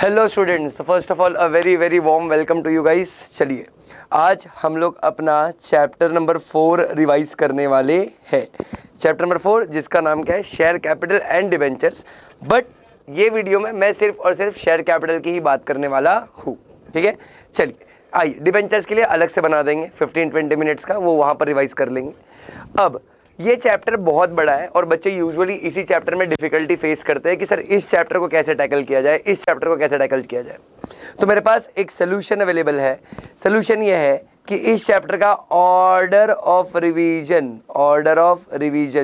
Hello students, first of all a very very warm welcome to you guys. चलिए आज हम लोग अपना चैप्टर नंबर 4 रिवाइज करने वाले हैं। चैप्टर नंबर 4 जिसका नाम क्या है, share capital and debentures. But ये वीडियो में मैं सिर्फ और सिर्फ शेयर कैपिटल की ही बात करने वाला हूँ, ठीक है। चलिए आइए, डिबेंचर्स के लिए अलग से बना देंगे 15-20 मिनट्स का, वो वहाँ पर रिवाइज कर लेंगे। अब ये चैप्टर बहुत बड़ा है और बच्चे यूजुअली इसी चैप्टर में डिफिकल्टी फेस करते हैं कि सर इस चैप्टर को कैसे टैकल किया जाए, इस चैप्टर को कैसे टैकल किया जाए। तो मेरे पास एक सोल्यूशन अवेलेबल है। सोल्यूशन ये है कि इस चैप्टर का ऑर्डर ऑफ रिवीजन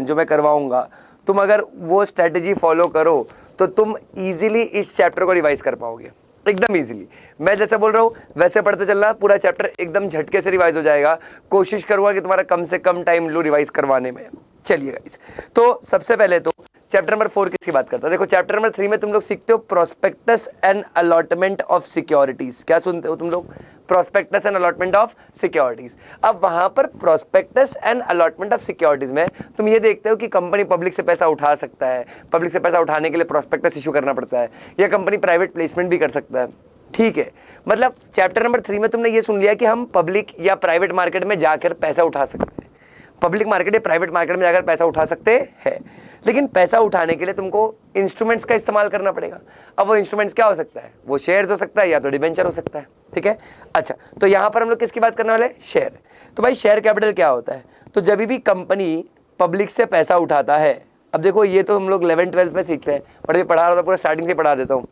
जो मैं करवाऊंगा, तुम अगर वो स्ट्रेटेजी फॉलो करो तो तुम इजीली इस चैप्टर को रिवाइज कर पाओगे, एकदम इजीली। मैं जैसे बोल रहा हूँ वैसे पढ़ते चलना, पूरा चैप्टर एकदम झटके से रिवाइज हो जाएगा। कोशिश करूंगा कि तुम्हारा कम से कम टाइम लो रिवाइज करवाने में। चलिए गाइस, तो सबसे पहले तो चैप्टर नंबर 4 किसकी बात करता है। देखो चैप्टर नंबर 3 में तुम लोग सीखते हो prospectus and allotment of securities. क्या सुनते हो तुम लोग? Prospectus and allotment of securities. अब वहां पर prospectus and allotment of securities में तुम ये देखते हो कि कंपनी पब्लिक से पैसा उठा सकता है, पब्लिक से पैसा उठाने के लिए प्रोस्पेक्टस इशू करना पड़ता है, या कंपनी प्राइवेट प्लेसमेंट भी कर सकता है, ठीक है। मतलब चैप्टर नंबर 3 में तुमने ये सुन लिया कि हम पब्लिक या प्राइवेट मार्केट में जाकर पैसा उठा सकते हैं, पब्लिक मार्केट या प्राइवेट मार्केट में जाकर पैसा उठा सकते हैं। लेकिन पैसा उठाने के लिए तुमको इंस्ट्रूमेंट्स का इस्तेमाल करना पड़ेगा। अब वो इंस्ट्रूमेंट्स क्या हो सकता है? वो शेयर्स हो सकता है या तो डिबेंचर हो सकता है, ठीक है। अच्छा, तो यहाँ पर हम लोग किसकी बात करने वाले? शेयर। तो भाई शेयर कैपिटल क्या होता है? तो जब भी कंपनी पब्लिक से पैसा उठाता है, अब देखो ये तो हम लोग 11th-12th में सीखते हैं, बट ये पढ़ा रहा था पूरा स्टार्टिंग से पढ़ा देता हूँ।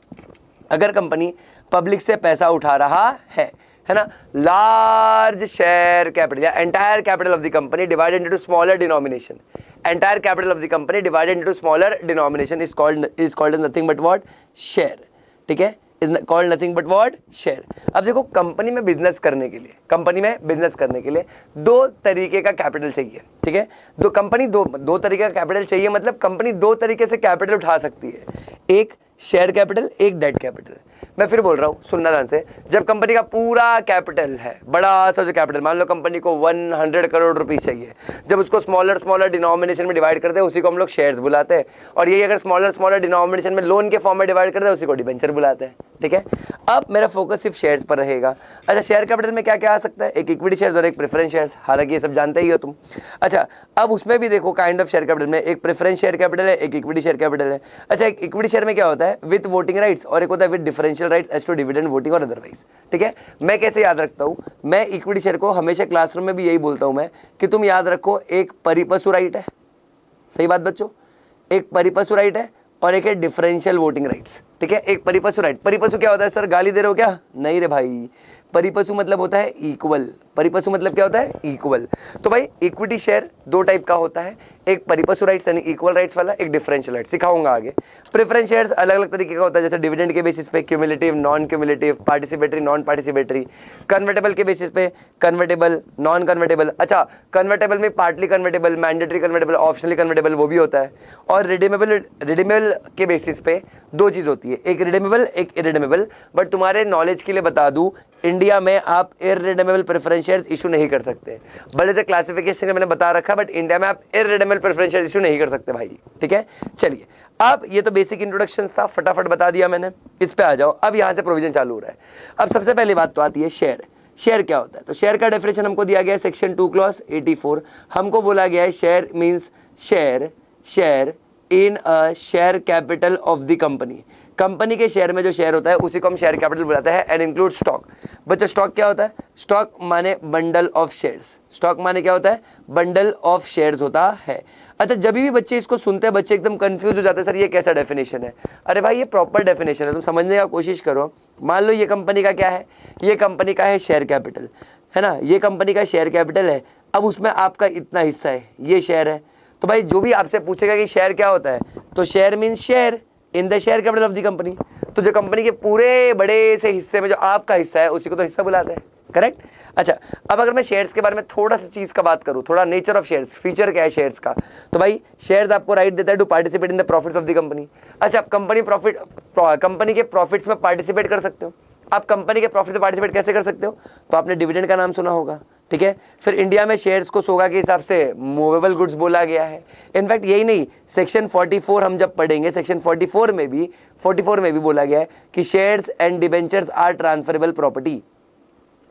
अगर कंपनी पब्लिक से पैसा उठा रहा है ना, लार्ज शेयर कैपिटल या entire capital of the company divided into smaller denomination, entire capital of the company divided into smaller denomination is called as nothing but what? Share, ठीक है। Is called nothing but what? Share. अब देखो company में business करने के लिए दो तरीके का कैपिटल चाहिए, ठीक है। दो तरीके का कैपिटल चाहिए, मतलब कंपनी दो तरीके से कैपिटल उठा सकती है, एक शेयर कैपिटल, एक डेट कैपिटल। मैं फिर बोल रहा हूँ, सुनना ध्यान से। जब कंपनी का पूरा कैपिटल है, बड़ा सा जो कैपिटल, मान लो कंपनी को 100 करोड़ रुपीस चाहिए, जब उसको स्मॉलर डिनोमिनेशन में डिवाइड करते हैं उसी को हम लोग शेयर्स बुलाते हैं, और यही अगर स्मॉलर डिनोमिनेशन में लोन के फॉर्म में डिवाइड करते हैं उसी को डिबेंचर बुलाते हैं, ठीक है। अब मेरा फोकस सिर्फ शेयर्स पर रहेगा। अच्छा, शेयर कैपिटल में क्या क्या आ सकता है? एक इक्विटी शेयर्स और एक प्रेफरेंस शेयर्स, हालांकि ये सब जानते ही हो तुम। अच्छा, अब उसमें भी देखो काइंड ऑफ शेयर कैपिटल में एक प्रेफरेंस शेयर कैपिटल है, एक इक्विटी शेयर कैपिटल है। अच्छा, एक इक्विटी शेयर में क्या होता है? विद वोटिंग राइट्स, और एक होता है with differential rights as to dividend voting और अदरवाइज, ठीक है। मैं कैसे याद रखता हूँ? मैं इक्विटी शेयर को हमेशा क्लासरूम में भी यही बोलता हूँ मैं, कि तुम याद रखो एक परिपशु राइट है, सही बात बच्चों, एक परिपशु राइट है और एक है डिफरेंशियल वोटिंग राइट्स, ठीक है। एक परिपशु राइट, परिपशु क्या होता है? सर गाली दे रहे हो क्या? नहीं रे भाई, परिपशु मतलब होता है इक्वल। परिपशु मतलब क्या होता है? इक्वल। तो भाई इक्विटी शेयर दो टाइप का होता है, एक परिपशु राइट्स यानी इक्वल राइट्स वाला, एक डिफरेंशियल राइट, सिखाऊंगा आगे। प्रेफरेंस शेयर्स अलग अलग तरीके का होता है, जैसे डिविडेंड के बेसिस पे cumulative, non cumulative, participatory, non participatory, convertible के बेसिस पे कन्वर्टेबल, नॉन कन्वर्टेबल। अच्छा, कन्वर्टेबल में partly convertible, mandatory convertible, optionally convertible वो भी होता है। और रिडीमेबल के बेसिस पे दो चीज़ होती है, एक रिडीमेबल एक इरिडीमेबल। बट तुम्हारे नॉलेज के लिए बता दूं, इंडिया में आप इरिडीमेबल प्रेफरेंस शेयर्स इशू नहीं कर सकते। भले से क्लासिफिकेशन में मैंने बता रखा, बट इंडिया में आप इरिडीमेबल प्रेफरेंस शेयर्स इशू नहीं कर सकते भाई, ठीक है। चलिए, अब ये तो बेसिक इंट्रोडक्शन था, फटाफट बता दिया मैंने। इस पे आ जाओ, अब यहाँ से प्रोविजन चालू हो रहा है। अब सबसे पहली बात तो आती है शेयर। शेयर क्या होता है? तो शेयर का डेफिनेशन हमको दिया गया है सेक्शन 2 क्लॉज 84। हमको बोला गया है share means share in a share capital of the company. Company के शेयर में जो शेयर होता है उसी को हम शेयर कैपिटल बुलाते हैं। And include stock. बच्चों स्टॉक क्या होता है? स्टॉक माने बंडल ऑफ शेयर्स। स्टॉक माने क्या होता है? बंडल ऑफ शेयर्स होता है। अच्छा, जब भी बच्चे इसको सुनते हैं बच्चे एकदम कंफ्यूज हो जाते हैं, सर ये कैसा डेफिनेशन है? अरे भाई ये प्रॉपर डेफिनेशन है, तुम समझने का कोशिश करो। मान लो ये कंपनी का क्या है? ये कंपनी का है शेयर कैपिटल, है ना, ये कंपनी का शेयर कैपिटल है। अब उसमें आपका इतना हिस्सा है, ये शेयर है। तो भाई जो भी आपसे पूछेगा कि शेयर क्या होता है, तो share means share in the share capital of the company. तो जो कंपनी के पूरे बड़े से हिस्से में जो आपका हिस्सा है उसी को तो हिस्सा बुलाते हैं, करेक्ट। अच्छा, अब अगर मैं शेयर्स के बारे में थोड़ा सा चीज का बात करूं, थोड़ा नेचर ऑफ शेयर्स, फीचर क्या है शेयर्स का, तो भाई शेयर्स आपको राइट देता है to participate in the profits of the company. अच्छा, आप कंपनी के प्रॉफिट्स में पार्टिसिपेट कर सकते हो। आप कंपनी के प्रॉफिट में पार्टिसिपेट कैसे कर सकते हो? तो आपने डिविडेंड का नाम सुना होगा, ठीक है। फिर इंडिया में शेयर्स को सोगा के हिसाब से मूवेबल गुड्स बोला गया है। इनफैक्ट यही नहीं, सेक्शन 44 हम जब पढ़ेंगे, सेक्शन 44 में भी बोला गया है कि shares and debentures are transferable property.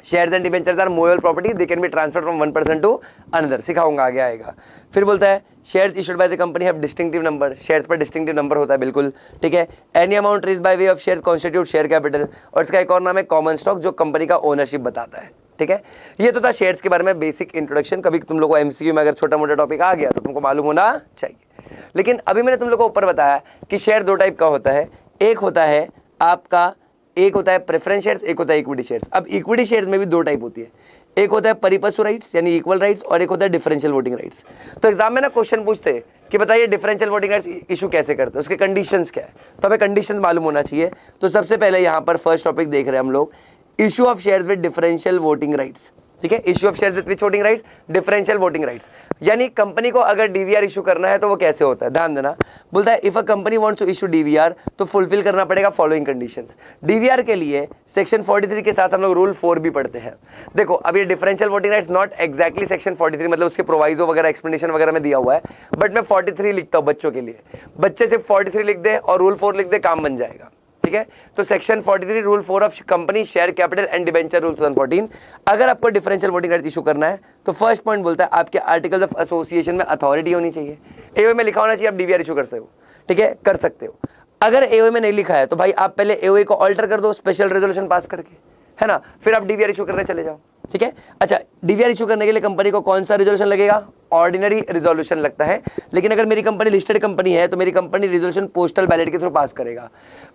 Shares and debentures are movable property, they can be transferred from one person to another. सिखाऊंगा, आगे आएगा। फिर बोलता है shares issued by the company have distinctive number, shares पर डिस्टिंक्टिव नंबर होता है, बिल्कुल ठीक है। Any amount raised by way of shares constitute share capital, और इसका एक और नाम है कॉमन स्टॉक, जो कंपनी का ओनरशिप बताता है, ठीक है। ये तो था शेयर्स के बारे में बेसिक इंट्रोडक्शन। कभी तुम लोग को एमसीक्यू में अगर छोटा मोटा टॉपिक आ गया तो तुमको मालूम होना चाहिए। लेकिन अभी मैंने तुम लोग को ऊपर बताया कि शेयर दो टाइप का होता है, एक होता है प्रेफरेंस शेयर्स, एक होता है इक्विटी शेयर्स। अब इक्विटी शेयर्स में भी दो टाइप होती है, एक होता है परिपशु राइट्स यानी इक्वल राइट्स, और एक होता है डिफरेंशियल वोटिंग राइट्स। तो एग्जाम में ना क्वेश्चन पूछते हैं कि बताइए डिफरेंशियल वोटिंग राइट्स इशू कैसे करते हैं, उसके कंडीशंस क्या है। तो हमें कंडीशंस मालूम होना चाहिए। तो सबसे पहले यहाँ पर फर्स्ट टॉपिक देख रहे हैं हम लोग, issue of shares with differential voting rights, ठीक है। Issue of shares with voting rights, differential voting rights, यानी कंपनी को अगर डीवीआर इशू करना है तो वो कैसे होता है, ध्यान देना। बोलता है if a company wants to issue DVR तो फुलफिल करना पड़ेगा फॉलोइंग कंडीशंस। डीवीआर के लिए सेक्शन 43 के साथ हम लोग रूल 4 भी पढ़ते हैं। देखो अब ये differential voting rights not exactly section 43, मतलब उसके प्रोवाइजो वगैरह एक्सप्लेनेशन वगैरह में दिया हुआ है, बट मैं 43 लिखता हूँ बच्चों के लिए। बच्चे सिर्फ 43 लिख दे और रूल 4 लिख दे, काम बन जाएगा, ठीक है। तो section 43 rule 4 of company share capital and debenture rule 2014, अगर आपको डिफरेंशियल वोटिंग राइट्स इशू करना है तो फर्स्ट पॉइंट बोलता है आपके आर्टिकल्स ऑफ एसोसिएशन में अथॉरिटी होनी चाहिए। एओए में लिखा होना चाहिए, आप डीवीआर इशू कर सकते हो, ठीक है, कर सकते हो। अगर एओए में नहीं लिखा है तो भाई आप पहले एओए को ऑल्टर कर दो स्पेशल रेजोल्यूशन पास करके, है ना, फिर आप डीवीआर इशू करने चले जाओ, ठीक है। अच्छा, डीवीआर इशू करने के लिए कंपनी को कौन सा रिजोल्यूशन लगेगा, ऑर्डिनरी रिजोल्यूशन लगता है। लेकिन अगर मेरी कंपनी लिस्टेड कंपनी है तो मेरी कंपनी रिजोल्यूशन पोस्टल बैलेट के थ्रू पास करेगा।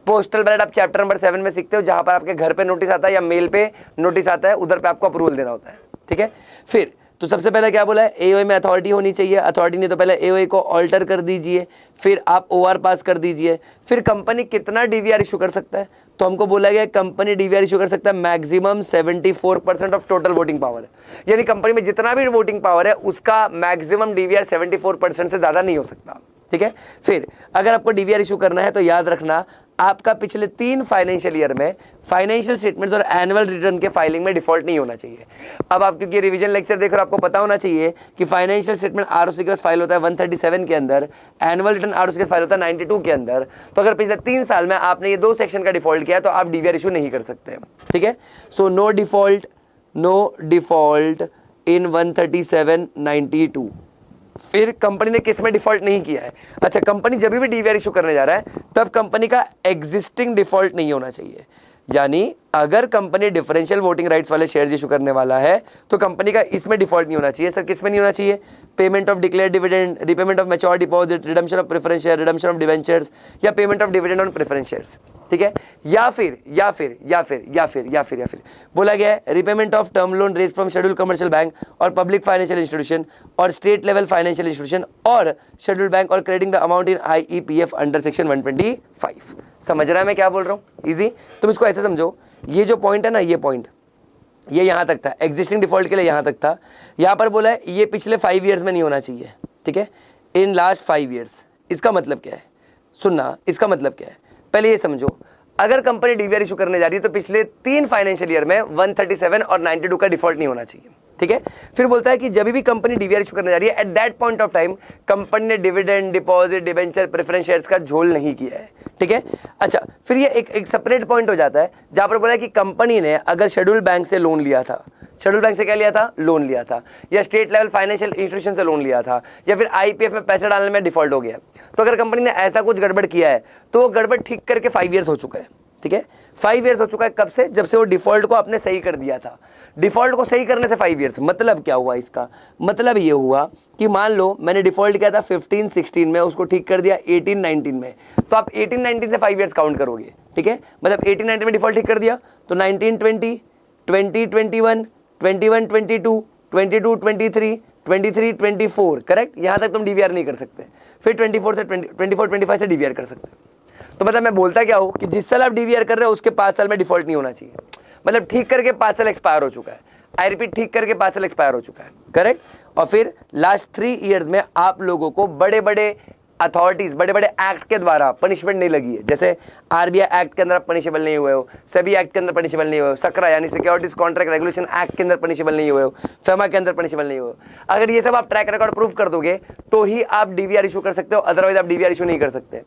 पोस्टल बैलेट आप चैप्टर नंबर 7 में सीखते हो, जहां पर आपके घर पे नोटिस आता है या मेल पे नोटिस आता है, उधर पे आपको अप्रूवल देना होता है, ठीक है। फिर तो सबसे पहले क्या बोला है, एओए में अथॉरिटी होनी चाहिए। अथॉरिटी नहीं तो पहले एओए को ऑल्टर कर दीजिए, फिर आप ओआर पास कर दीजिए। फिर कंपनी कितना डीवीआर इशू कर सकता है, तो हमको बोला गया कंपनी डीवीआर इशू कर सकता है maximum 74% of total voting power, यानी कंपनी में जितना भी वोटिंग पावर है उसका मैक्सिमम डीवीआर 74% से ज्यादा नहीं हो सकता, ठीक है। फिर अगर आपको डीवीआर इशू करना है तो याद रखना आपका पिछले 3 फाइनेंशियल ईयर में फाइनेंशियल स्टेटमेंट्स और एनुअल रिटर्न के फाइलिंग में डिफॉल्ट नहीं होना चाहिए। अब आप क्योंकि रिवीजन लेक्चर देख रहे हो, आपको पता होना चाहिए कि फाइनेंशियल स्टेटमेंट आरओसी के पास फाइल होता है 137 के अंदर, एनुअल रिटर्न आरओसी के पास फाइल होता है 92 के अंदर। तो अगर पिछले 3 साल में आपने ये 2 सेक्शन का डिफॉल्ट किया तो आप डीवीआर इशू नहीं कर सकते, ठीक है। So no default in 137/92। फिर कंपनी ने किस में डिफॉल्ट नहीं किया है। अच्छा, कंपनी जब भी डीवीआर इशू करने जा रहा है तब कंपनी का एग्जिस्टिंग डिफॉल्ट नहीं होना चाहिए, यानी अगर कंपनी डिफरेंशियल वोटिंग राइट्स वाले शेयर्स इशू करने वाला है तो कंपनी का इसमें डिफॉल्ट नहीं होना चाहिए। सर किस में नहीं होना चाहिए, payment of declare dividend, repayment of mature deposit, redemption of preference share, redemption of debentures या payment of dividend on preference shares, ठीक है। या फिर बोला गया है repayment of term loan raise from schedule commercial bank और पब्लिक फाइनेंशियल इंस्टीट्यूशन और स्टेट लेवल फाइनेंशियल इंस्टीट्यूशन और शेड्यूल बैंक और crediting the amount in IEPF under section 125। समझ रहा है मैं क्या बोल रहा हूँ, इजी। तुम इसको ऐसे समझो, ये जो पॉइंट है ना, ये पॉइंट ये यहाँ तक था, एग्जिस्टिंग डिफॉल्ट के लिए यहाँ तक था। यहाँ पर बोला है ये पिछले 5 ईयर्स में नहीं होना चाहिए, ठीक है, इन लास्ट 5 ईयर्स। इसका मतलब क्या है, सुनना, इसका मतलब क्या है, पहले ये समझो। अगर कंपनी डीवीआर इशू करने जा रही है तो पिछले 3 फाइनेंशियल ईयर में 137 और 92 का डिफॉल्ट नहीं होना चाहिए, ठीक है। फिर बोलता है कि जब भी कंपनी डीवीआर इशू करने जा रही है at that point of time company ने dividend, deposit, debenture, preference shares का झोल नहीं किया है, ठीक है। अच्छा, फिर ये एक सेपरेट पॉइंट हो जाता है जहां पर बोला है कि कंपनी ने अगर शेड्यूल बैंक से लोन लिया था, शेड्यूल बैंक से क्या लिया था, लोन लिया था, या स्टेट लेवल फाइनेंशियल इंस्टीट्यूशन से लोन लिया था, या फिर आईपीएफ में पैसे डालने में डिफॉल्ट हो गया, तो अगर कंपनी ने ऐसा कुछ गड़बड़ किया है तो वो गड़बड़ ठीक करके 5 ईयर्स हो चुका है, ठीक है। 5 ईयर्स हो चुका है, कब से, जब से वो डिफॉल्ट को आपने सही कर दिया था। डिफॉल्ट को सही करने से 5 ईयर्स, मतलब क्या हुआ, इसका मतलब ये हुआ कि मान लो मैंने डिफॉल्ट किया था 15-16 में, उसको ठीक कर दिया 18-19 में, तो आप 18-19 से 5 ईयर्स काउंट करोगे, ठीक है। मतलब 18-19 में डिफॉल्ट ठीक कर दिया तो 19-20, 20-21, 21-22, 22-23, 23-24, करेक्ट। यहां तक तुम डीवीआर नहीं कर सकते। फिर 24-25 से डीवीआर कर सकते हो। तो मतलब मैं बोलता क्या हूं कि जिस साल आप डीवीआर कर रहे हो उसके 5 साल में डिफॉल्ट नहीं होना चाहिए, मतलब ठीक करके 5 साल एक्सपायर हो चुका है। आई रिपीट, ठीक करके 5 साल एक्सपायर हो चुका है, करेक्ट। और फिर लास्ट 3 ईयर्स में आप लोगों को बड़े बड़े अथॉरिटीज बड़े बड़े एक्ट के द्वारा पनिशमेंट नहीं लगी है, जैसे आरबीआई एक्ट के अंदर आप पनिशेबल नहीं हुए हो, सेबी एक्ट के अंदर पनिशेबल नहीं हुए हो, सकरा यानी सिक्योरिटीज कॉन्ट्रैक्ट रेगुलेशन एक्ट के अंदर पनिशेबल नहीं हुए हो, फेमा के अंदर पनिशेबल नहीं हुए हो, अगर ये सब आप ट्रैक रिकॉर्ड प्रूफ कर दोगे तो ही आप डीवीआर इशू कर सकते हो, अदरवाइज आप डीवीआर इशू नहीं कर सकते।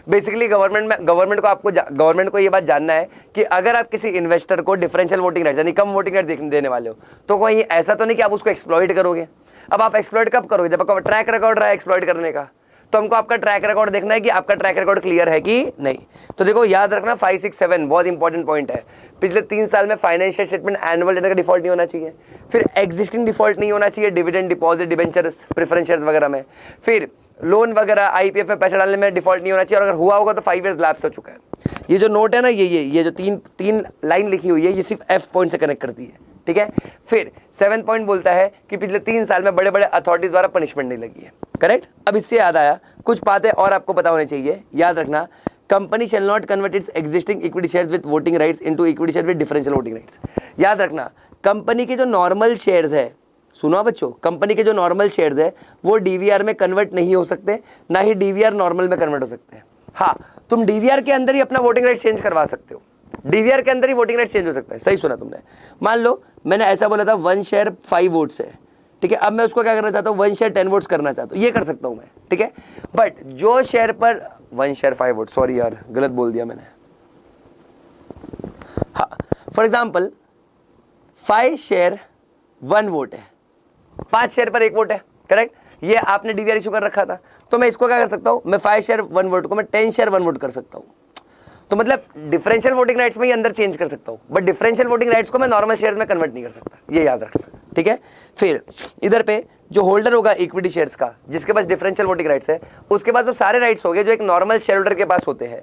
बेसिकली गवर्नमेंट को ये बात जानना है कि अगर आप किसी इन्वेस्टर को डिफरेंशियल वोटिंग राइट्स यानी कम वोटिंग राइट देने वाले हो तो कोई ऐसा तो नहीं कि आप उसको एक्सप्लॉइट करोगे। अब आप एक्सप्लॉइट कब करोगे? जब आपका ट्रैक रिकॉर्ड रहा है एक्सप्लॉइट करने का, तो हमको आपका ट्रैक रिकॉर्ड देखना है कि आपका ट्रैक रिकॉर्ड क्लियर है कि नहीं। तो देखो याद रखना 5, 6, 7 बहुत इंपॉर्टेंट पॉइंट है। पिछले 3 साल में फाइनेंशियल स्टेटमेंट एनुअल डेटा का डिफॉल्ट नहीं होना चाहिए, फिर एग्जिस्टिंग डिफॉल्ट नहीं होना चाहिए dividend deposit debentures preference shares वगैरह में, फिर लोन वगैरह आईपीएफ में पैसा डालने में डिफॉल्ट नहीं होना चाहिए, और अगर हुआ होगा तो 5 इयर्स लैप्स हो चुका है। ये जो नोट है ना, ये जो तीन लाइन लिखी हुई है, ये सिर्फ एफ पॉइंट से कनेक्ट करती है, ठीक है। फिर 7 पॉइंट बोलता है कि पिछले 3 साल में बड़े बड़े अथॉरिटीज द्वारा पनिशमेंट नहीं लगी है, करेक्ट। अब इससे याद आया कुछ बातें और आपको पता होनी चाहिए, याद रखना। Company shall not convert it's existing equity shares with voting rights into equity share with differential voting rights. याद रखना कंपनी के जो नॉर्मल शेयर्स है, सुनो बच्चों, कंपनी के जो नॉर्मल शेयर्स है वो डीवीआर में कन्वर्ट नहीं हो सकते, ना ही डीवीआर नॉर्मल में कन्वर्ट हो सकते हैं। हाँ, तुम डीवीआर के अंदर ही अपना वोटिंग राइट चेंज करवा सकते हो, डीवीआर के अंदर ही वोटिंग राइट चेंज हो सकता है। सही सुना तुमने। मान लो मैंने ऐसा बोला था 1 शेयर 5 वोट्स है, ठीक है। अब मैं उसको क्या करना चाहता हूँ, 1 शेयर 10 वोट्स करना चाहता हूँ, ये कर सकता हूँ मैं, ठीक है। बट जो शेयर पर 1 शेयर 5 वोट, सॉरी यार गलत बोल दिया मैंने। हाँ, फॉर एग्जाम्पल 5 शेयर 1 वोट है, 5 शेयर पर 1 वोट है, करेक्ट। ये आपने डीवीआर इशू कर रखा था, तो मैं इसको क्या कर सकता हूँ, मैं 5 शेयर 1 वोट को मैं 10 शेयर 1 वोट कर सकता हूँ। तो मतलब डिफरेंशियल वोटिंग राइट्स में ही अंदर चेंज कर सकता हूँ, बट डिफरेंशियल वोटिंग राइट्स को मैं नॉर्मल शेयर्स में कन्वर्ट नहीं कर सकता, ये याद रखना, ठीक है। फिर इधर पे जो होल्डर होगा इक्विटी शेयर्स का, जिसके पास डिफरेंशियल वोटिंग राइट्स है, उसके पास वो सारे राइट्स हो गए जो एक नॉर्मल शेयर होल्डर के पास होते हैं,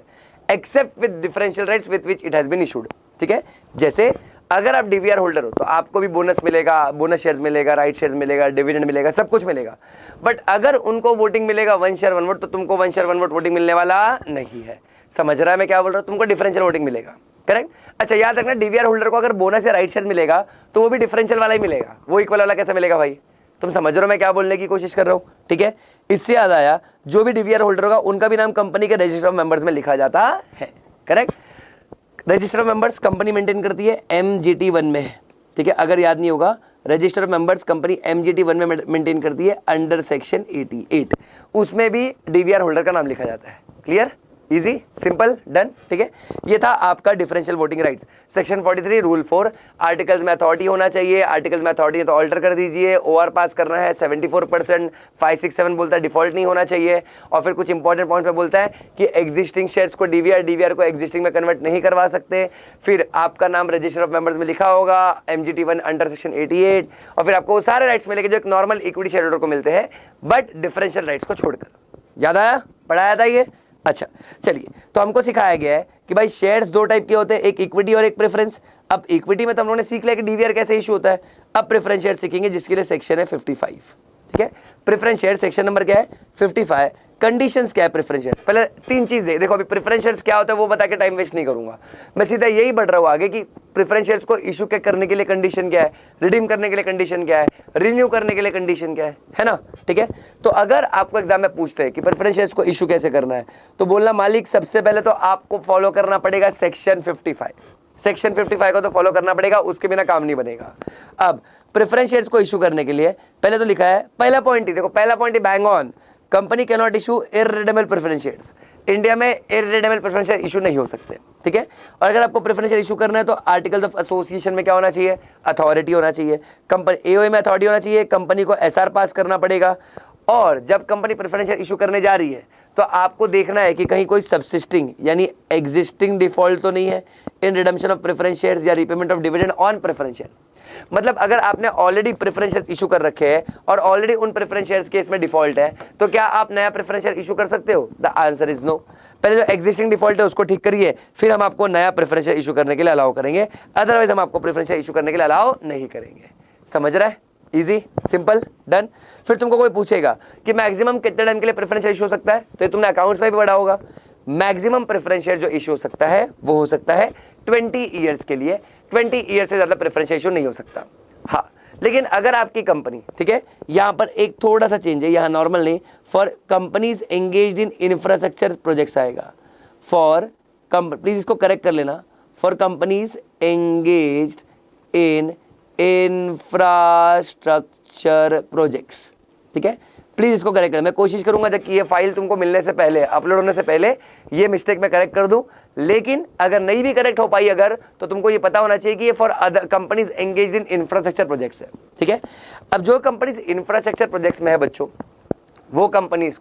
except with differential rights with which it has been issued, ठीक है। जैसे अगर आप डीवीआर होल्डर हो तो आपको भी बोनस मिलेगा, बोनस शेयर्स मिलेगा, राइट शेयर्स मिलेगा, डिविडेंड मिलेगा, सब कुछ मिलेगा। बट अगर उनको वोटिंग मिलेगा 1 शेयर 1 वोट, तो तुमको 1 शेयर 1 वोट वोटिंग मिलने वाला नहीं है। समझ रहा है मैं क्या बोल रहा हूँ? तुमको डिफरेंशियल वोटिंग मिलेगा, करेक्ट। अच्छा याद रखना डीवीआर होल्डर को अगर बोनस या राइट शेयर मिलेगा तो वो भी डिफरेंशियल वाला ही मिलेगा, वो इक्वल वाला कैसे मिलेगा भाई? तुम समझ रहे हो मैं क्या बोलने की कोशिश कर रहा हूँ, ठीक है। इससे याद आया जो भी डीवीआर होल्डर होगा उनका भी नाम कंपनी के रजिस्टर ऑफ मेंबर्स में लिखा जाता है, correct. Register of members company maintain करती है MGT 1 में, ठीक है। अगर याद नहीं होगा, register of members company MGT 1 में मेंटेन करती है अंडर सेक्शन 88, उसमें भी डीवीआर होल्डर का नाम लिखा जाता है। क्लियर, इजी, सिंपल, डन, ठीक है। ये था आपका differential voting rights. Section 43 rule 4, articles में अथॉरिटी होना चाहिए, आर्टिकल्स में अथॉरिटी है तो ऑल्टर कर दीजिए, ओआर पास करना है 74%, 5, 6, 7 बोलता है डिफॉल्ट नहीं होना चाहिए, और फिर कुछ इंपॉर्टेंट पॉइंट पे बोलता है कि एग्जिस्टिंग शेयर्स को डीवीआर को एग्जिस्टिंग में कन्वर्ट नहीं करवा सकते, फिर आपका नाम रजिस्टर ऑफ मेंबर्स में लिखा होगा MGT 1 अंडर सेक्शन 88, और फिर आपको वो सारे राइट्स मिलेंगे जो एक नॉर्मल इक्विटी शेयर होल्डर को मिलते हैं, बट डिफरेंशियल राइट्स को छोड़कर। याद आया, पढ़ाया था ये? अच्छा चलिए, तो हमको सिखाया गया है कि भाई शेयर्स 2 टाइप के होते हैं, एक इक्विटी और एक प्रेफरेंस। अब इक्विटी में तो हम लोगों ने सीख लिया कि डीवीआर कैसे इशू होता है। अब प्रेफरेंस शेयर सीखेंगे जिसके लिए सेक्शन है 55, ठीक है। प्रेफरेंस शेयर सेक्शन नंबर क्या है 55। कंडीशंस क्या है प्रेफरेंस शेयर्स? पहले 3 चीज देखो, अभी प्रेफरेंस शेयर्स क्या होता है वो बता के टाइम वेस्ट नहीं करूंगा, मैं सीधा यही बढ़ रहा हूँ आगे कि प्रेफरेंस शेयर्स को इशू करने के लिए कंडीशन क्या है, रिडीम करने के लिए कंडीशन क्या है, रिन्यू करने के लिए कंडीशन क्या है ना, ठीक है। तो अगर आपको एग्जाम में पूछते हैं कि प्रेफरेंस शेयर्स को इशू कैसे करना है, तो बोलना मालिक सबसे पहले तो आपको फॉलो करना पड़ेगा सेक्शन 55। सेक्शन 55 को तो फॉलो करना पड़ेगा, उसके बिना काम नहीं बनेगा। अब प्रेफरेंस शेयर्स को इशू करने के लिए पहले तो लिखा है, पहला पॉइंट ही देखो, पहला पॉइंट ही bang on, company can not issue irredeemable preference shares. India में इररिडेबल प्रेफरेंस शेयर इशू नहीं हो सकते, ठीक है। और अगर आपको प्रेफरेंस शेयर इशू करना है तो आर्टिकल्स ऑफ एसोसिएशन में क्या होना चाहिए, अथॉरिटी होना चाहिए, कंपनी एओए में अथॉरिटी होना चाहिए, कंपनी को एसआर पास करना पड़ेगा। और जब कंपनी प्रेफरेंस शेयर इशू करने जा रही है तो आपको देखना है कि कहीं कोई सबसिस्टिंग यानी एग्जिस्टिंग डिफॉल्ट तो नहीं है इन रिडम्पशन ऑफ प्रेफरेंस शेयर्स या repayment of dividend on preference shares. मतलब अगर आपने ऑलरेडी प्रेफरेंस शेयर्स इशू कर रखे हैं और ऑलरेडी उन प्रेफरेंस शेयर्स केस में डिफॉल्ट है, तो क्या आप नया प्रेफरेंस शेयर इशू कर सकते हो? The answer is no. पहले जो एग्जिस्टिंग डिफॉल्ट है उसको ठीक करिए, फिर हम आपको नया प्रेफरेंस शेयर इशू करने के लिए अलाउ करेंगे, अदरवाइज हम आपको प्रेफरेंस शेयर इशू करने के लिए अलाउ नहीं करेंगे। समझ रहा है? Easy, simple, done. फिर तुमको कोई पूछेगा कि मैक्सिमम कितने टाइम के लिए प्रेफरेंस शेयर इशू हो सकता है, तो ये तुमने अकाउंट्स में भी पढ़ा होगा। मैक्सिमम प्रेफरेंस शेयर जो इशू हो सकता है वो हो सकता है 20 ईयर्स के लिए, 20 ईयर से ज्यादा प्रेफरेंस शेयर इशू नहीं हो सकता। हाँ, लेकिन अगर आपकी कंपनी, ठीक है, यहाँ पर एक थोड़ा सा चेंज है, यहाँ नॉर्मल नहीं, for companies engaged in infrastructure projects आएगा, फॉर प्लीज इसको करेक्ट कर लेना, for companies engaged in infrastructure projects, ठीक है, प्लीज इसको करेक्ट कर। मैं कोशिश करूंगा जबकि ये फाइल तुमको मिलने से पहले, अपलोड होने से पहले ये मिस्टेक मैं करेक्ट कर दूं, लेकिन अगर नहीं भी करेक्ट हो पाई अगर, तो तुमको ये पता होना चाहिए कि ये for other companies engaged in infrastructure projects है, ठीक है। अब जो कंपनीज इंफ्रास्ट्रक्चर प्रोजेक्ट्स में है बच्चों, वो कंपनीज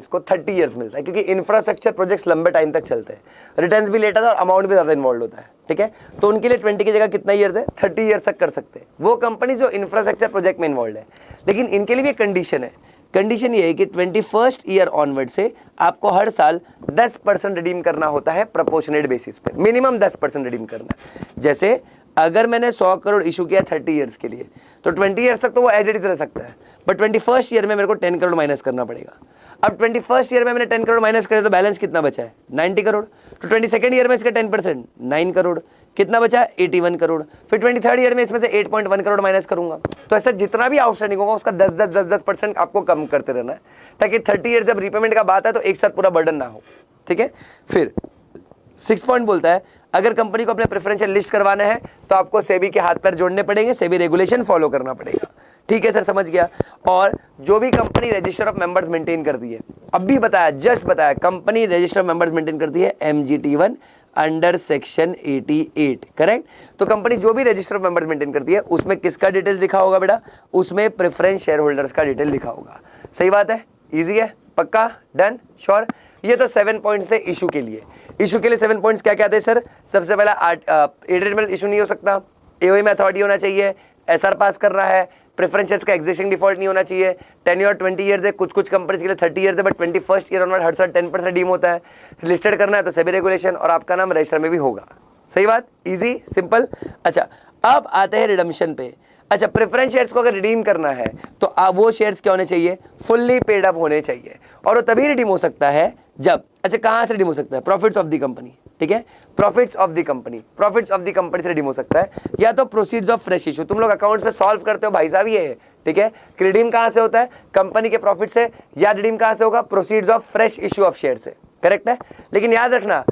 को 30 ईयर्स मिलता है, क्योंकि इंफ्रास्ट्रक्चर प्रोजेक्ट्स लंबे टाइम तक चलते हैं, रिटर्न्स भी लेट आता है और अमाउंट भी ज़्यादा इन्वॉल्व होता है, ठीक है। तो उनके लिए 20 की जगह कितना ईयर्स है, 30 ईयर्स तक कर सकते हैं वो कंपनी जो इंफ्रास्ट्रक्चर प्रोजेक्ट में इन्वॉल्व है। लेकिन इनके लिए भी कंडीशन है, कंडीशन ये है कि 21st ईयर ऑनवर्ड से आपको हर साल 10% रिडीम करना होता है प्रोपोर्शनेट बेसिस पे, मिनिमम 10% रिडीम करना है। जैसे अगर मैंने 100 करोड़ इशू किया 30 ईयर्स के लिए, तो 20 ईयर्स तक तो वो एज इट इज रह सकता है, बट 21st ईयर में मेरे को 10 करोड़ माइनस करना पड़ेगा। अब 21st ईयर में मैंने 10 करोड़ माइनस करे तो बैलेंस कितना बचा है, 90 करोड़। तो 22nd ईयर में इसका 10% 9 करोड़, कितना बचा, 81 करोड़। फिर 23rd ईयर में इसमें से 8.1 करोड़ माइनस करूंगा। तो ऐसा जितना भी आउटस्टैंडिंग होगा उसका 10% आपको कम करते रहना है, ताकि 30 ईयर जब रिपेमेंट का बात है तो एक साथ पूरा बर्डन ना हो, ठीक है। फिर 6 पॉइंट बोलता है, अगर कंपनी को अपने प्रेफरेंशियल लिस्ट करवाना है तो आपको सेबी के हाथ पैर जोड़ने पड़ेंगे, सेबी रेगुलेशन फॉलो करना पड़ेगा, ठीक है सर, समझ गया। और जो भी company register of members maintain करती है, अभी बताया, जस्ट बताया, company register of members maintain करती है MGT1 अंडर सेक्शन 88, करेक्ट। तो कंपनी जो भी रजिस्टर ऑफ मेंबर्स मेंटेन करती है उसमें किसका डिटेल्स लिखा होगा बेटा, उसमें प्रेफरेंस शेयर होल्डर्स का डिटेल लिखा होगा। सही बात है, इजी है, पक्का, डन, श्योर। ये तो 7 पॉइंट्स है इशू के लिए। इशू के लिए 7 पॉइंट्स क्या क्या थे सर, सबसे पहला इरिटेबल इशू नहीं हो सकता, एओए में अथॉरिटी होना चाहिए, एसआर पास कर रहा है, प्रेफरेंस शेयर्स का एग्जिस्टिंग डिफॉल्ट नहीं होना चाहिए, टेन्योर 20 ईयर्स है, कुछ कंपनीज के लिए 30 ईयर्स है, बट 21st ईयर ऑनवर्ड हर साल 10% रिडीम होता है, लिस्टेड करना है तो सेबी रेगुलेशन, और आपका नाम रजिस्टर में भी होगा। सही बात, इजी, सिंपल। अच्छा, अब आते हैं रिडम्पशन पे। अच्छा, प्रेफरेंस शेयर्स को अगर रिडीम करना है तो वो शेयर्स क्या होने चाहिए, फुल्ली पेड अप होने चाहिए, और वो तभी रिडीम हो सकता है जब, अच्छा कहाँ से रिडीम हो सकता है, प्रॉफिट्स ऑफ द कंपनी, ठीक है, प्रॉफिट्स ऑफ द कंपनी से रिडीम हो सकता है, या तो प्रोसीड्स ऑफ फ्रेश इशू। तुम लोग अकाउंट्स में सॉल्व करते हो भाई साहब, ये है, ठीक है, कि रिडीम कहाँ से होता है, कंपनी के प्रॉफिट से, या रिडीम कहाँ से होगा, proceeds of fresh issue of share से, करेक्ट है। लेकिन याद रखना,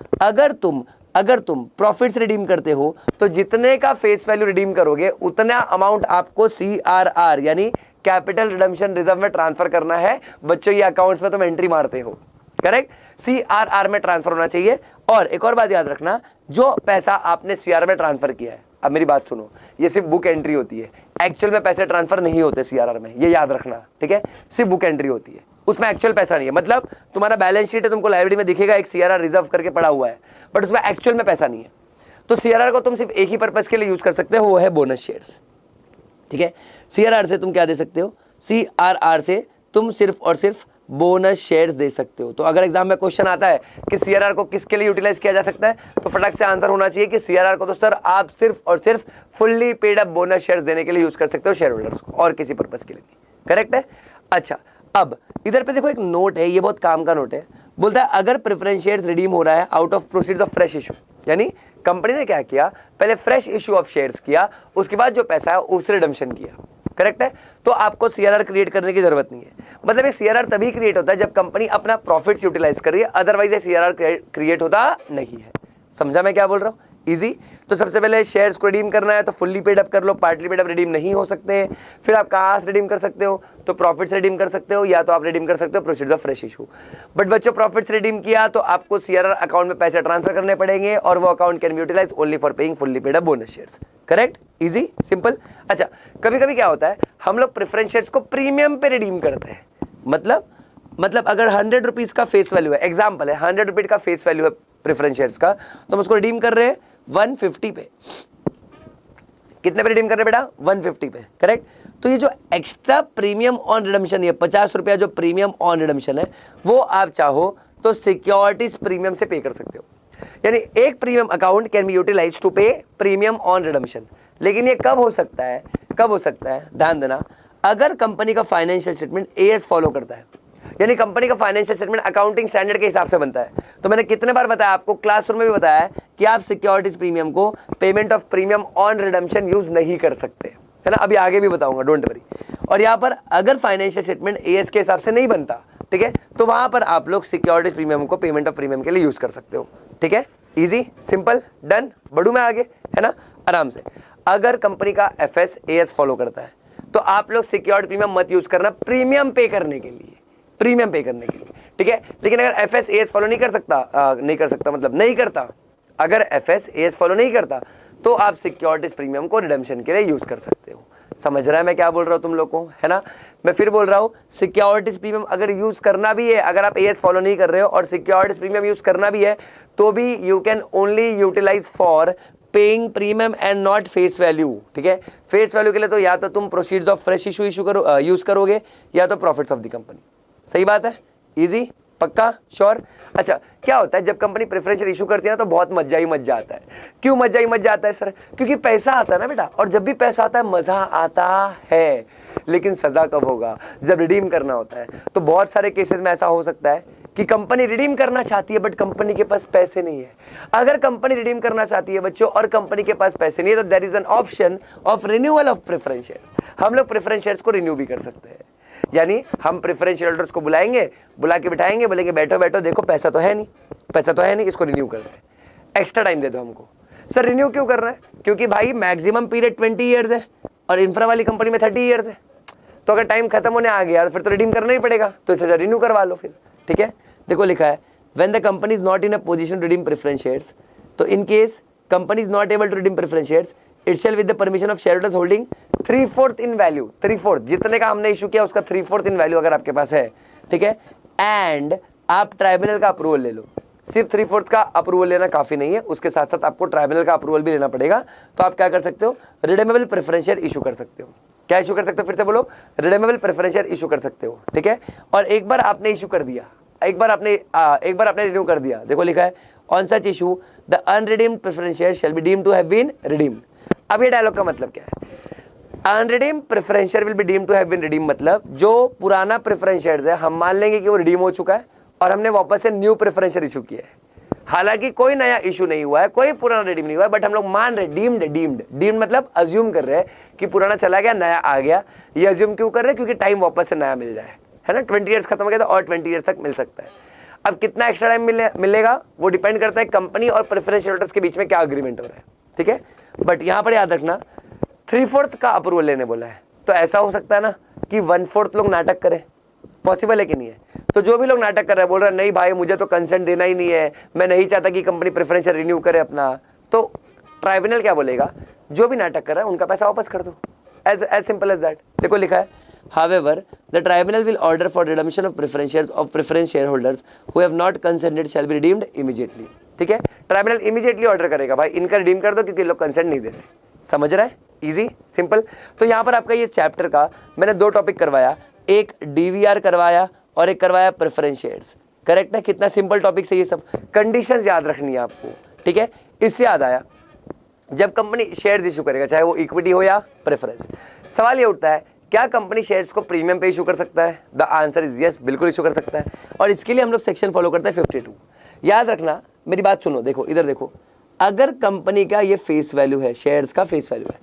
अगर तुम प्रॉफिट्स रिडीम करते हो तो जितने का फेस वैल्यू रिडीम करोगे उतना अमाउंट आपको CRR यानी कैपिटल रिडम्पशन रिजर्व में ट्रांसफर करना है। बच्चों, ये अकाउंट्स में तुम एंट्री मारते हो, करेक्ट, CRR में ट्रांसफर होना चाहिए। और एक और बात याद रखना, जो पैसा आपने CRR में ट्रांसफर किया है, अब मेरी बात सुनो, ये सिर्फ बुक एंट्री होती है, एक्चुअल में पैसे ट्रांसफर नहीं होते CRR में, ये याद रखना, ठीक है, सिर्फ बुक एंट्री होती है, उसमें एक्चुअल पैसा नहीं है। मतलब तुम्हारा बैलेंस शीट है, तुमको लाइब्रेरी में दिखेगा एक CRR रिजर्व करके पड़ा हुआ है, बट उसमें एक्चुअल में पैसा नहीं है। तो CRR को तुम सिर्फ एक ही पर्पस के लिए यूज कर सकते हो, वो है बोनस शेयर्स, ठीक है। CRR से तुम क्या दे सकते हो, CRR से तुम सिर्फ और सिर्फ बोनस शेयर्स दे सकते हो। तो अगर एग्जाम में क्वेश्चन आता है कि CRR को किसके लिए यूटिलाइज किया जा सकता है, तो फटाक से आंसर होना चाहिए कि CRR को तो सर आप सिर्फ और सिर्फ fully paid up bonus shares देने के लिए यूज कर सकते हो शेयर होल्डर्स को, और किसी पर्पस के लिए नहीं, करेक्ट है। अच्छा, अब इधर पे देखो एक नोट है, ये बहुत काम का नोट है, बोलता है अगर प्रेफरेंस शेयर्स रिडीम हो रहा है out of proceeds of fresh issue, यानी कंपनी ने क्या किया, पहले फ्रेश इशू ऑफ शेयर्स किया, उसके बाद जो पैसा है उससे रिडम्पशन किया, करेक्ट है, तो आपको CRR क्रिएट करने की जरूरत नहीं है। मतलब ये CRR तभी क्रिएट होता है जब कंपनी अपना प्रॉफिट्स यूटिलाइज कर रही है, अदरवाइज ये CRR क्रिएट होता नहीं है। समझा मैं क्या बोल रहा हूँ, इजी। तो सबसे पहले शेयर्स को रिडीम करना है तो फुल्ली पेड अप कर लो, पार्टली पेड अप रिडीम नहीं हो सकते हैं। फिर आप कहाँ से रिडीम कर सकते हो, तो प्रॉफिट से रिडीम कर सकते हो, या तो आप रिडीम कर सकते हो proceeds of fresh issue. But बच्चों, प्रॉफिट से रिडीम किया तो आपको CRR अकाउंट में पैसे ट्रांसफर करने पड़ेंगे, और वो account can be utilise only for paying fully paid up bonus shares, correct, easy, simple. अच्छा, कभी कभी क्या होता है, हम लोग प्रेफरेंस शेयर्स को प्रीमियम पे रिडीम करते हैं। मतलब अगर 100 रुपीज का फेस वैल्यू है, एग्जाम्पल है 100 रुपीज का फेस वैल्यू है प्रेफरेंस शेयर्स का, तो हम उसको रिडीम कर रहे हैं 150 पे। कितने पे रिडीम कर रहे हैं बेटा, 150 पे, करेक्ट। तो ये जो एक्स्ट्रा प्रीमियम ऑन रिडम्पशन, ये 50 रुपया जो प्रीमियम ऑन रिडम्पशन है, वो आप चाहो तो सिक्योरिटीज प्रीमियम से पे कर सकते हो। यानी एक premium account can be utilise to pay premium on redemption. लेकिन ये कब हो सकता है, ध्यान देना, अगर कंपनी का फाइनेंशियल स्टेटमेंट AS फॉलो करता है, यानी कंपनी का फाइनेंशियल स्टेटमेंट अकाउंटिंग स्टैंडर्ड के हिसाब से बनता है। तो मैंने कितने बार बताया आपको, क्लासरूम में भी बताया है कि आप सिक्योरिटीज प्रीमियम को payment of premium on redemption use नहीं कर सकते। है ना, अभी आगे भी बताऊंगा, डोंट वरी। और यहाँ पर अगर फाइनेंशियल स्टेटमेंट एएस के हिसाब से नहीं बनता, ठीक है, तो वहां पर आप लोग सिक्योरिटी प्रीमियम को पेमेंट ऑफ प्रीमियम के लिए यूज कर सकते हो। ठीक है, इजी, सिंपल, डन। बढ़ू मैं आगे, है ना, आराम से। अगर कंपनी का एफएस एएस फॉलो करता है तो आप लोग सिक्योरिटी प्रीमियम मत यूज करना प्रीमियम पे करने के लिए, प्रीमियम पे करने के लिए, ठीक है। लेकिन अगर एफएस एएस फॉलो नहीं कर सकता मतलब नहीं करता, अगर एफएस एएस फॉलो नहीं करता तो आप सिक्योरिटीज प्रीमियम को रिडेम्पशन के लिए यूज कर सकते हो। समझ रहा है मैं क्या बोल रहा हूं तुम लोग को, है ना। मैं फिर बोल रहा हूं, सिक्योरिटीज प्रीमियम अगर यूज करना भी है, अगर आप एएस फॉलो नहीं कर रहे हो और सिक्योरिटीज प्रीमियम यूज करना भी है, तो भी you can only utilise for paying premium and not face value. ठीक है, फेस वैल्यू के लिए तो या तो तुम प्रोसीड्स ऑफ फ्रेश इशू करो, यूज करोगे, या तो प्रॉफिट्स ऑफ द कंपनी। सही बात है, इजी, पक्का, श्योर। अच्छा, क्या होता है जब कंपनी प्रेफरेंशियल इशू करती है ना, तो बहुत मजा ही मजा आता है। क्यों मजा ही मजा आता है सर? क्योंकि पैसा आता है ना बेटा, और जब भी पैसा आता है मजा आता है। लेकिन सजा कब होगा? जब रिडीम करना होता है। तो बहुत सारे केसेस में ऐसा हो सकता है कि कंपनी रिडीम करना चाहती है बट कंपनी के पास पैसे नहीं है। अगर कंपनी रिडीम करना चाहती है बच्चों और कंपनी के पास पैसे नहीं है, तो there is an option of renewal of preference shares. हम लोग प्रेफरेंस शेयर्स को रिन्यू भी कर सकते हैं। यानी हम प्रेफरेंस शेयर होल्डर्स को बुलाएंगे, बुला के बिठाएंगे, बोलेंगे बैठो बैठो, देखो पैसा तो है नहीं, पैसा तो है नहीं, इसको रिन्यू कर दे, एक्स्ट्रा टाइम दे दो हमको। सर रिन्यू क्यों कर रहे हैं? क्योंकि भाई मैक्सिमम पीरियड 20 ईयर्स है और इंफ्रा वाली कंपनी में 30 ईयर्स है। तो अगर टाइम खत्म होने आ गया तो फिर तो रिडीम करना ही पड़ेगा, तो इसे रिन्यू करवा लो फिर। ठीक है, देखो लिखा है when the company is not in a position to redeem preference shares, तो in case company is not able to redeem preference shares, it shall with the permission of shareholders holding 3/4 in value, 3/4 जितने का हमने issue किया उसका 3/4 in value अगर आपके पास है। ठीक है, एंड आप ट्राइब्यूनल का अप्रूवल ले लो। सिर्फ 3/4 का अप्रूवल लेना काफी नहीं है, उसके साथ साथ आपको ट्राइब्यूनल का अप्रूवल भी लेना पड़ेगा। तो आप क्या कर सकते हो? रिडीमेबल प्रेफरेंस शेयर इशू कर सकते हो। क्या इशू कर सकते हो? फिर से बोलो, रिडीमेबल प्रेफरेंस शेयर इशू कर सकते हो। ठीक है, और एक बार आपने इशू कर दिया, एक बार आपने रिन्यू कर दिया, देखो लिखा है on such issue the unredeemed preference share shall be deemed to have been redeemed. अब ये डायलॉग का मतलब क्या है? Unredeemed preference share will be deemed to have been redeemed, मतलब जो पुराना प्रेफरेंस शेयर है हम मान लेंगे कि वो रिडीम हो चुका है और हमने वापस से न्यू प्रेफरेंस शेयर इशू किया है। हालांकि कोई नया इशू नहीं हुआ है, कोई पुराना रिडीम नहीं हुआ है, बट हम लोग मान रहे डीम्ड मतलब अज्यूम कर रहे हैं कि पुराना चला गया नया आ गया। ये अज्यूम क्यों कर रहे हैं? क्योंकि टाइम वापस से नया मिल जाए, है ना। 20 ईयर्स खत्म हो गया तो और 20 ईयर्स तक मिल सकता है। अब कितना एक्स्ट्रा टाइम मिलेगा वो डिपेंड करता है कंपनी और प्रेफरेंस शेयरहोल्डर्स के बीच में क्या अग्रीमेंट हो रहा है। ठीक है, बट यहां पर याद रखना 3/4 का अप्रूवल लेने बोला है, तो ऐसा हो सकता है ना कि 1/4 लोग नाटक करें, पॉसिबल है कि नहीं है? तो जो भी लोग नाटक कर रहे हैं, बोल रहे हैं नहीं भाई मुझे तो कंसेंट देना ही नहीं है, मैं नहीं चाहता कि कंपनी प्रेफरेंस शेयर रिन्यू करे अपना, तो ट्राइब्यूनल क्या बोलेगा? जो भी नाटक कर रहा है उनका पैसा वापस कर दो, एज सिंपल एज दैट। देखो लिखा है However, the tribunal will order for redemption of preference shares of preference shareholders who have not consented shall be redeemed immediately। ठीक है, ट्राइब्यूनल इमीडिएटली ऑर्डर करेगा भाई इनका रिडीम कर दो क्योंकि लोग कंसेंट नहीं दे रहे। समझ रहा है? Easy, simple. तो यहाँ पर आपका ये चैप्टर का मैंने 2 टॉपिक करवाया, एक डीवीआर करवाया और एक करवाया प्रेफरेंस शेयर्स। करेक्ट है? कितना सिंपल टॉपिक है ये सब। कंडीशंस याद रखनी है आपको। ठीक है, इससे याद आया जब कंपनी शेयर्स इशू करेगा, चाहे वो इक्विटी हो या प्रेफरेंस, सवाल ये उठता है क्या कंपनी शेयर्स को प्रीमियम पे इशू कर सकता है? द आंसर इज यस, बिल्कुल इशू कर सकता है। और इसके लिए हम लोग सेक्शन फॉलो करते हैं 52। याद रखना, मेरी बात सुनो, देखो इधर देखो, अगर कंपनी का ये फेस वैल्यू है, शेयर्स का फेस वैल्यू है,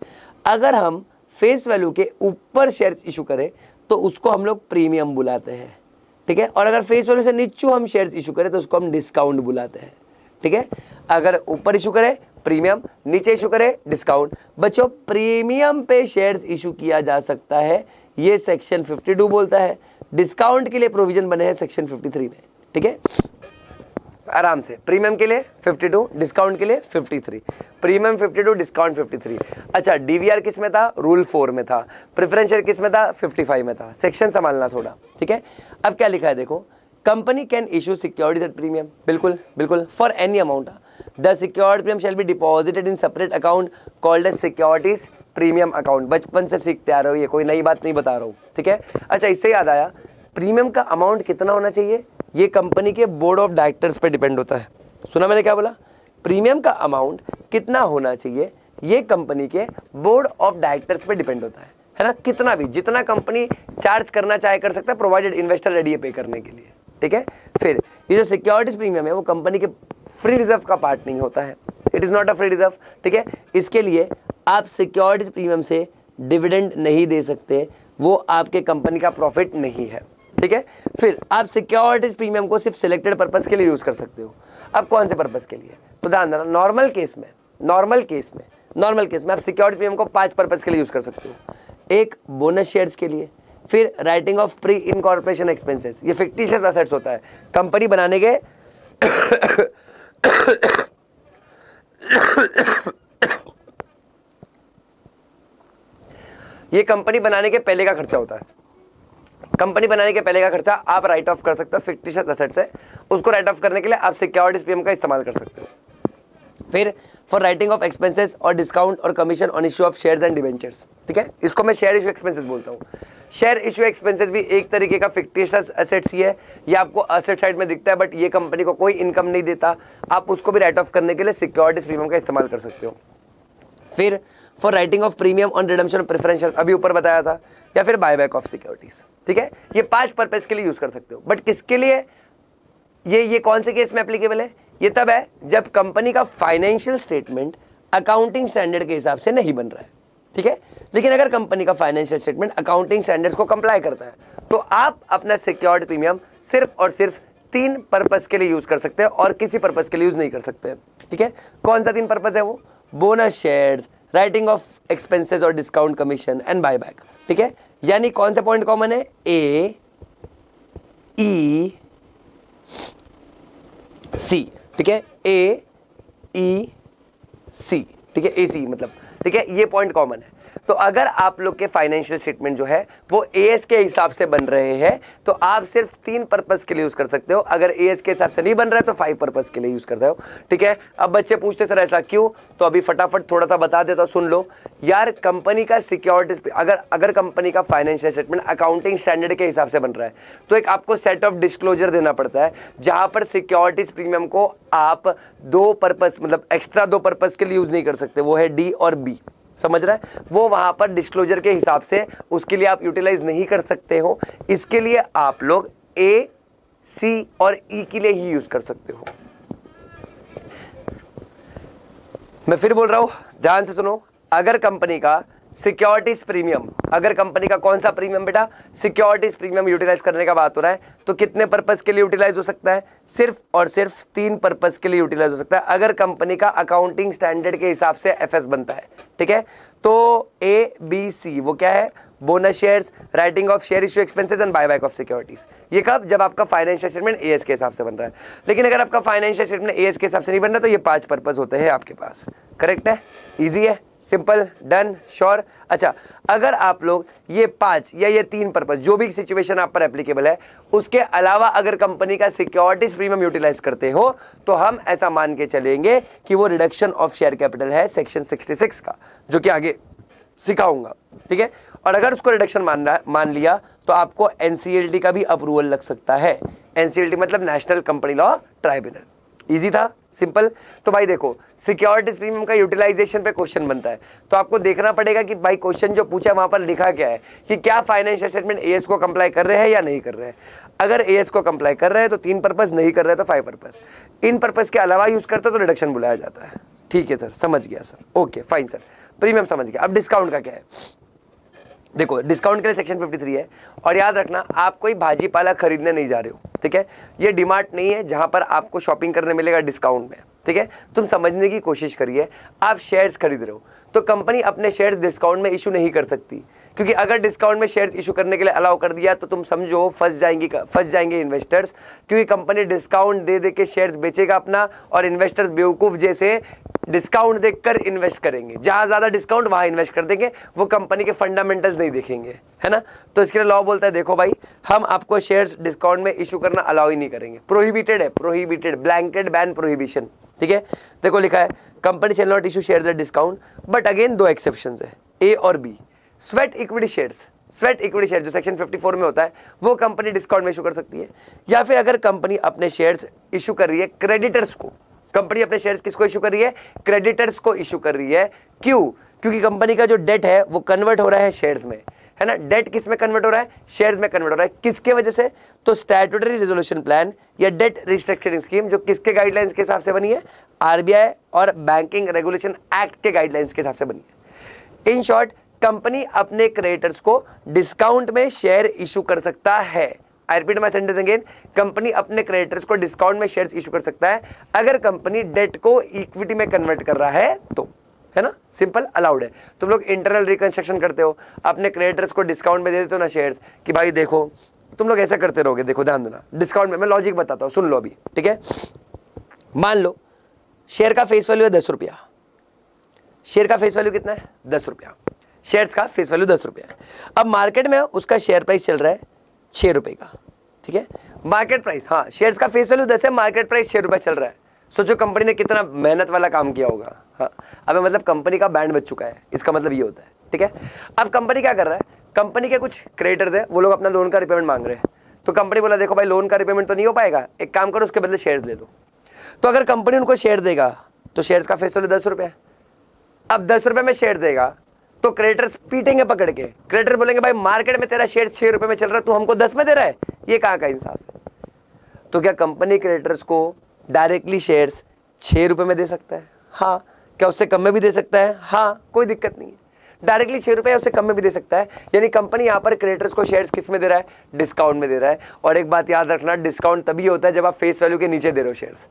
अगर हम फेस वैल्यू के ऊपर शेयर्स इशू करें तो उसको हम लोग प्रीमियम बुलाते हैं। ठीक है, और अगर फेस वैल्यू से नीचे हम शेयर्स इशू करें तो उसको हम डिस्काउंट बुलाते हैं। ठीक है, अगर ऊपर इशू करें प्रीमियम, नीचे इशू करे डिस्काउंट। बच्चों प्रीमियम पे शेयर्स इशू किया जा सकता है, ये सेक्शन 52 बोलता है। डिस्काउंट के लिए प्रोविजन बने हैं सेक्शन 53 में। ठीक है, आराम से, प्रीमियम के लिए 52, डिस्काउंट के लिए 53। Premium 52, discount 53। अच्छा, डीवीआर किस में था? रूल 4 में था। प्रेफरेंस शेयर किस में था? 55 में था। सेक्शन संभालना थोड़ा। ठीक है, अब क्या लिखा है देखो, company can issue securities at premium, बिल्कुल बिल्कुल, for any amount. The secured premium shall be deposited in separate account called as securities premium account. बचपन से सीखते आ रहे हो, ये कोई नई बात नहीं बता रहा हूँ। ठीक है, अच्छा इससे याद आया, प्रीमियम का अमाउंट कितना होना चाहिए ये कंपनी के बोर्ड ऑफ डायरेक्टर्स पे डिपेंड होता है। सुना मैंने क्या बोला? प्रीमियम का अमाउंट कितना होना चाहिए ये कंपनी के बोर्ड ऑफ डायरेक्टर्स पे डिपेंड होता है ना। कितना भी, जितना कंपनी चार्ज करना चाहे कर सकता है, प्रोवाइडेड इन्वेस्टर रेडी है पे करने के लिए। ठीक है, फिर ये जो सिक्योरिटीज प्रीमियम है वो कंपनी के फ्री रिजर्व का पार्ट नहीं होता है, it is not a free reserve. ठीक है, इसके लिए आप सिक्योरिटीज प्रीमियम से डिविडेंड नहीं दे सकते, वो आपके कंपनी का प्रॉफिट नहीं है, ठीक है। फिर आप सिक्योरिटीज प्रीमियम को सिर्फ सिलेक्टेड पर्पस के लिए यूज कर सकते हो। अब कौन से पर्पस के लिए, तो ध्यान देना, नॉर्मल केस में आप सिक्योरिटी प्रीमियम को 5 पर्पस के लिए यूज कर सकते हो। एक, बोनस शेयर्स के लिए, फिर writing of pre incorporation expenses, ये फिक्टिशियस एसेट्स होता है कंपनी बनाने के ये कंपनी बनाने के पहले का खर्चा होता है। कंपनी बनाने के पहले का खर्चा आप राइट ऑफ कर सकते हो, फिक्टिशियस एसेट्स है, उसको राइट ऑफ करने के लिए आप सिक्योरिटीज प्रीमियम का इस्तेमाल कर सकते हो। फिर फॉर राइटिंग ऑफ एक्सपेंसेस और डिस्काउंट और commission on issue of shares and debentures, ठीक है, इसको मैं शेयर इशू एक्सपेंसेस बोलता हूँ। शेयर इशू एक्सपेंसेस भी एक तरीके का फिक्टिशियस एसेट्स ही है, ये आपको एसेट साइड में दिखता है बट ये कंपनी को कोई इनकम नहीं देता, आप उसको भी राइट ऑफ करने के लिए सिक्योरिटीज प्रीमियम का इस्तेमाल कर सकते हो। फिर for writing of premium on redemption of preferential, अभी ऊपर बताया था, या फिर बायबैक ऑफ सिक्योरिटीज, ठीक है, ये 5 पर्पस के लिए यूज कर सकते हो। बट किसके लिए, ये कौन से केस में एप्लीकेबल है, ये तब है जब कंपनी का फाइनेंशियल स्टेटमेंट अकाउंटिंग स्टैंडर्ड के हिसाब से नहीं बन रहा है, ठीक है। लेकिन अगर कंपनी का फाइनेंशियल स्टेटमेंट अकाउंटिंग स्टैंडर्ड्स को कंप्लाई करता है तो आप अपना सिक्योरिटी प्रीमियम सिर्फ और सिर्फ 3 पर्पस के लिए यूज कर सकते हैं और किसी पर्पस के लिए यूज नहीं कर सकते, ठीक है। कौन सा 3 पर्पस है वो, bonus shares, writing of expenses और डिस्काउंट कमीशन एंड बायबैक, ठीक है। यानी कौन सा पॉइंट कॉमन है, ए ई सी, ठीक है, ए ई सी, ठीक है, ए सी मतलब, ठीक है, ये पॉइंट कॉमन है। तो अगर आप लोग के फाइनेंशियल स्टेटमेंट जो है वो एएस के हिसाब से बन रहे हैं तो आप सिर्फ 3 पर्पस के लिए यूज कर सकते हो। अगर एएस के हिसाब से नहीं बन रहा है तो 5 पर्पस के लिए यूज कर सकते हो, ठीक है। अब बच्चे पूछते सर ऐसा क्यों, तो अभी फटाफट थोड़ा सा बता देता हूं, सुन लो यार। कंपनी का सिक्योरिटीज, अगर कंपनी का फाइनेंशियल स्टेटमेंट अकाउंटिंग स्टैंडर्ड के हिसाब से बन रहा है तो एक आपको सेट ऑफ डिस्क्लोजर देना पड़ता है जहां पर सिक्योरिटीज प्रीमियम को आप 2 पर्पस मतलब एक्स्ट्रा 2 पर्पस के लिए यूज नहीं कर सकते, वो है डी और बी, समझ रहा है, वो वहां पर डिस्क्लोजर के हिसाब से उसके लिए आप यूटिलाइज नहीं कर सकते हो। इसके लिए आप लोग ए, सी और ई के लिए ही यूज कर सकते हो। मैं फिर बोल रहा हूं, ध्यान से सुनो। अगर कंपनी का सिक्योरिटीज प्रीमियम, अगर कंपनी का कौन सा प्रीमियम बेटा, सिक्योरिटीज प्रीमियम यूटिलाइज करने का बात हो रहा है तो कितने पर्पस के लिए यूटिलाइज हो सकता है, सिर्फ और सिर्फ 3 पर्पस के लिए यूटिलाइज हो सकता है अगर कंपनी का अकाउंटिंग स्टैंडर्ड के हिसाब से एफएस बनता है, ठीक है। तो ए बी सी वो क्या है, bonus shares, writing of share issue expenses and buyback of securities. ये कब, जब आपका फाइनेंशियल स्टेटमेंट एएस के हिसाब से बन रहा है। लेकिन अगर आपका फाइनेंशियल स्टेटमेंट एएस के हिसाब से नहीं बन रहा तो ये 5 पर्पस होते हैं आपके पास। करेक्ट है, इजी है, सिंपल, डन, श्योर। अच्छा, अगर आप लोग ये 5 या ये 3 पर्पस जो भी सिचुएशन आप पर एप्लीकेबल है उसके अलावा अगर कंपनी का सिक्योरिटीज प्रीमियम यूटिलाइज करते हो तो हम ऐसा मान के चलेंगे कि वो रिडक्शन ऑफ शेयर कैपिटल है सेक्शन 66 का, जो कि आगे सिखाऊंगा, ठीक है। और अगर उसको रिडक्शन मान लिया तो आपको एनसीएलटी का भी अप्रूवल लग सकता है। एनसीएलटी मतलब national company law tribunal. Easy था, सिंपल। तो भाई देखो, सिक्योरिटीज प्रीमियम का यूटिलाइजेशन पे क्वेश्चन बनता है तो आपको देखना पड़ेगा कि भाई क्वेश्चन जो पूछा है वहां पर लिखा क्या है, कि क्या फाइनेंशियल स्टेटमेंट एएस को कंप्लाई कर रहे हैं या नहीं कर रहे हैं। अगर एएस को कंप्लाई कर रहे हैं तो 3 पर्पस, नहीं कर रहे हैं तो 5 पर्पस। इन पर्पस के अलावा यूज करते तो रिडक्शन बुलाया जाता है। ठीक है सर, समझ गया sir, okay fine sir, premium समझ गया। अब डिस्काउंट का क्या है, देखो डिस्काउंट के लिए सेक्शन 53 है और याद रखना आप कोई भाजी पाला खरीदने नहीं जा रहे हो, ठीक है। ये डिमार्ट नहीं है जहां पर आपको शॉपिंग करने मिलेगा डिस्काउंट में, ठीक है। तुम समझने की कोशिश करिए, आप शेयर्स खरीद रहे हो तो कंपनी अपने शेयर्स डिस्काउंट में इशू नहीं कर सकती, क्योंकि अगर डिस्काउंट में शेयर्स इशू करने के लिए अलाउ कर दिया तो तुम समझो फंस जाएंगे इन्वेस्टर्स, क्योंकि कंपनी डिस्काउंट दे दे के शेयर्स बेचेगा अपना और इन्वेस्टर्स बेवकूफ जैसे डिस्काउंट देखकर इन्वेस्ट करेंगे, जहां ज्यादा डिस्काउंट वहां इन्वेस्ट कर देंगे, वो कंपनी के फंडामेंटल्स नहीं देखेंगे, है ना। तो इसके लिए लॉ बोलता है देखो भाई, हम आपको शेयर्स डिस्काउंट में इशू करना अलाउ ही नहीं करेंगे, प्रोहिबिटेड है, प्रोहिबिटेड, ब्लैंकेट बैन प्रोहिबिशन, ठीक है। देखो लिखा है company shall not issue shares at discount, but again 2 exceptions है, ए और B. Sweat equity shares, sweat equity share जो सेक्शन 54 में होता है वो कंपनी डिस्काउंट में इशू कर सकती है, या फिर अगर कंपनी अपने शेयर्स इशू कर रही है क्रेडिटर्स को, कंपनी अपने शेयर्स किसको इशू कर रही है, क्रेडिटर्स को इशू कर रही है। क्यों, क्योंकि कंपनी का जो डेट है वो कन्वर्ट हो रहा है शेयर्स में, है ना। डेट किस में कन्वर्ट हो रहा है, शेयर्स में कन्वर्ट हो रहा है, किसके वजह से, तो स्टैट्यूटरी रिजोल्यूशन प्लान या डेट रिस्ट्रक्चरिंग स्कीम जो किसके गाइडलाइंस के हिसाब से बनी है, आरबीआई और बैंकिंग रेगुलेशन एक्ट के गाइडलाइंस के हिसाब से बनी है। इन शॉर्ट कंपनी अपने क्रेडिटर्स को डिस्काउंट में शेयर इशू कर सकता है। I repeat my sentence again, company अपने क्रेडिटर्स को डिस्काउंट में शेयर्स इशू कर सकता है अगर कंपनी डेट को इक्विटी में कन्वर्ट कर रहा है तो, है ना, सिंपल, अलाउड है। तुम लोग इंटरनल रिकंस्ट्रक्शन करते हो, अपने क्रेडिटर्स को डिस्काउंट में दे देते हो ना शेयर्स, कि भाई देखो तुम लोग ऐसा करते रहोगे, देखो ध्यान देना, डिस्काउंट में, मैं लॉजिक बताता हूँ, सुन लो अभी, ठीक है। मान लो शेयर का फेस वैल्यू है 10 रुपया, शेयर का फेस वैल्यू कितना है 10 रुपया, शेयर्स का फेस वैल्यू 10 रुपया है। अब मार्केट में उसका शेयर प्राइस चल रहा है 6 रुपए का, ठीक है, मार्केट प्राइस, हाँ शेयर्स का फेस वैल्यू 10 है, मार्केट प्राइस 6 रुपए चल रहा है। सोचो कंपनी ने कितना मेहनत वाला काम किया होगा। हाँ, अब मतलब कंपनी का बैंड बच चुका है, इसका मतलब ये होता है, ठीक है। अब कंपनी क्या कर रहा है, कंपनी के कुछ क्रेडिटर्स है, वो लोग अपना लोन का रिपेमेंट मांग रहे हैं, तो कंपनी बोला देखो भाई लोन का रिपेमेंट तो नहीं हो पाएगा, एक काम करो उसके बदले शेयर्स ले लो। तो अगर कंपनी उनको शेयर देगा तो शेयर्स का फेस वैल्यू 10 रुपये है। अब 10 रुपये में शेयर देगा तो क्रेडिटर्स पीटेंगे पकड़ के, क्रेडिटर बोलेंगे भाई मार्केट में तेरा शेयर 6 रुपये में चल रहा है, तू हमको 10 में दे रहा है, ये कहाँ का इंसाफ है। तो क्या कंपनी क्रेडिटर्स को डायरेक्टली शेयर्स 6 रुपये में दे सकता है? हाँ। क्या उससे कम में भी दे सकता है? हाँ, कोई दिक्कत नहीं है, डायरेक्टली 6 रुपये उससे कम में भी दे सकता है। यानी कंपनी यहाँ पर क्रेडिटर्स को शेयर्स किस में दे रहा है, डिस्काउंट में दे रहा है। और एक बात याद रखना, डिस्काउंट तभी होता है जब आप फेस वैल्यू के नीचे दे रहे हो शेयर्स।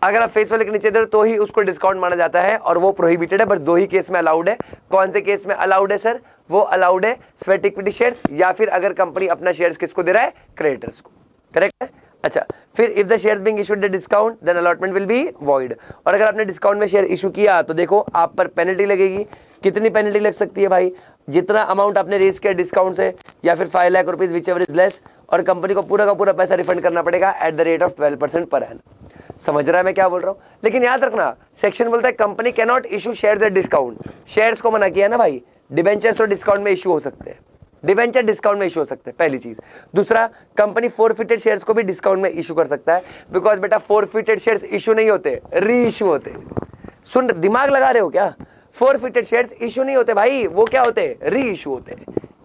अगर आप फेस वैल्यू के नीचे दे रहे हो तो ही उसको डिस्काउंट माना जाता है, और वो प्रोहिबिटेड है, बस 2 ही केस में अलाउड है। कौन से केस में अलाउड है सर? वो अलाउड है स्वेट इक्विटी शेयर्स, या फिर अगर कंपनी अपना शेयर्स किसको दे रहा है, क्रेडिटर्स को, करेक्ट है। अच्छा, फिर if the shares being issued the discount then allotment will be void. और अगर आपने डिस्काउंट में शेयर इशू किया तो देखो आप पर पेनल्टी लगेगी। कितनी पेनल्टी लग सकती है भाई? जितना अमाउंट आपने रेज किया डिस्काउंट से, या फिर 5 lakh rupees which ever is less, और कंपनी को पूरा का पूरा पैसा रिफंड करना पड़ेगा at the rate of 12% per annum. समझ रहा है मैं क्या बोल रहा हूँ? लेकिन याद रखना, सेक्शन बोलता है company can not issue shares at discount. Shares को मना किया ना भाई, डिबेंचर्स तो डिस्काउंट में इशू हो सकते हैं, डिबेंचर डिस्काउंट में इशू हो सकते हैं, पहली चीज। दूसरा, कंपनी फोरफिटेड शेयर्स को भी डिस्काउंट में इशू कर सकता है, बिकॉज बेटा फोरफिटेड शेयर्स इशू नहीं होते, री इशू होते। सुन, दिमाग लगा रहे हो क्या? फोरफिटेड शेयर्स इशू नहीं होते भाई, वो क्या होते, री इशू होते।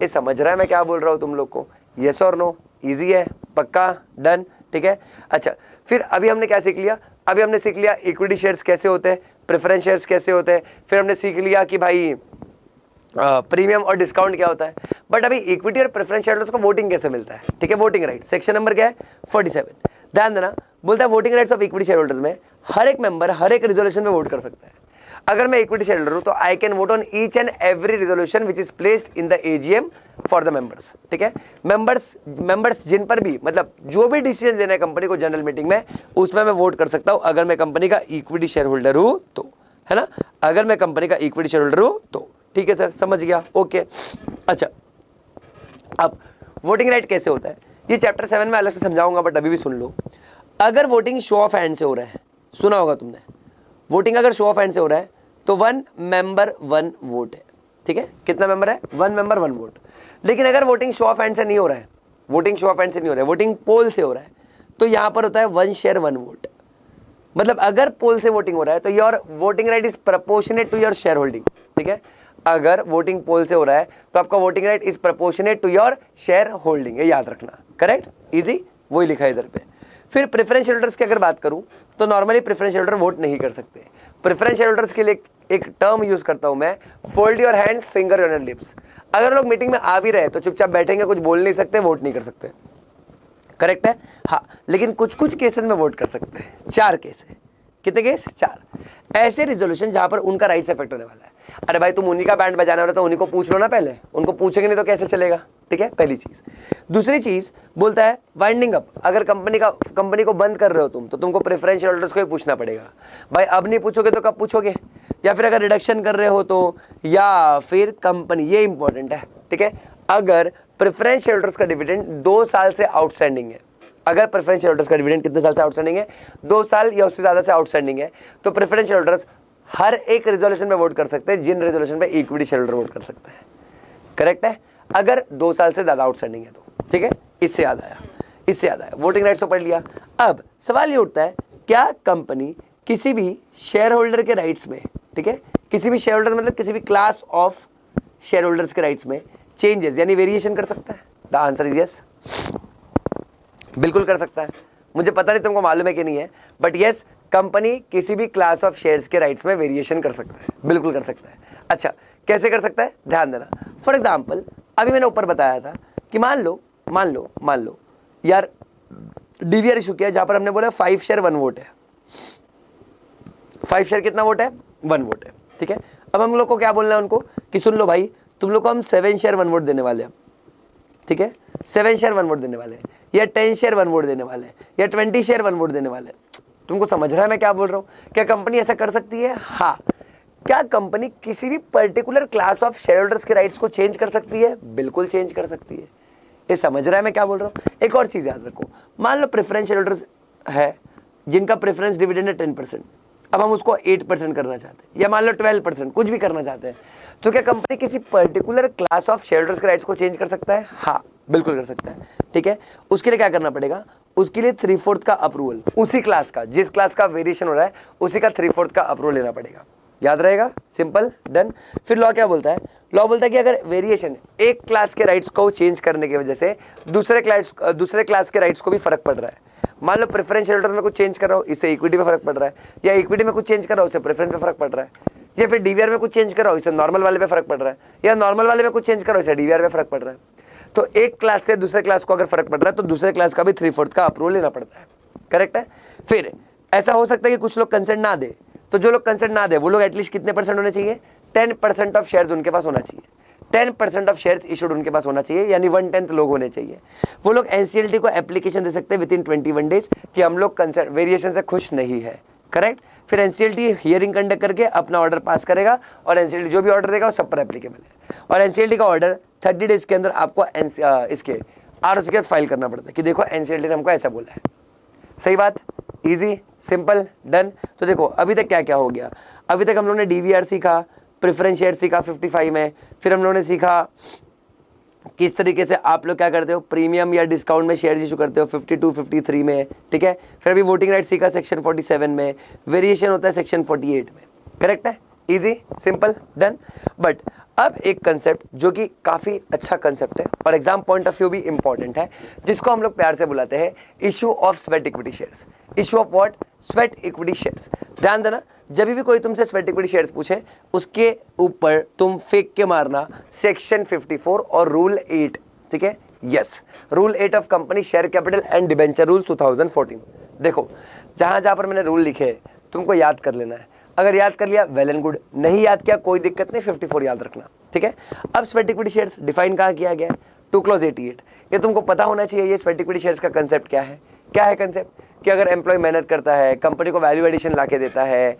ये समझ रहा है मैं क्या बोल रहा हूं तुम लोग को? यस और नो? इजी है, पक्का, डन, ठीक है। अच्छा, फिर अभी हमने क्या सीख लिया? अभी हमने सीख लिया इक्विटी शेयर्स कैसे होते हैं, प्रेफरेंस शेयर्स कैसे होते हैं, फिर हमने सीख लिया कि भाई प्रीमियम और डिस्काउंट क्या होता है। बट अभी इक्विटी और प्रेफरेंस शेयरहोल्डर्स को वोटिंग कैसे मिलता है, ठीक है, वोटिंग राइट। सेक्शन नंबर क्या है? 47। ध्यान देना, बोलता है voting rights of equity share holders में हर एक मेंबर हर एक रिजोल्यूशन में वोट कर सकता है। अगर मैं इक्विटी शेयर होल्डर हूं तो I can vote on each and every resolution which is placed in the AGM for the members, ठीक है। मेंबर्स जिन पर भी, मतलब जो भी डिसीजन लेना है कंपनी को जनरल मीटिंग में, उसमें मैं वोट कर सकता हूं अगर मैं कंपनी का इक्विटी शेयर होल्डर हूं तो, है ना, अगर मैं कंपनी का इक्विटी शेयर होल्डर हूं तो। ठीक है सर, समझ गया, ओके। अच्छा, अब वोटिंग राइट कैसे होता है ये चैप्टर 7 में अलग से समझाऊंगा, बट अभी भी सुन लो। अगर वोटिंग शो ऑफ हैंड से हो रहा है, सुना होगा तुमने, वोटिंग अगर शो ऑफ हैंड से हो रहा है तो 1 मेंबर 1 वोट है, ठीक है। कितना मेंबर है? 1 मेंबर 1 वोट। लेकिन अगर वोटिंग शो ऑफ हैंड से नहीं हो रहा है, वोटिंग शो ऑफ हैंड से नहीं हो रहा है, वोटिंग पोल से हो रहा है, तो यहां पर होता है 1 शेयर 1 वोट। मतलब अगर पोल से वोटिंग हो रहा है तो your voting right is proportionate to your share holding, ठीक है। अगर वोटिंग पोल से हो रहा है तो आपका voting right is proportionate to your share holding, ये याद रखना, करेक्ट, इजी, वही लिखा है इधर पे। फिर प्रेफरेंस होल्डर्स की अगर बात करूं तो नॉर्मली प्रेफरेंस होल्डर वोट नहीं कर सकते। प्रेफरेंस होल्डर्स के लिए एक टर्म यूज करता हूं मैं, fold your hands finger on your lips. अगर लोग मीटिंग में आ भी रहे तो चुपचाप बैठेंगे, कुछ बोल नहीं सकते, वोट नहीं कर सकते, करेक्ट है। हाँ, लेकिन कुछ कुछ केसेस में वोट कर सकते हैं, 4 केस है। कितने केस? 4 ऐसे रिजोल्यूशन जहां पर उनका राइट्स इफेक्ट होने वाला है। अरे भाई तुम उन्हीं का बैंड बजाने वाला तो उन्हीं को पूछ लो ना पहले, उनको पूछेंगे नहीं तो कैसे चलेगा, ठीक है, पहली चीज। दूसरी चीज बोलता है वाइंडिंग अप। अगर कंपनी को बंद कर रहे हो तुम, तो तुमको प्रेफरेंस होल्डर्स को ही पूछना पड़ेगा। भाई अब नहीं पूछोगे तो कब पूछोगे? या फिर अगर रिडक्शन कर रहे हो तो, या फिर कंपनी, ये इंपॉर्टेंट है, ठीक है। अगर प्रेफरेंस होल्डर्स का डिविडेंड 2 साल से आउटस्टैंडिंग है, अगर प्रेफरेंस होल्डर्स का डिविडेंड कितने साल से आउटस्टैंडिंग है? 2 साल या उससे ज्यादा से आउटस्टैंडिंग है, तो प्रेफरेंस होल्डर्स हर एक रेजोल्यूशन में वोट कर सकते हैं जिन रेजोल्यूशन पे इक्विटी शेयर होल्डर वोट कर सकता है, करेक्ट है, अगर 2 साल से ज्यादा आउटस्टैंडिंग है तो, ठीक है। इससे याद आया, वोटिंग राइट्स तो पढ़ लिया। अब सवाल ये उठता है, क्या कंपनी किसी भी शेयर होल्डर के राइट्स में, ठीक है, किसी भी शेयर होल्डर मतलब किसी भी क्लास ऑफ शेयर होल्डर्स के राइट्स में चेंजेस यानी वेरिएशन कर सकता है? द आंसर इज यस, बिल्कुल कर सकता है। मुझे पता नहीं तुमको मालूम है कि नहीं है, बट यस, कंपनी किसी भी क्लास ऑफ शेयर्स के राइट्स में वेरिएशन कर सकता है, बिल्कुल कर सकता है। अच्छा, कैसे कर सकता है, ध्यान देना। फॉर एग्जाम्पल अभी मैंने ऊपर बताया था कि मान लो यार डीवीआर इशू किया जहां पर हमने बोला 5 शेयर 1 वोट है। 5 शेयर कितना वोट है, 1 वोट है, ठीक है। अब हम लोग को क्या बोलना है उनको कि सुन लो भाई, तुम लोग को हम 7 शेयर 1 वोट देने वाले हैं, ठीक है। 7 शेयर 1 वोट देने वाले हैं, या 10 शेयर 1 वोट देने वाले हैं, या 20 शेयर 1 वोट देने वाले हैं। तुमको समझ रहा है मैं क्या बोल रहा हूँ? क्या कंपनी ऐसा कर सकती है? हाँ। क्या कंपनी किसी भी particular class of share holders के राइट्स को चेंज कर सकती है? बिल्कुल चेंज कर सकती है। ये समझ रहा है मैं क्या बोल रहा हूँ? एक और चीज याद रखो, मान लो प्रेफरेंस शेयर होल्डर्स है जिनका प्रेफरेंस डिविडेंड है 10%, अब हम उसको 8% करना चाहते हैं, या मान लो 12%, कुछ भी करना चाहते हैं, तो क्या कंपनी किसी particular class of share holders के राइट्स को चेंज कर सकता है? हाँ, बिल्कुल कर सकता है, ठीक है। उसके लिए क्या करना पड़ेगा? उसके लिए 3/4 का अप्रूवल, उसी क्लास का, जिस क्लास का वेरिएशन हो रहा है उसी का 3/4 का अप्रूवल लेना पड़ेगा। याद रहेगा? Simple, done. फिर लॉ क्या बोलता है? लॉ बोलता है कि अगर वेरिएशन एक क्लास के राइट्स को चेंज करने की वजह से दूसरे क्लास के राइट्स को भी फर्क पड़ रहा है, मान लो प्रेफरेंस शेयर होल्डर्स में कुछ चेंज कर रहा हो, इससे इक्विटी में फर्क पड़ रहा है, या इक्विटी में कुछ चेंज कर रहा हो, इससे प्रेफरेंस में फर्क पड़ रहा है, या फिर डीवीआर में कुछ चेंज कर रहा हो, इससे नॉर्मल वाले पे फर्क पड़ रहा है, या नॉर्मल वाले में कुछ चेंज कर रहा हो, इससे डीवीआर में फर्क पड़ रहा है, तो एक क्लास से दूसरे क्लास को अगर फर्क पड़ रहा है तो दूसरे क्लास का भी 3/4 का अप्रूवल लेना पड़ता है। करेक्ट है। फिर ऐसा हो सकता है कि कुछ लोग कंसेंट ना दे, तो जो लोग कंसेंट ना दे वो लोग एटलीस्ट कितने परसेंट होने चाहिए? 10% ऑफ शेयर्स उनके पास होना चाहिए। 10% ऑफ शेयर्स इशूड उनके पास होना चाहिए, यानी 1/10 लोग होने चाहिए। वो लोग एनसीएलटी को एप्लीकेशन दे सकते हैं विद इन 21 डेज कि हम लोग कंसेंट वेरिएशन से खुश नहीं है। करेक्ट। फिर एनसीएलटी हियरिंग कंडक्ट करके अपना ऑर्डर पास करेगा, और एनसीएलटी जो भी ऑर्डर देगा वो सब पर एप्लीकेबल है। और एनसीएलटी का ऑर्डर 30 डेज के अंदर आपको इसके आरओसी के फाइल करना पड़ता है कि देखो एनसीएलटी ने हमको ऐसा बोला है। सही बात, इजी, सिंपल, डन। तो देखो अभी तक क्या क्या हो गया। अभी तक हम लोगों ने डीवीआर सीखा, प्रेफरेंस शेयर सीखा 55 में, फिर हम लोगों ने सीखा किस तरीके से आप लोग क्या करते हो, प्रीमियम या डिस्काउंट में शेयर इशू करते हो 52 53 में, ठीक है। फिर अभी वोटिंग राइट सीखा सेक्शन 47 में, वेरिएशन होता है सेक्शन 48 में। करेक्ट है, इजी, सिंपल, डन। बट अब एक कंसेप्ट जो कि काफ़ी अच्छा कंसेप्ट है और एग्जाम पॉइंट ऑफ व्यू भी इंपॉर्टेंट है, जिसको हम लोग प्यार से बुलाते हैं issue of sweat equity shares. Issue of what? Sweat equity shares. ध्यान देना, जब भी कोई तुमसे स्वेट इक्विटी शेयर्स पूछे उसके ऊपर तुम फेंक के मारना सेक्शन 54 और रूल 8, ठीक है। Yes, rule 8 of company share capital and debenture rule 2014। देखो जहां जहां पर मैंने रूल लिखे तुमको याद कर लेना है। अगर याद कर लिया वेल एंड गुड, नहीं याद किया कोई दिक्कत नहीं, 54 याद रखना, ठीक है। अब स्वेट इक्विटी शेयर्स डिफाइन कहाँ किया गया है? 2 क्लॉज 88। ये तुमको पता होना चाहिए ये स्वेट इक्विटी शेयर्स का कंसेप्ट क्या है। क्या है कंसेप्ट? कि अगर एम्प्लॉय मेहनत करता है, कंपनी को वैल्यू एडिशन ला के देता है,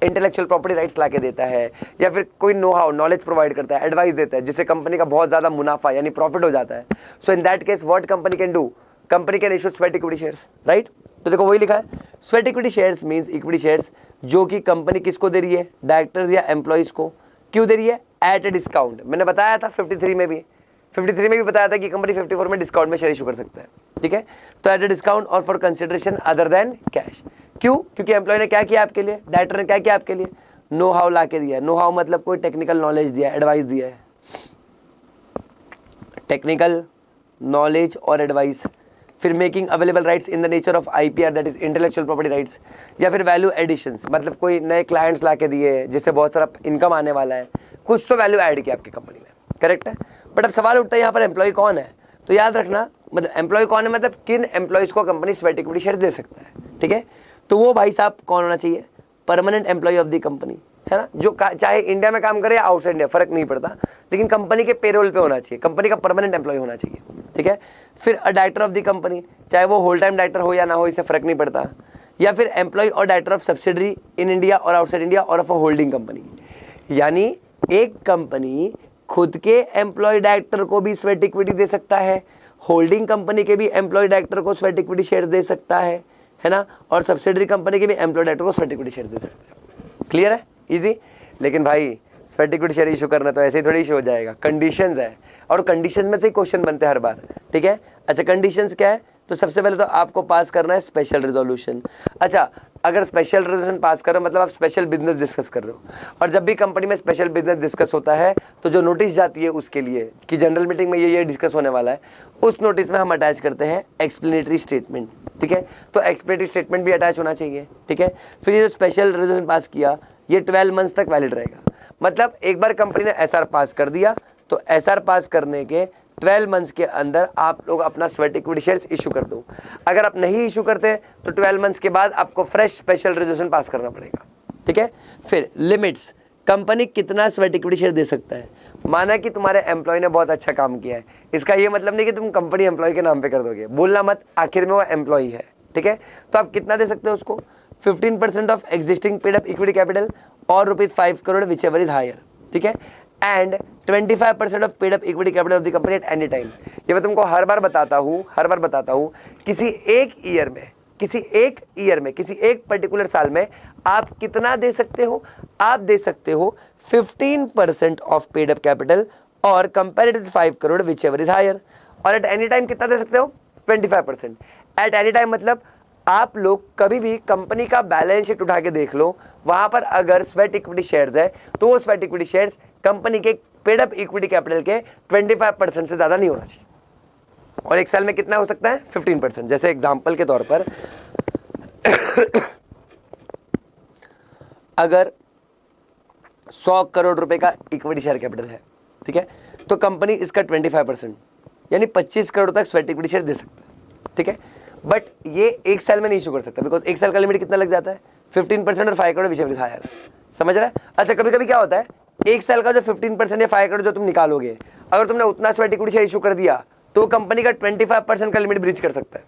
इंटेलेक्चुअल प्रॉपर्टी राइट्स ला के देता है, या फिर कोई नो हाउ नॉलेज प्रोवाइड करता है, एडवाइस देता है, जिससे कंपनी का बहुत ज़्यादा मुनाफा यानी प्रॉफिट हो जाता है, so in that case what company can do? Company can issue sweat equity shares, right. तो देखो वही लिखा है, sweat equity shares means equity shares जो कि कंपनी किसको दे रही है? डायरेक्टर्स या एम्प्लॉइज को। क्यों दे रही है? At a discount. मैंने बताया था 53 में भी बताया था कि कंपनी 54 में डिस्काउंट में शेयर इशू कर सकता है, ठीक है। तो एट ए डिस्काउंट और for consideration other than cash. क्यों? क्योंकि एम्प्लॉय ने क्या किया आपके लिए, डायरेक्टर ने क्या किया आपके लिए? नो हाउ ला के दिया है। नो हाउ मतलब कोई टेक्निकल नॉलेज दिया है, एडवाइस दिया है, टेक्निकल नॉलेज और एडवाइस। फिर making available rights in the nature of IPR that is intellectual property rights, या फिर वैल्यू एडिशंस मतलब कोई नए क्लाइंट्स ला के दिए जिससे बहुत सारा इनकम आने वाला है, कुछ तो वैल्यू ऐड किया आपकी कंपनी में। करेक्ट है। बट अब सवाल उठता है यहाँ पर एम्प्लॉय कौन है? तो याद रखना, मतलब एम्प्लॉय कौन है मतलब किन एम्प्लॉयज को कंपनी स्वेट इक्विटी शेयर्स दे सकता है, ठीक है। तो वो भाई साहब कौन होना चाहिए? Permanent employee of the company, है ना, जो चाहे इंडिया में काम करे या आउटसाइड इंडिया फर्क नहीं पड़ता, लेकिन कंपनी के पेरोल पे होना चाहिए, कंपनी का परमानेंट एम्प्लॉय होना चाहिए, ठीक है। फिर a director of the company, चाहे वो होल टाइम डायरेक्टर हो या ना हो, इससे फर्क नहीं पड़ता। या फिर एम्प्लॉय और director of subsidiary in India और आउटसाइड इंडिया और ऑफ अ होल्डिंग कंपनी, यानी एक कंपनी खुद के एम्प्लॉय डायरेक्टर को भी स्वेट इक्विटी दे सकता है, होल्डिंग कंपनी के भी एम्प्लॉय डायरेक्टर को स्वेट इक्विटी शेयर्स दे सकता है ना, और सब्सिडरी कंपनी के भी एम्प्लॉय डायरेक्टर को स्वेट इक्विटी शेयर्स दे सकता है। क्लियर है, इजी। लेकिन भाई स्वेट इक्विटी शेयर इशू करना तो ऐसे ही थोड़ी इशू हो जाएगा, कंडीशंस है, और कंडीशंस में से ही क्वेश्चन बनते हैं हर बार, ठीक है। अच्छा कंडीशंस क्या है? तो सबसे पहले तो आपको पास करना है स्पेशल रेजोल्यूशन। अच्छा, अगर स्पेशल रेजोल्यूशन पास करो मतलब आप स्पेशल बिजनेस डिस्कस कर रहे हो, और जब भी कंपनी में स्पेशल बिजनेस डिस्कस होता है तो जो नोटिस जाती है उसके लिए कि जनरल मीटिंग में ये डिस्कस होने वाला है, उस नोटिस में हम अटैच करते हैं एक्सप्लेनेटरी स्टेटमेंट, ठीक है। तो एक्सप्लेनेटरी स्टेटमेंट भी अटैच होना चाहिए, ठीक है। फिर ये जो स्पेशल रेजोल्यूशन पास किया ये 12 मंथ्स तक वैलिड रहेगा, मतलब एक बार कंपनी ने एसआर पास कर दिया तो एसआर पास करने के 12 मंथ्स के अंदर आप लोग अपना स्वेट इक्विटी शेयर्स इशू कर दो। अगर आप नहीं इशू करते तो 12 मंथ्स के बाद आपको फ्रेश स्पेशल रेजोल्यूशन पास करना पड़ेगा। ठीक है, फिर लिमिट्स, कंपनी कितना स्वेट इक्विटी शेयर दे सकता है। माना कि तुम्हारे एम्प्लॉय ने बहुत अच्छा काम किया है, इसका ये मतलब नहीं कि तुम कंपनी एम्प्लॉय के नाम पे कर दोगे, बोलना मत, आखिर में वो एम्प्लॉय है। ठीक है, तो आप कितना दे सकते हो उसको, 15% of existing paid up equity capital और ₹5 crore whichever is higher. ठीक है, and 25% of paid up equity capital of the company at any time. ये मैं तुमको हर बार बताता हूँ किसी एक ईयर में किसी एक पर्टिकुलर साल में आप कितना दे सकते हो। आप दे सकते हो 15% ऑफ पेड अप कैपिटल और comparative 5 crore whichever is higher. और एट एनी टाइम कितना दे सकते हो, 25%। एट एनी टाइम मतलब आप लोग कभी भी कंपनी का बैलेंस शीट उठा के देख लो, वहां पर अगर स्वेट इक्विटी शेयर्स है तो वो स्वेट इक्विटी शेयर्स कंपनी के पेड अप इक्विटी कैपिटल के 25% से ज्यादा नहीं होना चाहिए। और एक साल में कितना हो सकता है, 15%। जैसे एग्जांपल के तौर पर अगर 100 करोड़ रुपए का इक्विटी शेयर कैपिटल है, ठीक है, तो कंपनी इसका 25% यानी 25 करोड़ तक स्वेट इक्विटी शेयर दे सकता है। ठीक है, बट ये एक साल में नहीं इशू कर सकता, बिकॉज एक साल का लिमिट कितना लग जाता है, 15% और 5 crore whichever is higher. समझ रहा है। अच्छा, कभी कभी क्या होता है, एक साल का जो 15% या 5 करोड़ जो तुम निकालोगे, अगर तुमने उतना स्वेट इक्विटी शेयर इशू कर दिया तो कंपनी का 25% का लिमिट ब्रीच कर सकता है।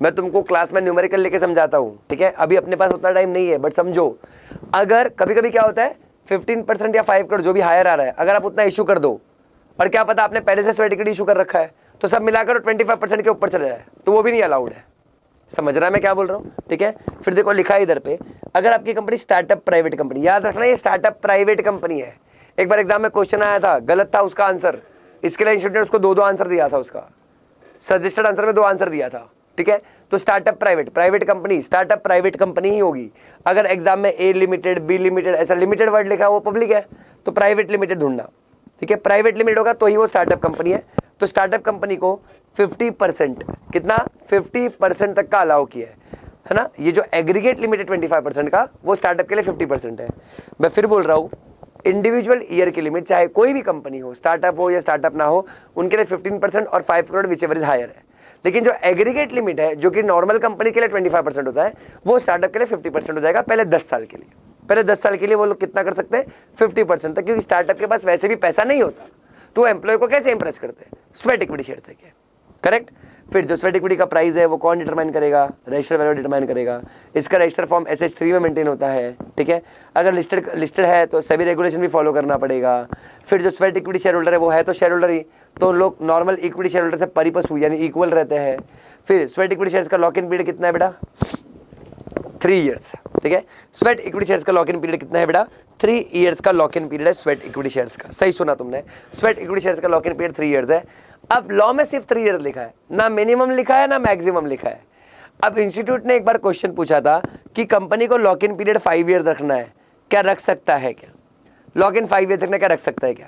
मैं तुमको क्लास में न्यूमेरिकल लेके समझाता हूँ। ठीक है, अभी अपने पास उतना टाइम नहीं है, बट समझो, अगर कभी कभी क्या होता है 15% या 5 करोड़ जो भी हायर आ रहा है, अगर आप उतना इशू कर दो और क्या पता आपने पहले से स्वेट इक्विटी इशू कर रखा है, तो सब मिलाकर 25% के ऊपर चला जाए तो वो भी नहीं अलाउड है। समझ रहा है मैं क्या बोल रहा हूँ। ठीक है, फिर देखो लिखा है इधर पे, अगर आपकी कंपनी स्टार्टअप प्राइवेट कंपनी, याद रखना ये स्टार्टअप प्राइवेट कंपनी है। एक बार एग्जाम में क्वेश्चन आया था, गलत था उसका आंसर, इसके लिए इंस्टीट्यूट ने उसको दो आंसर दिया था, उसका सजेस्टेड आंसर में 2 आंसर दिया था। ठीक है, तो startup private company startup private company ही होगी। अगर एग्जाम में ए लिमिटेड, बी लिमिटेड, ऐसा लिमिटेड वर्ड लिखा है वो पब्लिक है, तो प्राइवेट लिमिटेड ढूंढना। ठीक है, प्राइवेट लिमिटेड होगा तो ही वो स्टार्टअप कंपनी है। तो स्टार्टअप कंपनी को 50%, कितना, 50% तक का अलाउ किया है ना। ये जो एग्रीगेट लिमिट है 25% का, वो स्टार्टअप के लिए 50% है। मैं फिर बोल रहा हूँ, इंडिविजुअल ईयर की लिमिट, चाहे कोई भी कंपनी हो, स्टार्टअप हो या स्टार्टअप ना हो, उनके लिए 15% और 5 crore whichever is higher है। लेकिन जो एग्रीगेट लिमिट है, जो कि नॉर्मल कंपनी के लिए 25% होता है, वो स्टार्टअप के लिए 50% हो जाएगा पहले 10 साल के लिए। पहले 10 साल के लिए वो लोग कितना कर सकते हैं, 50% तक, क्योंकि स्टार्टअप के पास वैसे भी पैसा नहीं होता, तो एम्प्लॉय को कैसे इंप्रेस करते हैं, स्वेट इक्विटी शेयर से। क्या करेक्ट। फिर जो स्वेट इक्विटी का प्राइस है वो कौन डिटरमाइन करेगा, रजिस्टर्ड वैल्यू डिटरमाइन करेगा। इसका रजिस्टर फॉर्म SH3 में मेंटेन होता है। ठीक है, अगर लिस्टेड है तो सभी रेगुलेशन भी फॉलो करना पड़ेगा। फिर जो स्वेट इक्विटी शेयर होल्डर है वो है तो शेयर होल्डर ही, तो लोग नॉर्मल इक्विटी शेयर होल्डर से परिपक्व यानी इक्वल रहते हैं। फिर स्वेट इक्विटी शेयर्स का लॉक इन पीरियड कितना है बेटा, 3 ईयर्स। ठीक है, स्वेट इक्विटी शेयर्स का लॉक इन पीरियड कितना है बेटा, 3 ईयर्स का लॉक इन पीरियड है स्वेट इक्विटी शेयर्स का। सही सुना तुमने, स्वेट इक्विटी शेयर्स का लॉक इन पीरियड 3 ईयर्स है। अब लॉ में सिर्फ 3 ईयर्स लिखा है, ना मिनिमम लिखा है ना मैक्सिमम लिखा है। अब इंस्टीट्यूट ने एक बार क्वेश्चन पूछा था कि कंपनी को लॉक इन पीरियड 5 ईयर्स रखना है, क्या रख सकता है, क्या लॉक इन 5 ईयर्स रखना क्या रख सकता है क्या।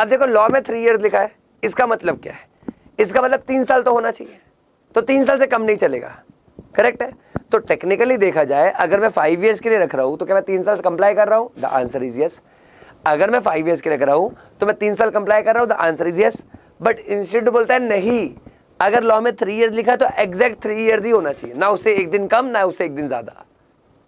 अब देखो लॉ में 3 ईयर्स लिखा है, इसका मतलब क्या है, इसका मतलब 3 साल तो होना चाहिए, तो 3 साल से कम नहीं चलेगा। करेक्ट है। तो टेक्निकली देखा जाए, अगर मैं 5 ईयर्स के लिए रख रहा हूं तो क्या मैं 3 साल कंप्लाई कर रहा हूं, द आंसर इज यस। अगर मैं 5 ईयर्स के लिए रख रहा हूं तो मैं 3 साल कंप्लाई कर रहा हूं, the answer is yes. But institute बोलता है नहीं, अगर लॉ में 3 ईयर्स लिखा है तो एग्जैक्ट 3 ईयर्स ही होना चाहिए, ना उससे एक दिन कम ना उससे एक दिन ज्यादा।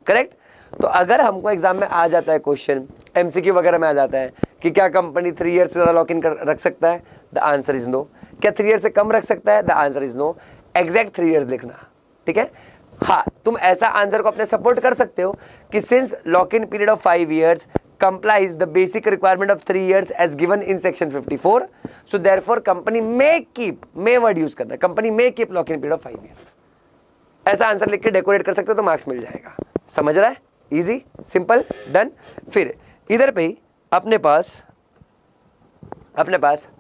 करेक्ट। तो अगर हमको एग्जाम में आ जाता है क्वेश्चन, MCQ वगैरह में आ जाता है कि क्या कंपनी 3 ईयर्स से ज्यादा लॉक इन रख सकता है, द आंसर इज नो। क्या 3 ईयर्स से कम रख सकता है, the answer is no. Exact 3 years लिखना। ठीक है, हाँ, तुम ऐसा आंसर को अपने सपोर्ट कर सकते हो कि since lock in period of 5 years complies the basic requirement of 3 years as given in section 54, so therefore company may word use करना है, company may keep lock in period of 5 years। ऐसा answer लिख के decorate कर सकते हो तो marks मिल जाएगा। समझ रहा है, इजी सिंपल डन। फिर इधर पे ही अपने पास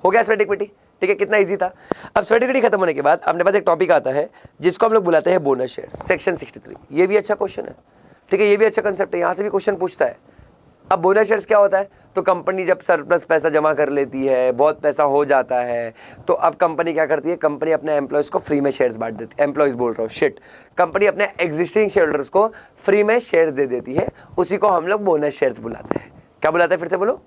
हो गया स्वेट इक्विटी। ठीक है, कितना इजी था। अब स्वेट इक्विटी खत्म होने के बाद अपने पास एक टॉपिक आता है जिसको हम लोग बुलाते हैं बोनस शेयर, सेक्शन 63। ये भी अच्छा क्वेश्चन है। ठीक है, ये भी अच्छा कंसेप्ट है, यहाँ से भी क्वेश्चन पूछता है। अब बोनस शेयर्स क्या होता है, तो कंपनी जब सरप्लस पैसा जमा कर लेती है, बहुत पैसा हो जाता है, तो अब कंपनी क्या करती है, कंपनी अपने एम्प्लॉयज को फ्री में शेयर्स बांट देती है। एम्प्लॉयज बोल रहा हूँ, शिट, कंपनी अपने एग्जिस्टिंग शेयर होल्डर्स को फ्री में शेयर्स दे देती है, उसी को हम लोग बोनस शेयर्स बुलाते हैं। क्या बुलाता है, फिर से बोलो,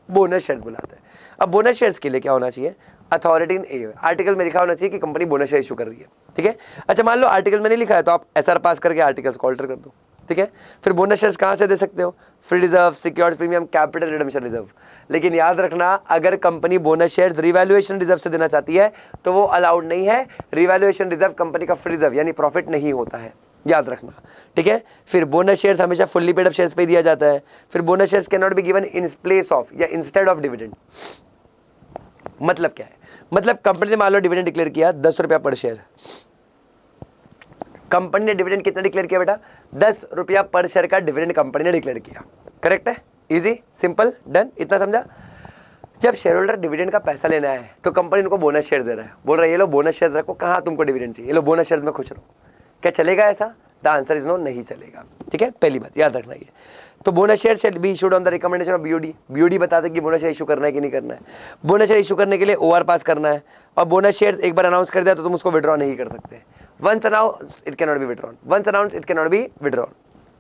बोनस शेयर्स बुलाता है। अब बोनस शेयर्स के लिए क्या होना चाहिए, अथॉरिटी इन ए, आर्टिकल में लिखा होना चाहिए कि कंपनी बोनस शेयर इशू कर रही है, ठीक है। अच्छा मान लो आर्टिकल में नहीं लिखा है तो आप एसआर पास करके आर्टिकल्स को ऑल्टर कर दो, ठीक है। फिर बोनस शेयर्स कहाँ से दे सकते हो, free reserve, secured premium, capital redemption reserve. लेकिन याद रखना अगर company bonus shares revaluation reserve से देना चाहती है तो वो अलाउड नहीं है। रिवैल्यूएशन रिजर्व कंपनी का फ्री रिजर्व यानी प्रॉफिट नहीं होता है, याद रखना, ठीक है। फिर बोनस शेयर्स हमेशा फुल्ली पेड अप शेयर्स पे दिया जाता है। फिर bonus shares can not be given in place of या इंस्टेड ऑफ डिविडेंड। मतलब क्या है, मतलब कंपनी ने मान लो डिविडेंड डिक्लेयर किया 10 रुपया पर शेयर। कंपनी ने डिविडेंड कितना डिक्लेयर किया बेटा, 10 रुपया पर शेयर का डिविडेंड कंपनी ने डिक्लेयर किया, करेक्ट है, इजी, सिंपल, डन, इतना समझा। जब शेयर होल्डर डिविडेंड का पैसा लेना है तो कंपनी उनको बोनस शेयर दे रहा है, बोल रहा है ये लो बोनस शेयर रखो, कहाँ तुमको डिविडेंड चाहिए, ये लो बोनस शेयर में खुश रहो। क्या चलेगा ऐसा, द आंसर इज नो, नहीं चलेगा, ठीक है। पहली बात याद रखना ये। तो bonus share shall be issued on the recommendation of BOD. BOD बताता है कि बोनस शेयर इशू करना है कि नहीं करना है। बोनस शेयर इशू करने के लिए ओआर पास करना है और बोनस शेयर एक बार अनाउंस कर दिया तो तुम उसको विड्रॉ नहीं कर सकते। Once announce it can not be withdrawn, once announce it can not be withdrawn.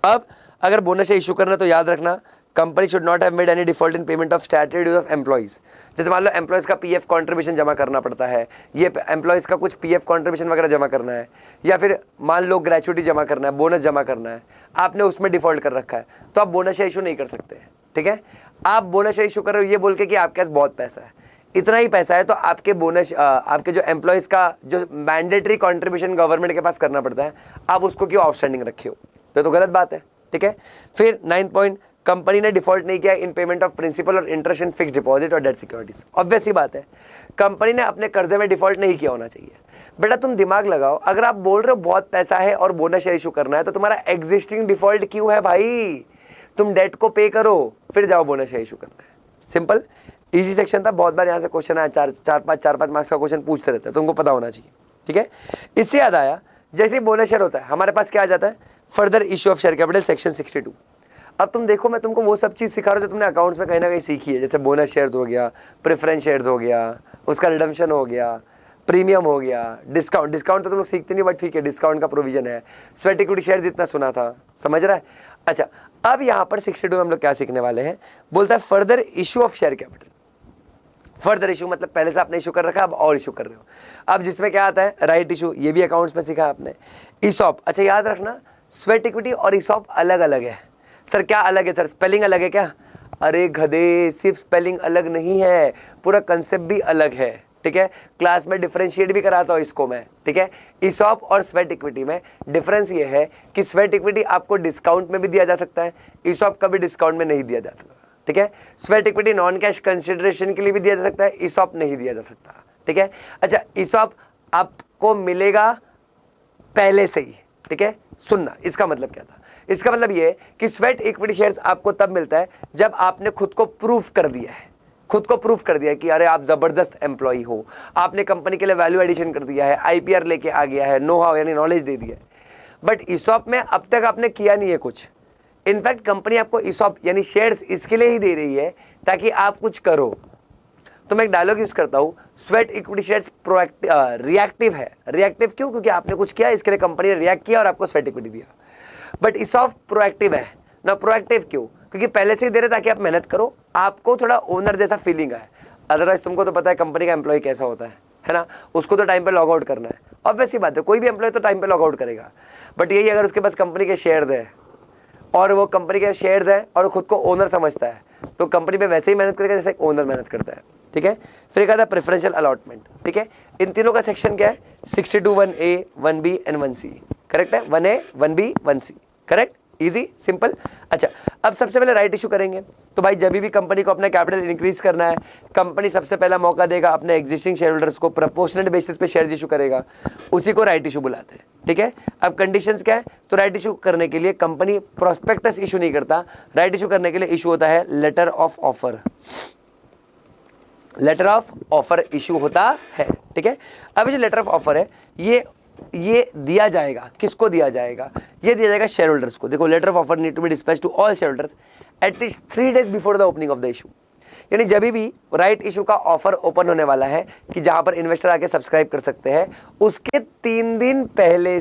अब अगर बोनस शेयर इशू करना है तो याद रखना company should not have made any default in payment of statutory dues of employees. जैसे मान लो एम्प्लॉइज का पीएफ कंट्रीब्यूशन जमा करना पड़ता है, ये एम्प्लॉइज का कुछ पीएफ कंट्रीब्यूशन वगैरह जमा करना है, या फिर मान लो ग्रेचुइटी जमा करना है, बोनस जमा करना है, आपने उसमें डिफॉल्ट कर रखा है तो आप बोनस शेयर इशू नहीं कर सकते, ठीक है। आप बोनस शेयर इशू कर रहे हो ये बोल के कि आपके पास बहुत पैसा है, इतना ही पैसा है तो आपके बोनस आपके जो एम्प्लॉइज का जो मैंडेटरी कंट्रीब्यूशन गवर्नमेंट के पास करना पड़ता है आप उसको क्यों आउटस्टैंडिंग रखे हो, तो गलत बात है, ठीक है। फिर 9 पॉइंट, कंपनी ने डिफॉल्ट नहीं किया इन पेमेंट ऑफ प्रिंसिपल और इंटरेस्ट इन फिक्स डिपॉजिट और डेट सिक्योरिटीज। ऑब्वियस ही बात है कंपनी ने अपने कर्जे में डिफॉल्ट नहीं किया होना चाहिए। बेटा तुम दिमाग लगाओ, अगर आप बोल रहे हो बहुत पैसा है और बोनस शेयर इशू करना है तो तुम्हारा एग्जिस्टिंग डिफॉल्ट क्यों है भाई, तुम डेट को पे करो फिर जाओ बोनस शेयर इशू करना है, सिंपल, इजी सेक्शन था। बहुत बार यहाँ से क्वेश्चन आया, चार पाँच मार्क्स का क्वेश्चन पूछते रहते हैं, तुमको पता होना चाहिए, ठीक है। इससे याद आया जैसे ही बोनस शेयर होता है हमारे पास क्या आ जाता है, further issue of share capital section 62। अब तुम देखो मैं तुमको वो सब चीज़ सिखा रहा हूँ जो तुमने अकाउंट्स में कहीं ना कहीं सीखी है, जैसे बोनस शेयर्स हो गया, प्रेफरेंस शेयर्स हो गया, उसका रिडम्पशन हो गया, प्रीमियम हो गया, डिस्काउंट तो तुम लोग सीखते नहीं बट ठीक है डिस्काउंट का प्रोविजन है, स्वेट इक्विटी शेयर्स इतना सुना था, समझ रहा है। अच्छा अब यहाँ पर 62 में हम लोग क्या सीखने वाले हैं, बोलता है further issue of share capital. Further issue मतलब पहले से आपने इशू कर रखा है अब और इशू कर रहे हो। अब जिसमें क्या आता है राइट इशू, ये भी अकाउंट्स में सीखा आपने। ईसॉप, अच्छा याद रखना स्वेट इक्विटी और ईसॉप अलग अलग है। सर क्या अलग है सर, स्पेलिंग अलग है क्या, अरे गधे सिर्फ स्पेलिंग अलग नहीं है पूरा कंसेप्ट भी अलग है, ठीक है। क्लास में डिफरेंशिएट भी कराता हूँ इसको मैं, ठीक है। ईसॉप और स्वेट इक्विटी में डिफरेंस ये है कि स्वेट इक्विटी आपको डिस्काउंट में भी दिया जा सकता है, ईसॉप कभी डिस्काउंट में नहीं दिया जाता, ठीक है। Sweat equity non cash consideration के लिए भी दिया जा सकता है, ईसॉप नहीं दिया जा सकता, ठीक है। अच्छा ईसॉप आपको मिलेगा पहले से ही, ठीक है। सुनना इसका मतलब क्या था, इसका मतलब ये कि स्वेट इक्विटी शेयर्स आपको तब मिलता है जब आपने खुद को प्रूफ कर दिया है, खुद को प्रूफ कर दिया है कि अरे आप जबरदस्त एम्प्लॉय हो, आपने कंपनी के लिए वैल्यू एडिशन कर दिया है, आईपीआर लेके आ गया है, नो हाउ यानी नॉलेज दे दिया है। बट ईसॉप में अब तक आपने किया नहीं है कुछ, इनफैक्ट कंपनी आपको ईसॉप यानी शेयर्स इसके लिए ही दे रही है ताकि आप कुछ करो। तो मैं एक डायलॉग यूज करता हूँ, स्वेट इक्विटी शेयर्स रिएक्टिव है। रिएक्टिव क्यों, क्योंकि आपने कुछ किया इसके लिए कंपनी ने रिएक्ट किया और आपको स्वेट इक्विटी दिया। बट ईसॉप प्रोएक्टिव है ना, प्रोएक्टिव क्यों, क्योंकि पहले से ही दे रहे ताकि आप मेहनत करो, आपको थोड़ा ओनर जैसा फीलिंग आए। अदरवाइज तुमको तो पता है कंपनी का एम्प्लॉय कैसा होता है ना, उसको तो टाइम पे लॉग आउट करना है, ऑब्वियस ही बात है, कोई भी एम्प्लॉय तो टाइम पे लॉग आउट करेगा। बट यही अगर उसके पास कंपनी के शेयर्स है और वो कंपनी के शेयर्स है और खुद को ओनर समझता है तो कंपनी पे वैसे ही मेहनत करेगा जैसे एक ओनर मेहनत करता है, ठीक है। फिर एक आता है प्रेफरेंशियल अलॉटमेंट, ठीक है। इन तीनों का सेक्शन क्या है, 62 1A 1B and 1C, correct है, 1A 1B 1C, correct, easy simple. अच्छा अब सबसे पहले राइट इशू करेंगे तो भाई जब भी कंपनी को अपना कैपिटल इंक्रीज करना है कंपनी सबसे पहला मौका देगा अपने एग्जिस्टिंग शेयर होल्डर्स को, प्रोपोर्शनल बेसिस पे शेयर इशू करेगा, उसी को राइट इशू बुलाते हैं, ठीक है। अब कंडीशंस क्या है, तो राइट इशू करने के लिए कंपनी प्रोस्पेक्टस इशू नहीं करता, राइट इशू करने के लिए इशू होता है letter of offer, letter of offer issue होता है, ठीक है। अब जो लेटर ऑफ ऑफर है ये दिया जाएगा, किसको दिया जाएगा, ये दिया जाएगा शेयर होल्डर्स को। देखो letter of offer need to be dispatched to all share holders at least 3 days before the opening of the issue. यानी जब भी राइट इशू का ऑफर ओपन होने वाला है कि जहां पर इन्वेस्टर आके सब्सक्राइब कर सकते हैं, उसके 3 दिन पहले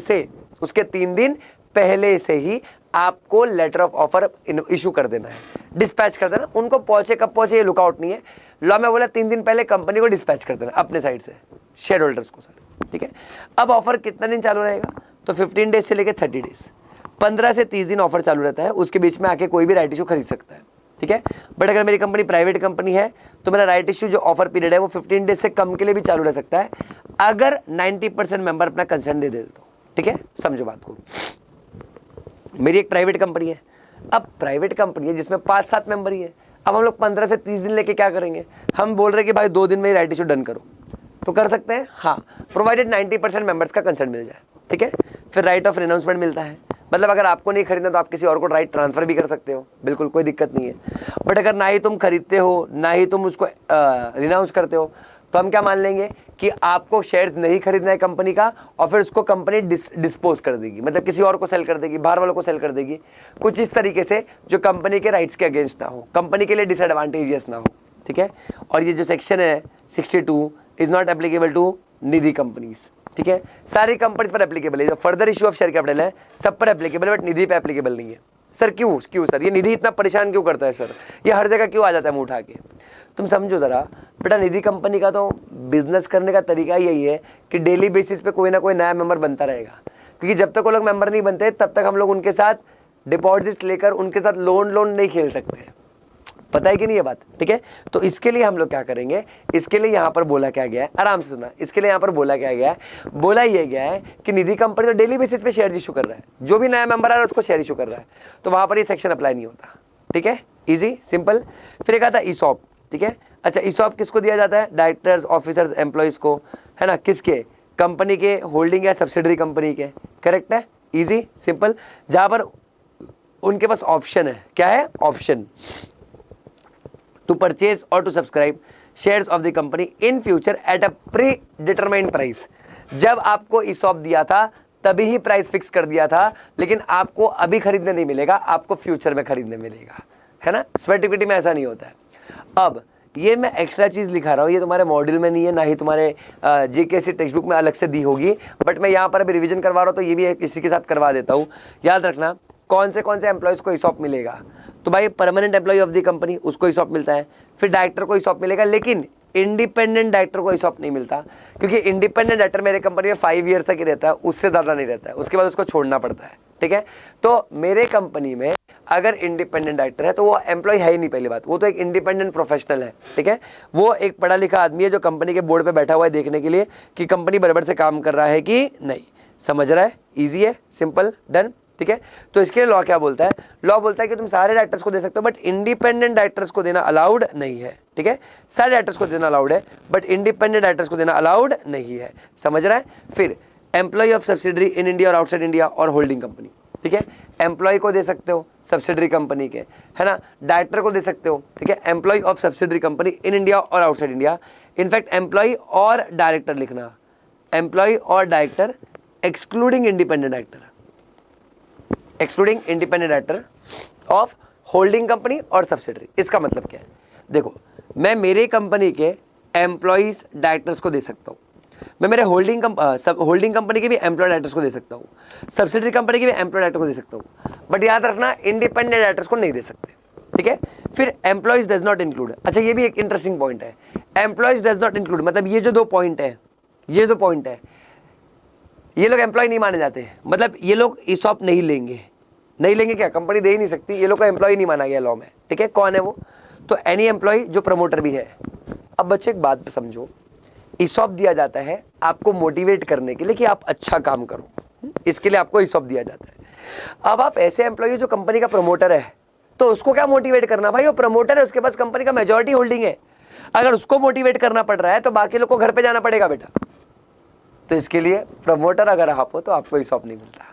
से ही आपको लेटर ऑफ ऑफर इशू कर देना है, डिस्पैच कर देना। उनको पहुंचे कब पहुंचे ये लुकआउट नहीं है। लॉ में बोला 3 दिन पहले कंपनी को डिस्पैच कर देना अपने साइड से शेयर होल्डर्स को सर, ठीक है। अब ऑफर कितना दिन चालू रहेगा, तो 15 डेज से लेकर 30 डेज, 15 से 30 दिन ऑफर चालू रहता है। उसके बीच में आके कोई भी राइट इशू खरीद सकता है, ठीक है। बट अगर मेरी कंपनी प्राइवेट कंपनी है तो मेरा राइट इशू जो ऑफर पीरियड है वो 15 डेज से कम के लिए भी चालू रह सकता है, अगर 90% मेंबर अपना कंसेंट दे तो, ठीक है। समझो बात को। मेरी एक प्राइवेट कंपनी है, अब प्राइवेट कंपनी है जिसमें 5-7 मेंबर ही है। अब हम लोग 15 से 30 दिन लेके क्या करेंगे, हम बोल रहे हैं कि भाई 2 दिन में राइट इशू डन करो, तो कर सकते हैं हाँ, प्रोवाइडेड 90% मेंबर्स का कंसेंट मिल जाए, ठीक है। फिर राइट ऑफ रिनाउंसमेंट मिलता है, मतलब अगर आपको नहीं खरीदना तो आप किसी और को राइट ट्रांसफर भी कर सकते हो, बिल्कुल कोई दिक्कत नहीं है। बट अगर ना ही तुम खरीदते हो ना ही तुम उसको रिनाउंस करते हो, तो हम क्या मान लेंगे कि आपको शेयर्स नहीं खरीदना है कंपनी का, और फिर उसको कंपनी डिस्पोज कर देगी, मतलब किसी और को सेल कर देगी, बाहर वालों को सेल कर देगी, कुछ इस तरीके से जो कंपनी के राइट्स के अगेंस्ट ना हो, कंपनी के लिए डिसएडवांटेजियस ना हो, ठीक है। और ये जो सेक्शन है 62 is not applicable to Nidhi companies, ठीक है। सारी कंपनीज पर एप्लीकेबल है, जो further issue of share capital है सब पर एप्लीकेबल, बट निधि पे एप्लीकेबल नहीं है। सर क्यों सर, ये निधि इतना परेशान क्यों करता है सर, ये हर जगह क्यों आ जाता है मुंह उठा के। तुम समझो जरा बेटा, निधि कंपनी का तो बिजनेस करने का तरीका यही है कि डेली बेसिस पे कोई ना कोई नया मेंबर बनता रहेगा, क्योंकि जब तक वो लोग मेंबर नहीं बनते तब तक हम लोग उनके साथ डिपॉजिट लेकर उनके साथ लोन नहीं खेल सकते, पता है कि नहीं ये बात, ठीक है। तो इसके लिए हम लोग क्या करेंगे, इसके लिए यहाँ पर बोला क्या गया है, आराम से सुना, इसके लिए यहाँ पर बोला क्या गया है, बोला ये गया है कि निधि कंपनी तो डेली बेसिस पे शेयर इशू कर रहा है, जो भी नया मेंबर आ रहा है उसको शेयर इशू कर रहा है, तो वहाँ पर ये सेक्शन अप्लाई नहीं होता, ठीक है, इजी सिंपल। फिर एक आता है ईसॉप, ठीक है। अच्छा, ईसॉप किसको दिया जाता है, डायरेक्टर्स ऑफिसर्स एम्प्लॉइज को, है ना, किसके, कंपनी के होल्डिंग या सब्सिडरी कंपनी के, करेक्ट है, इजी सिंपल। जहाँ पर उनके पास ऑप्शन है, क्या है option, to purchase or to subscribe shares of the company in future at a pre-determined price। जब आपको ESOP दिया था तभी ही प्राइस फिक्स कर दिया था, लेकिन आपको अभी खरीदने नहीं मिलेगा, आपको फ्यूचर में खरीदने मिलेगा, है ना। स्वेट इक्विटी में ऐसा नहीं होता है। अब ये मैं एक्स्ट्रा चीज़ लिखा रहा हूँ, ये तुम्हारे मॉड्यूल में नहीं है, ना ही तुम्हारे जीकेएससी टेक्स्ट बुक में अलग से दी होगी, बट मैं यहाँ पर अभी रिवीजन करवा रहा हूँ, तो ये भी इसी के साथ करवा देता हूँ। याद रखना कौन से एम्प्लॉयज़ को ESOP मिलेगा, तो भाई permanent employee of the company उसको ESOP मिलता है, फिर डायरेक्टर को ESOP मिलेगा, लेकिन इंडिपेंडेंट डायरेक्टर को ESOP नहीं मिलता, क्योंकि इंडिपेंडेंट डायरेक्टर मेरे कंपनी में 5 ईयर्स तक ही रहता है, उससे ज़्यादा नहीं रहता है, उसके बाद उसको छोड़ना पड़ता है, ठीक है। तो मेरे कंपनी में अगर इंडिपेंडेंट डायरेक्टर है तो वो एम्प्लॉय है ही नहीं, पहली बात, वो तो एक इंडिपेंडेंट प्रोफेशनल है, ठीक है। वो एक पढ़ा लिखा आदमी है जो कंपनी के बोर्ड पे बैठा हुआ है देखने के लिए कि कंपनी बराबर से काम कर रहा है कि नहीं, समझ रहा है, ईजी है, सिंपल, डन, ठीक है। तो इसके लिए लॉ क्या बोलता है, लॉ बोलता है कि तुम सारे डायरेक्टर्स को दे सकते हो बट इंडिपेंडेंट डायरेक्टर्स को देना अलाउड नहीं है, ठीक है। सारे डायरेक्टर्स को देना अलाउड है बट इंडिपेंडेंट डायरेक्टर्स को देना अलाउड नहीं है, समझ रहा है। फिर employee of subsidiary in India और आउटसाइड इंडिया और होल्डिंग कंपनी, ठीक है। एम्प्लॉय को दे सकते हो सब्सिडरी कंपनी के, है ना, डायरेक्टर को दे सकते हो, ठीक है। Employee of subsidiary company in India और आउटसाइड इंडिया, इनफैक्ट एम्प्लॉय और डायरेक्टर लिखना, एम्प्लॉय और director excluding independent director, excluding independent director of holding company और सब्सिडरी। इसका मतलब क्या है, देखो मैं मेरे कंपनी के एम्प्लॉइज डायरेक्टर्स को दे सकता हूँ, मैं मेरे होल्डिंग कंपनी के भी एम्प्लॉय डायरेक्टर्स को दे सकता हूँ, सब्सिडरी कंपनी के भी एम्प्लॉय डायरेक्टर को दे सकता हूँ, बट याद रखना इंडिपेंडेंट डायरेक्टर्स को नहीं दे सकते, ठीक है। फिर एम्प्लॉइज डज नॉट इंक्लूड, अच्छा ये भी एक इंटरेस्टिंग पॉइंट है, एम्प्लॉइज डज नॉट इंक्लूड मतलब ये जो 2 पॉइंट है, ये लोग एम्प्लॉय नहीं माने जाते, मतलब ये लोग ESOP नहीं लेंगे क्या, कंपनी दे ही नहीं सकती, ये लोग का एम्प्लॉय नहीं माना गया लॉ में, ठीक है। कौन है वो, तो एनी एम्प्लॉय जो प्रमोटर भी है। अब बच्चे एक बात समझो, ESOP दिया जाता है आपको मोटिवेट करने के लिए कि आप अच्छा काम करो, इसके लिए आपको ESOP दिया जाता है। अब आप ऐसे एम्प्लॉय जो कंपनी का प्रमोटर है, तो उसको क्या मोटिवेट करना, भाई वो प्रमोटर है, उसके पास कंपनी का मेजॉरिटी होल्डिंग है, अगर उसको मोटिवेट करना पड़ रहा है तो बाकी लोग को घर पे जाना पड़ेगा बेटा। तो इसके लिए प्रमोटर अगर आप हो तो आपको ESOP नहीं मिलता,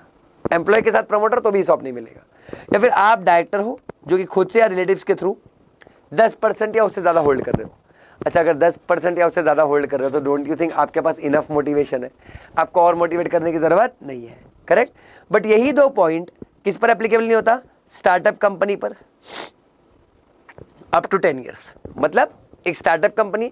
एम्प्लॉय के साथ प्रमोटर तो भी ESOP नहीं मिलेगा। या फिर आप डायरेक्टर हो जो कि खुद से या रिलेटिव्स के थ्रू 10% या उससे ज़्यादा होल्ड कर रहे हो, अच्छा अगर 10% या उससे ज़्यादा होल्ड कर रहे हो तो डोंट यू थिंक आपके पास इनफ मोटिवेशन है, आपको और मोटिवेट करने की ज़रूरत नहीं है, करेक्ट। बट यही 2 पॉइंट किस पर एप्लीकेबल नहीं होता, स्टार्टअप कंपनी पर, अप टू 10 ईयर्स, मतलब एक स्टार्टअप कंपनी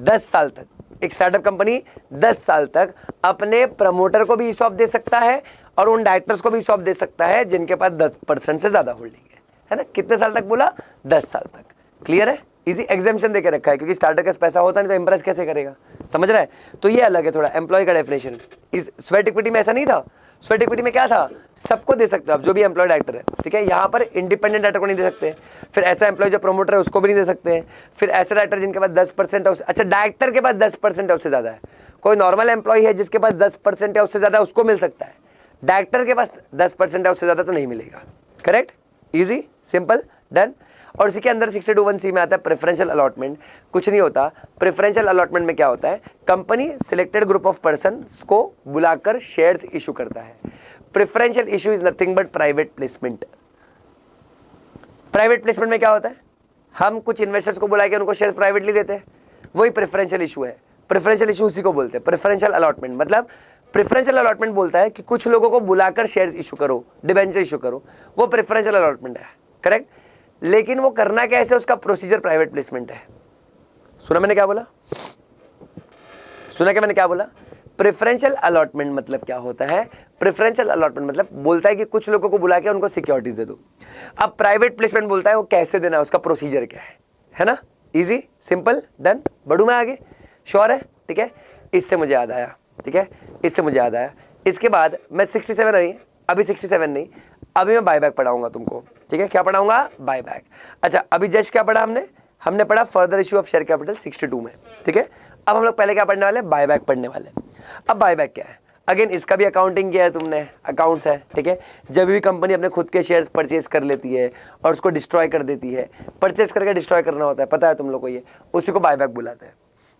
10 साल तक एक स्टार्टअप कंपनी 10 साल तक अपने प्रमोटर को भी ईसॉप दे सकता है और उन डायरेक्टर्स को भी ईसॉप दे सकता है जिनके पास 10% से ज्यादा होल्डिंग है ना। कितने साल तक बोला? 10 साल तक। क्लियर है? इजी एग्जाम्पशन देके रखा है क्योंकि स्टार्टअप के पास पैसा होता नहीं तो इंप्रेस कैसे करेगा, समझ रहा है? तो ये अलग है थोड़ा एम्प्लॉय का डेफिनेशन। इस स्वेट इक्विटी में ऐसा नहीं था। स्वेट इक्विटी में क्या था? सबको दे सकते हो आप, जो भी एम्प्लॉय डायरेक्टर है, ठीक है। यहाँ पर इंडिपेंडेंट डायरेक्टर को नहीं दे सकते, फिर ऐसा एम्प्लॉय जो प्रमोटर है उसको भी नहीं दे सकते, फिर ऐसा डायरेक्टर जिनके पास 10% है, अच्छा डायरेक्टर के पास 10% है उससे ज्यादा है, कोई नॉर्मल एम्प्लॉय है जिसके पास 10% है उससे ज्यादा उसको मिल सकता है, डायरेक्टर के पास 10% है उससे ज्यादा तो नहीं मिलेगा। करेक्ट? Easy, simple, done. और इसी के अंदर 62(1)(c) में आता है प्रेफरेंशियल अलॉटमेंट। कुछ नहीं होता। प्रेफरेंशियल अलॉटमेंट में क्या होता है? Company selected group of person को बुलाकर शेयर्स इशू करता है। Preferential issue is nothing but private placement. Private placement में क्या होता है? हम कुछ इन्वेस्टर्स को बुला के उनको शेयर्स प्राइवेटली देते हैं, वही प्रेफरेंशियल इशू है। प्रेफरेंशियल इशू उसी को बोलते हैं प्रेफरेंशियल अलॉटमेंट। मतलब प्रेफरेंशियल अलॉटमेंट बोलता है कि कुछ लोगों को बुलाकर शेयर्स इशू करो, डिबेंचर इशू करो, वो प्रेफरेंशियल अलॉटमेंट है। करेक्ट? लेकिन वो करना कैसे, उसका प्रोसीजर प्राइवेट प्लेसमेंट है। सुना मैंने क्या बोला? सुना क्या मैंने क्या बोला? प्रेफरेंशियल अलॉटमेंट मतलब क्या होता है? प्रेफरेंशियल अलॉटमेंट मतलब बोलता है कि कुछ लोगों को बुला के उनको सिक्योरिटीज दे दो। अब प्राइवेट प्लेसमेंट बोलता है वो कैसे देना है, उसका प्रोसीजर क्या है ना। Easy, simple, done. बढ़ू मैं आगे? श्योर है? ठीक है। इससे मुझे याद आया, ठीक है, इससे मुझे याद आया। इसके बाद मैं 67 नहीं, अभी 67 नहीं, अभी मैं बायबैक पढ़ाऊंगा तुमको, ठीक है। क्या पढ़ाऊंगा? बायबैक। अच्छा, अभी जस्ट क्या पढ़ा हमने पढ़ा further issue of share capital 62 में, ठीक है। अब हम लोग पहले क्या पढ़ने वाले? बायबैक पढ़ने वाले। अब बायबैक क्या है? अगेन इसका भी अकाउंटिंग किया है तुमने, अकाउंट्स है, ठीक है। जब भी कंपनी अपने खुद के शेयर्स परचेज कर लेती है और उसको डिस्ट्रॉय कर देती है, परचेज करके डिस्ट्रॉय करना होता है, पता है तुम लोग को, ये उसी को बायबैक बुलाते हैं।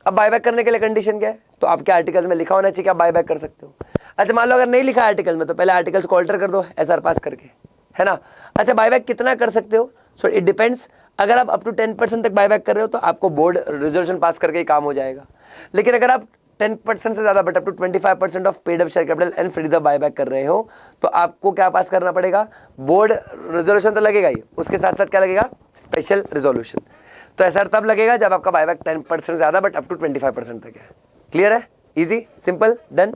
अब बायबैक करने के लिए कंडीशन क्या है? तो आपके आर्टिकल में लिखा होना चाहिए कि आप बायबैक कर सकते हो। अच्छा, मान लो अगर नहीं लिखा आर्टिकल में तो पहले आर्टिकल्स को ऑल्टर कर दो एसआर पास करके, है ना। अच्छा, बायबैक कितना कर सकते हो? So it depends. अगर आप अप टू 10% तक बायबैक कर रहे हो तो आपको बोर्ड रिजोल्यूशन पास करके ही काम हो जाएगा। लेकिन अगर आप 10% से ज्यादा but up to 25% of paid up share capital and free the buyback कर रहे हो तो आपको क्या पास करना पड़ेगा? बोर्ड रिजोल्यूशन तो लगेगा ही, उसके साथ साथ क्या लगेगा? Special resolution. तो ऐसा तब लगेगा जब आपका बायबैक 10% ज्यादा बट अप टू 25% तक है। क्लियर है? Easy, simple, done.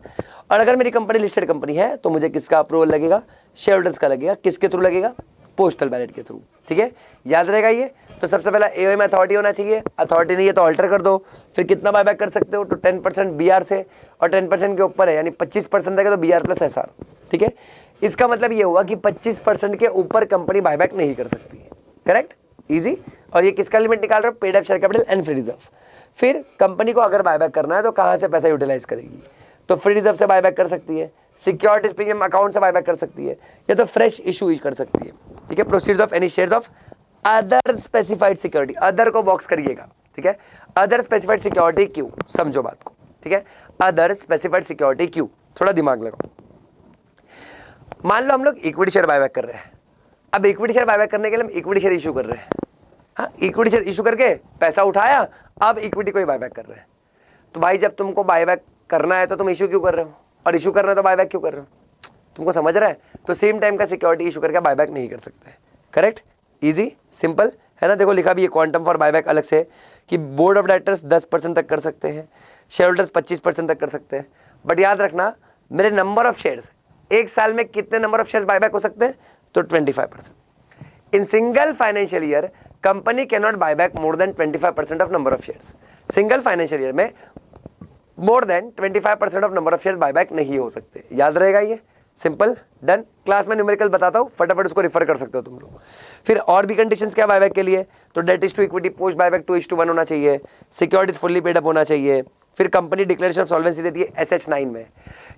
और अगर मेरी कंपनी लिस्टेड कंपनी है तो मुझे किसका अप्रूवल लगेगा? शेयर होल्डर्स का लगेगा। किसके थ्रू लगेगा? पोस्टल बैलेट के थ्रू, ठीक है। याद रहेगा ये। तो सबसे पहला एओए में अथॉरिटी होना चाहिए, अथॉरिटी नहीं है तो ऑल्टर कर दो। फिर कितना बायबैक कर सकते हो? तो 10% बीआर से, और 10% के ऊपर है यानी 25% तक है तो बीआर प्लस एसआर, ठीक है। इसका मतलब ये हुआ कि 25% के ऊपर कंपनी बायबैक नहीं कर सकती है। करेक्ट? इजी। और ये किसका लिमिट निकाल रहे हो? Paid up share capital and free reserve. फिर कंपनी को अगर बायबैक करना है तो कहां से पैसा यूटिलाइज करेगी? तो फ्री रिजर्व से बायबैक कर सकती है, सिक्योरिटीज प्रीमियम अकाउंट से बायबैक कर सकती है, या तो फ्रेश इशू कर सकती है, ठीक है। Proceeds of any shares of other specified security, other को बॉक्स करिएगा, ठीक है। अदर स्पेसिफाइड सिक्योरिटी क्यों? समझो बात को, ठीक है। अदर स्पेसिफाइड सिक्योरिटी क्यों? थोड़ा दिमाग लगाओ। मान लो हम लोग इक्विटी शेयर बायबैक कर रहे हैं। अब इक्विटी शेयर बायबैक करने के लिए हम इक्विटी शेयर इशू कर रहे हैं। हाँ, इक्विटी शेयर इशू करके पैसा उठाया, अब इक्विटी को ही बायबैक कर रहे हैं। तो भाई जब तुमको बायबैक करना है तो तुम इशू क्यों कर रहे हो, और इशू करना है तो बायबैक क्यों कर रहे हो? तुमको समझ रहा है? तो सेम टाइम का सिक्योरिटी इशू करके बायबैक नहीं कर सकते। करेक्ट? इजी, सिंपल है ना। देखो लिखा भी है क्वांटम फॉर बायबैक अलग से कि बोर्ड ऑफ डायरेक्टर्स 10% तक कर सकते हैं, शेयर होल्डर्स 25% तक कर सकते हैं। बट याद रखना मेरे नंबर ऑफ शेयर्स, एक साल में कितने नंबर ऑफ शेयर्स बायबैक हो सकते हैं? तो 25%। In single financial year company can not buyback more than 25% of number of shares. Single financial year में more than 25% of number of shares buyback नहीं हो सकते। याद रहेगा ये? Simple, done. क्लास में न्यूमेरिकल बताता हूं, फटाफट उसको रेफर कर सकते हो तुम लोग। फिर और भी कंडीशंस क्या बायबैक के लिए? तो debt is to equity post buyback 2:1 होना चाहिए, सिक्योरिटीज फुल्ली पेड अप होना चाहिए। फिर कंपनी डिक्लेरेशन ऑफ सॉल्वेंसी देती है SH9 में,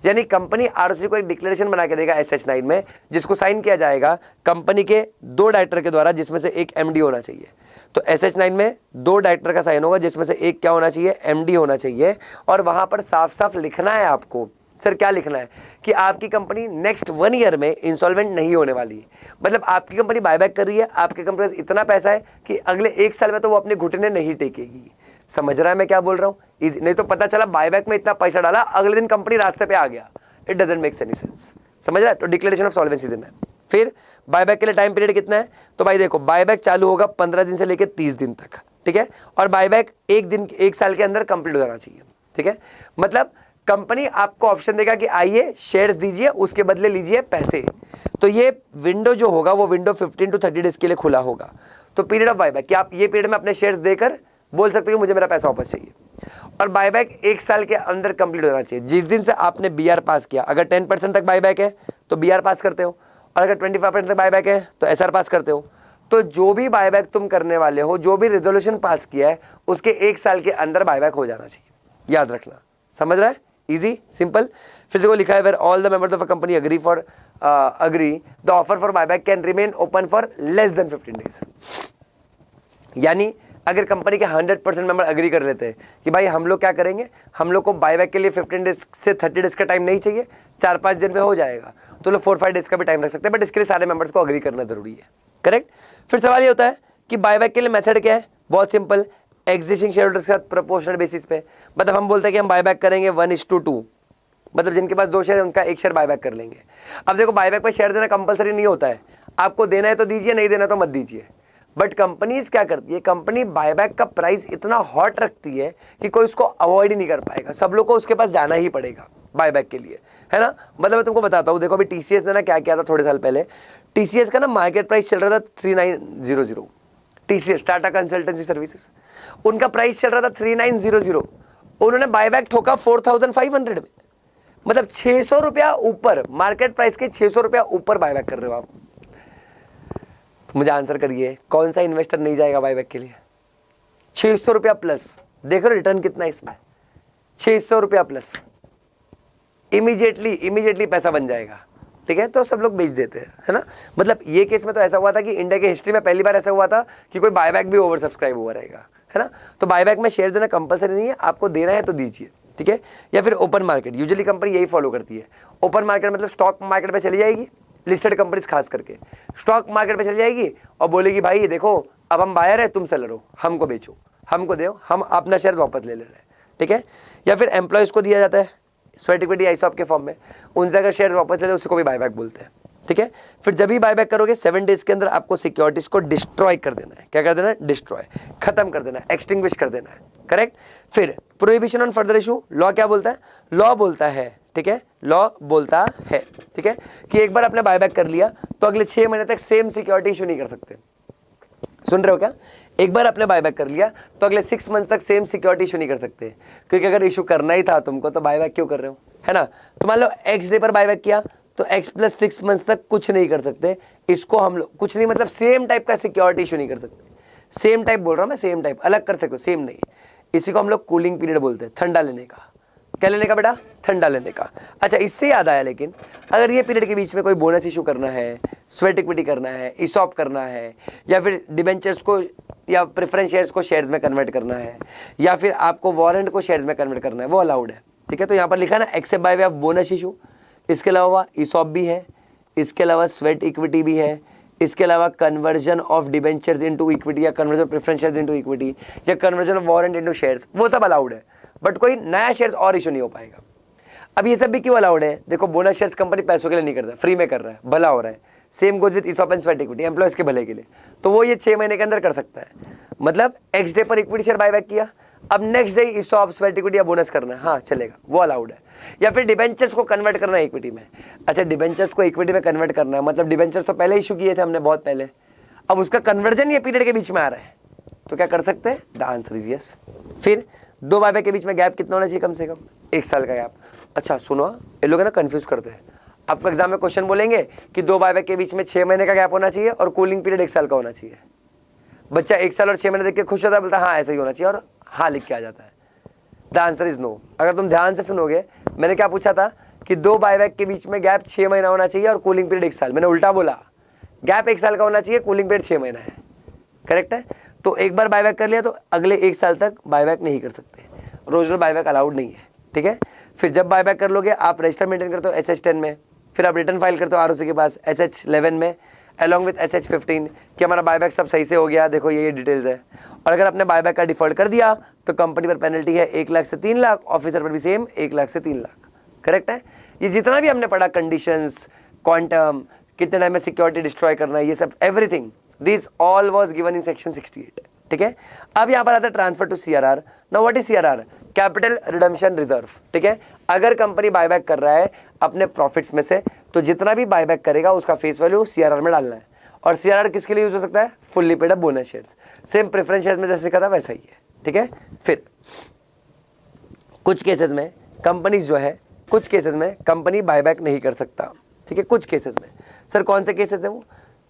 यानी कंपनी आरओसी को एक डिक्लेरेशन बना के देगा SH9 में, जिसको साइन किया जाएगा कंपनी के 2 डायरेक्टर के द्वारा, जिसमें से एक MD होना चाहिए। तो SH9 में 2 डायरेक्टर का साइन होगा, जिसमें से एक क्या होना चाहिए? MD होना चाहिए। और वहां पर साफ साफ लिखना है आपको, सर क्या लिखना है? कि आपकी कंपनी नेक्स्ट 1 ईयर में इंसॉल्वेंट नहीं होने वाली है। मतलब आपकी कंपनी बायबैक कर रही है, आपकी कंपनी में इतना पैसा है कि अगले 1 साल में तो वो अपने घुटने नहीं टेकेगी। समझ रहा है मैं क्या बोल रहा हूँ? इजी। नहीं तो पता चला बायबैक में इतना पैसा डाला, अगले दिन कंपनी रास्ते पे आ गया, it doesn't make any sense. समझ रहा है? तो डिक्लेरेशन ऑफ सॉल्वेंसी देना है। फिर बायबैक के लिए टाइम पीरियड कितना है? तो भाई देखो बायबैक चालू होगा 15 दिन से लेकर 30 दिन तक, ठीक है। और बायबैक 1 साल के अंदर कंप्लीट हो जाना चाहिए। ठीक है, मतलब कंपनी आपको ऑप्शन देगा कि आइए शेयर्स दीजिए, उसके बदले लीजिए पैसे। तो ये विंडो जो होगा वो विंडो 15 to 30 डेज के लिए खुला होगा। तो पीरियड ऑफ बायबैक कि आप ये पीरियड में अपने शेयर्स देकर बोल सकते हो कि मुझे मेरा पैसा वापस चाहिए। और बायबैक 1 साल के अंदर कंप्लीट होना चाहिए। जिस दिन से आपने बीआर पास किया, अगर 10% तक बायबैक है तो बीआर पास करते हो, और अगर 25% तक बायबैक है तो एसआर पास करते हो। तो जो भी बायबैक तुम करने वाले हो, जो भी रेजोल्यूशन पास किया है, उसके 1 साल के अंदर बायबैक हो जाना चाहिए। याद रखना, समझ रहा है? Easy, simple. फिर देखो लिखा है where all the members of a company agree the offer for buyback can remain open for less than 15 days. यानी अगर कंपनी के 100% मेंबर अग्री कर लेते हैं कि भाई हम लोग क्या करेंगे, हम लोग को बायबैक के लिए 15 डेज से 30 डेज का टाइम नहीं चाहिए, 4-5 दिन में हो जाएगा, तो लोग 4-5 डेज का भी टाइम रख सकते हैं, बट इसके लिए सारे मेंबर्स को अग्री करना जरूरी है। करेक्ट। फिर सवाल ये होता है कि बायबैक के लिए मेथड क्या है? बहुत सिंपल, एग्जिस्टिंग शेयर होल्डर्स के साथ प्रोपोर्शनल बेसिस पे। मतलब हम बोलते हैं कि हम बायबैक करेंगे 1:2, मतलब जिनके पास 2 शेयर है उनका 1 शेयर बायबैक कर लेंगे। अब देखो बायबैक पे शेयर देना कंपलसरी नहीं होता है, आपको देना है तो दीजिए, नहीं देना तो मत दीजिए। बट कंपनीज क्या करती है, कंपनी बायबैक का प्राइस इतना हॉट रखती है कि कोई उसको अवॉइड ही नहीं कर पाएगा, सब लोग को उसके पास जाना ही पड़ेगा बायबैक के लिए, है ना। मतलब मैं तुमको बताता हूँ, देखो अभी टीसीएस ने ना क्या किया था थोड़े साल पहले। टीसीएस का ना मार्केट प्राइस चल रहा था 3900। टीसीएस, टाटा कंसल्टेंसी सर्विसेज, उनका प्राइस चल रहा था 3900। उन्होंने बायबैक ठोका 4500 में, मतलब 600 रुपया ऊपर, मार्केट प्राइस के 600 रुपया ऊपर बायबैक कर रहे हो आप। तो मुझे आंसर करिए, कौन सा इन्वेस्टर नहीं जाएगा बायबैक के लिए? 600 रुपया प्लस, देखो रिटर्न कितना इसमें, 600 रुपया प्लस, इमीडिएटली पैसा बन जाएगा। ठीक है, तो सब लोग बेच देते हैं, है ना। मतलब ये केस में तो ऐसा हुआ था कि इंडिया की हिस्ट्री में पहली बार ऐसा हुआ था कि कोई बायबैक भी ओवर सब्सक्राइब हुआ रहेगा, है ना। तो बायबैक में शेयर देना कंपलसरी नहीं है, आपको देना है तो दीजिए, ठीक है। या फिर ओपन मार्केट, यूजुअली कंपनी यही फॉलो करती है। ओपन मार्केट मतलब स्टॉक मार्केट पे चली जाएगी, लिस्टेड कंपनीज खास करके स्टॉक मार्केट पे चली जाएगी और बोलेगी भाई देखो अब हम बायर है, तुम सेलर हो, हमको बेचो, हमको दो, हम अपना शेयर वापस ले रहे हैं, ठीक है। या फिर एम्प्लॉयज को दिया जाता है स्वेट इक्विटी आईसॉप के फॉर्म में, उनसे अगर शेयर वापस ले लो उसको भी बायबैक बोलते हैं, ठीक है। फिर जब भी बायबैक करोगे 7 डेज के अंदर आपको सिक्योरिटीज को डिस्ट्रॉय कर देना है। क्या कर देना है? डिस्ट्रॉय, खत्म कर देना है, एक्सटिंग्विश कर देना है, करेक्ट। फिर prohibition on further issue, law क्या बोलता है? लॉ बोलता है, ठीक है, लॉ बोलता है, ठीक है, कि एक बार आपने बायबैक कर लिया तो अगले 6 महीने तक सेम सिक्योरिटी इशू नहीं कर सकते। सुन रहे हो क्या? एक बार आपने बायबैक कर लिया तो अगले 6 मंथ तक सेम सिक्योरिटी इशू नहीं कर सकते, क्योंकि अगर इशू करना ही था तुमको तो बायबैक क्यों कर रहे हो, है ना। तो मान लो एक्स डे पर बायबैक किया तो x + 6 मंथ तक कुछ नहीं कर सकते। इसको हम लोग कुछ नहीं, मतलब सेम टाइप का सिक्योरिटी इशू नहीं कर सकते। सेम टाइप बोल रहा हूँ मैं, सेम टाइप, अलग कर सकते हो, सेम नहीं। इसी को हम लोग कूलिंग पीरियड बोलते हैं, ठंडा लेने का। क्या लेने का बेटा? ठंडा लेने का। अच्छा, इससे याद आया, लेकिन अगर ये पीरियड के बीच में कोई बोनस इशू करना है, स्वेट इक्विटी करना है, ईसॉप करना है, या फिर डिबेंचर्स को या प्रेफरेंस शेयर्स को शेयर्स में कन्वर्ट करना है, या फिर आपको वारंट को शेयर्स में कन्वर्ट करना है, वो अलाउड है, ठीक है। तो यहाँ पर लिखा है ना, except by way of bonus issue. इसके अलावा ईसॉप भी है, इसके अलावा स्वेट इक्विटी भी है, इसके अलावा conversion of debentures into equity, या conversion preference shares into equity, या conversion of warrant into shares, वो सब अलाउड है। बट कोई नया शेयर्स और इशू नहीं हो पाएगा। अब ये सब भी क्यों अलाउड है? देखो बोनस शेयर्स कंपनी पैसों के लिए नहीं करता, फ्री में कर रहा है, भला हो रहा है। Same goes with ESOP and sweat equity, employees के भले के लिए, तो वो ये 6 महीने के अंदर कर सकता है। मतलब एक्स डे पर इक्विटी शेयर बायबैक किया, अब next day ESOP, sweat equity या बोनस करना है, हाँ चलेगा, वो अलाउड है। या फिर डिबेंचर्स को कन्वर्ट करना है इक्विटी में। अच्छा, डिबेंचर्स को इक्विटी में कन्वर्ट करना है, मतलब डिबेंचर्स तो पहले इशू किए थे हमने बहुत पहले, अब उसका कन्वर्जन ये पीरियड के बीच में आ रहा है, तो क्या कर सकते हैं? The answer is yes. फिर 2 बायबैक के बीच में गैप कितना होना चाहिए? कम से कम 1 साल का गैप। अच्छा सुनो, ये लोग है ना कंफ्यूज करते हैं। आपको एग्जाम में क्वेश्चन बोलेंगे कि 2 बायबैक के बीच में 6 महीने का गैप होना चाहिए और कूलिंग पीरियड 1 साल का होना चाहिए। बच्चा 1 साल और 6 महीने देख के खुश होता है, बोलता है हाँ ऐसा ही होना चाहिए, और हाँ लिख के आ जाता है। The answer is no. अगर तुम ध्यान से सुनोगे, मैंने क्या पूछा था कि 2 बायबैक के बीच में गैप 6 महीना होना चाहिए और कूलिंग पीरियड 1 साल। मैंने उल्टा बोला, गैप 1 साल का होना चाहिए, कूलिंग पीरियड 6 महीना है, करेक्ट है। तो एक बार बायबैक कर लिया तो अगले 1 साल तक बायबैक नहीं कर सकते, रोज रोज बायबैक अलाउड नहीं है, ठीक है। फिर जब बायबैक कर लोगे, आप रजिस्टर मेंटेन करते हो SH10 में, फिर आप रिटर्न फाइल करते हो ROC के पास SH11 में अलॉन्ग विथ SH15 कि हमारा बायबैक सब सही से हो गया, देखो ये डिटेल्स है। और अगर आपने बायबैक का डिफॉल्ट कर दिया तो कंपनी पर पेनल्टी है 1 लाख से 3 लाख, ऑफिसर पर भी सेम 1 लाख से 3 लाख, करेक्ट है। ये जितना भी हमने पढ़ा, कंडीशंस, क्वांटम, कितने टाइम में सिक्योरिटी डिस्ट्रॉय करना है, ये सब everything, this all was given in section 68, ठीक है। अब यहाँ पर आता है transfer to CRR। Now what is CRR? Capital redemption reserve, ठीक है। अगर कंपनी बायबैक कर रहा है अपने प्रॉफिट्स में से, तो जितना भी बायबैक करेगा उसका फेस वैल्यू सीआरआर में डालना है। और सीआरआर किसके लिए यूज हो सकता है? Fully paid up bonus shares. Same preference shares में जैसे कहा था वैसा ही है, ठीक है। फिर कुछ केसेस में कंपनीज जो है, कुछ केसेस में कंपनी बायबैक नहीं कर सकता, ठीक है। कुछ केसेस में, सर कौन से केसेस है वो?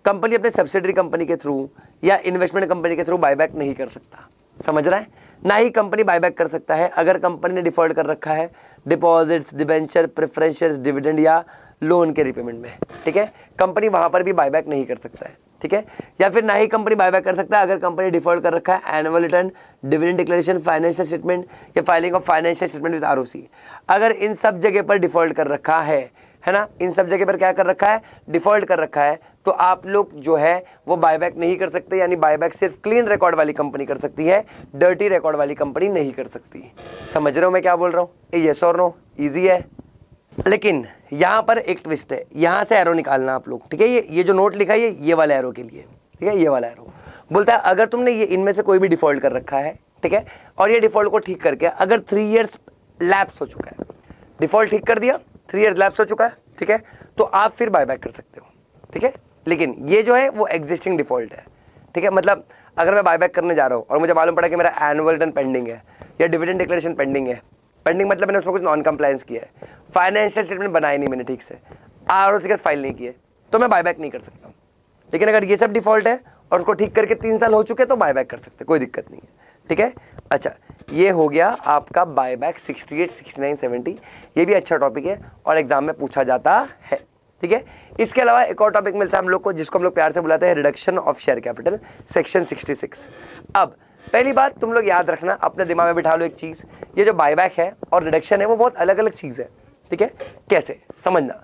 कंपनी अपने सब्सिडरी कंपनी के थ्रू या इन्वेस्टमेंट कंपनी के थ्रू बायबैक नहीं कर सकता, समझ रहा है। ना ही कंपनी बायबैक कर सकता है अगर कंपनी ने डिफॉल्ट कर रखा है deposits, debenture, preference shares, dividend या लोन के रिपेमेंट में, ठीक है। कंपनी वहां पर भी बायबैक नहीं कर सकता है, ठीक है। या फिर ना ही कंपनी बायबैक कर सकता है अगर कंपनी डिफॉल्ट कर रखा है annual return, dividend declaration, financial statement या filing of financial statement with ROC. अगर इन सब जगह पर डिफॉल्ट कर रखा है ना, इन सब जगह पर क्या कर रखा है? डिफॉल्ट कर रखा है, तो आप लोग जो है वो बायबैक नहीं कर सकते। यानी बायबैक सिर्फ क्लीन रिकॉर्ड वाली कंपनी कर सकती है, डर्टी रिकॉर्ड वाली कंपनी नहीं कर सकती। समझ रहे हो मैं क्या बोल रहा हूँ? यस और नो? इजी है। लेकिन यहाँ पर एक ट्विस्ट है, यहाँ से एरो निकालना आप लोग, ठीक है। ये जो नोट लिखा है ये वाला एरो के लिए, ठीक है। ये वाला एरो बोलता है अगर तुमने ये इनमें से कोई भी डिफॉल्ट कर रखा है, ठीक है, और ये डिफॉल्ट को ठीक करके अगर 3 ईयर्स लैप्स हो चुका है, डिफॉल्ट ठीक कर दिया, 3 ईयर्स लैप्स हो चुका है, ठीक है, तो आप फिर बायबैक कर सकते हो, ठीक है। लेकिन ये जो है वो एग्जिस्टिंग डिफॉल्ट है, ठीक है। मतलब अगर मैं बायबैक करने जा रहा हूँ और मुझे मालूम पड़ा कि मेरा एनुअल रिटर्न पेंडिंग है या डिविडेंड डिक्लेरेशन पेंडिंग है, पेंडिंग मतलब मैंने उसमें कुछ नॉन कंप्लायंस किया है, फाइनेंशियल स्टेटमेंट बनाए नहीं मैंने ठीक से, आरओसी के फाइल नहीं किए, तो मैं बायबैक नहीं कर सकता। लेकिन अगर ये सब डिफॉल्ट है और उसको ठीक करके 3 साल हो चुके तो बायबैक कर सकते, कोई दिक्कत नहीं है, ठीक है। अच्छा, ये हो गया आपका बायबैक 68, 69, 70। ये भी अच्छा टॉपिक है और एग्जाम में पूछा जाता है, ठीक है। इसके अलावा एक और टॉपिक मिलता है हम लोग को जिसको हम लोग प्यार से बुलाते हैं reduction of share capital, section 66। अब पहली बात तुम लोग याद रखना, अपने दिमाग में बिठा लो एक चीज, ये जो बायबैक है और रिडक्शन है वो बहुत अलग अलग चीज है, ठीक है। कैसे समझना?